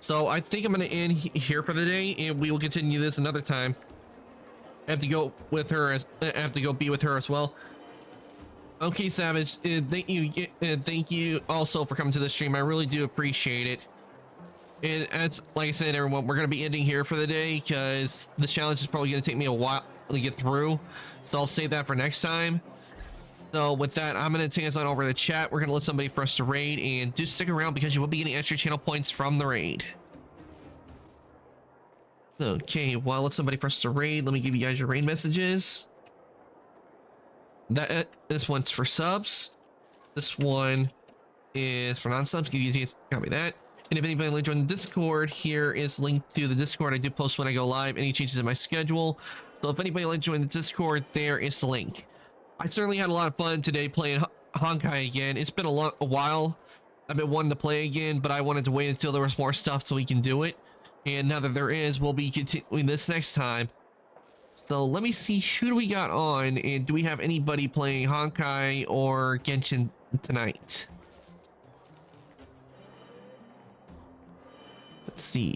A: So I think I'm going to end here for the day, and we will continue this another time. I have to go with her I have to go be with her as well. Okay, Savage, thank you also for coming to the stream. I really do appreciate it. And as like I said, everyone, we're going to be ending here for the day because the challenge is probably going to take me a while to get through. So I'll save that for next time. So with that, I'm going to take us on over to the chat. We're going to let somebody for us to raid, and do stick around because you will be getting extra channel points from the raid. Okay, while I let somebody for us to raid, let me give you guys your raid messages. This one's for subs. This one is for non-subs. Give you a chance to copy that. And if anybody would like to join the Discord, here is linked to the Discord. I do post when I go live, any changes in my schedule. So if anybody would like to join the Discord, there is the link. I certainly had a lot of fun today playing Honkai again. It's been a while. I've been wanting to play again, but I wanted to wait until there was more stuff so we can do it. And now that there is, we'll be continuing this next time. So let me see, who do we got on, and do we have anybody playing Honkai or Genshin tonight? Let's see.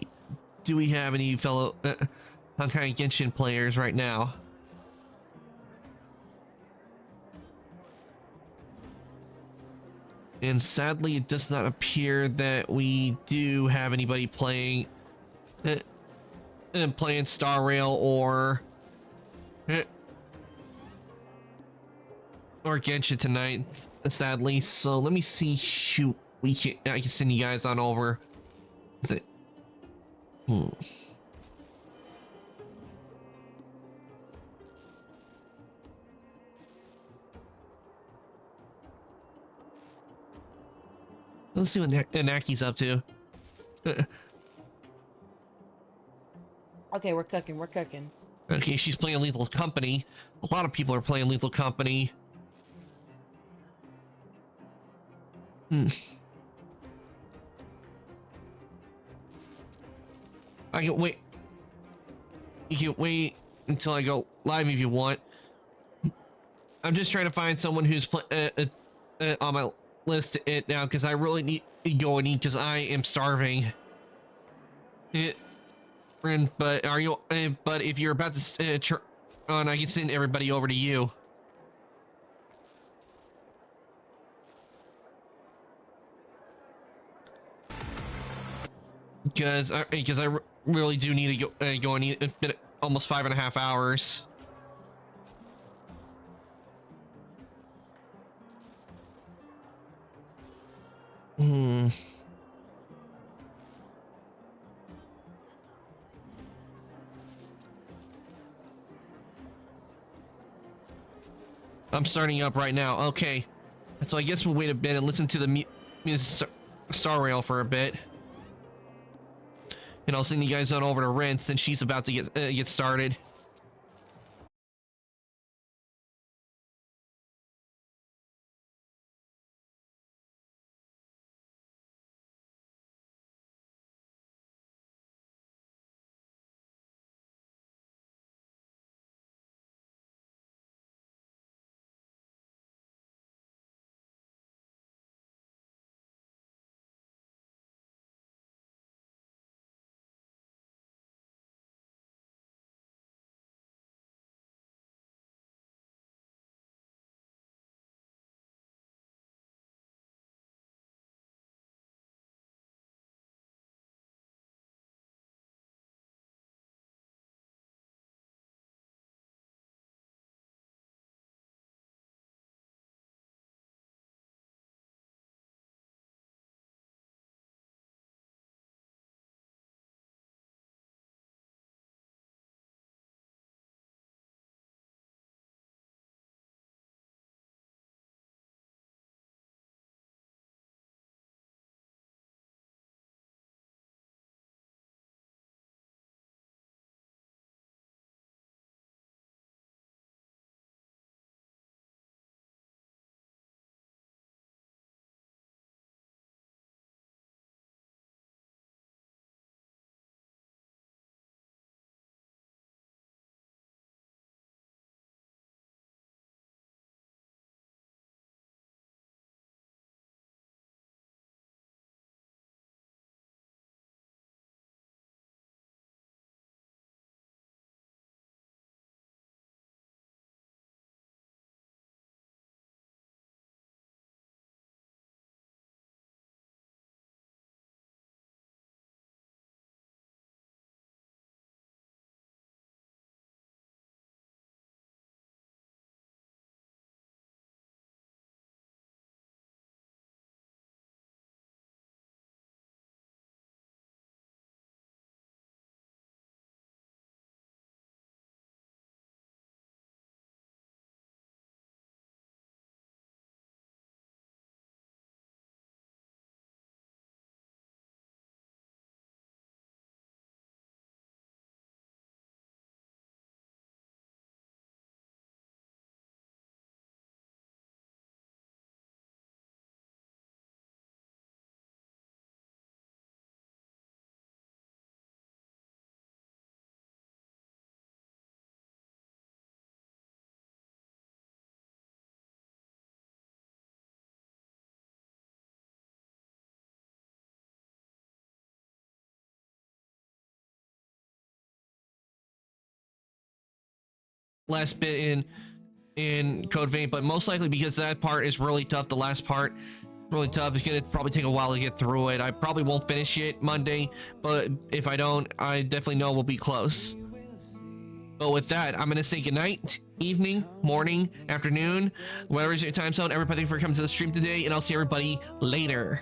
A: Do we have any fellow Honkai and Genshin players right now? And sadly, it does not appear that we do have anybody playing playing Star Rail or or Genshin tonight, sadly. So let me see who I can send you guys on over. Is it? Let's see what Naki's up to.
D: Okay, we're cooking. We're cooking.
A: Okay, she's playing Lethal Company. A lot of people are playing Lethal Company. I can wait. You can wait until I go live if you want. I'm just trying to find someone who's on my list now because I really need to go and eat because I am starving. But are you? But if you're about to turn on, I can send everybody over to you. Because I really do need to go and eat. It's been almost 5.5 hours. I'm starting up right now. Okay, so I guess we'll wait a bit and listen to the Star Rail for a bit. And I'll send you guys on over to Rin since she's about to get started. Last bit in Code Vein, but most likely because that part is really tough. The last part really tough. It's gonna probably take a while to get through it. I probably won't finish it Monday, but if I don't, I definitely know we'll be close. But with that, I'm gonna say goodnight, evening, morning, afternoon, whatever's your time zone. Everybody for coming to the stream today, and I'll see everybody later.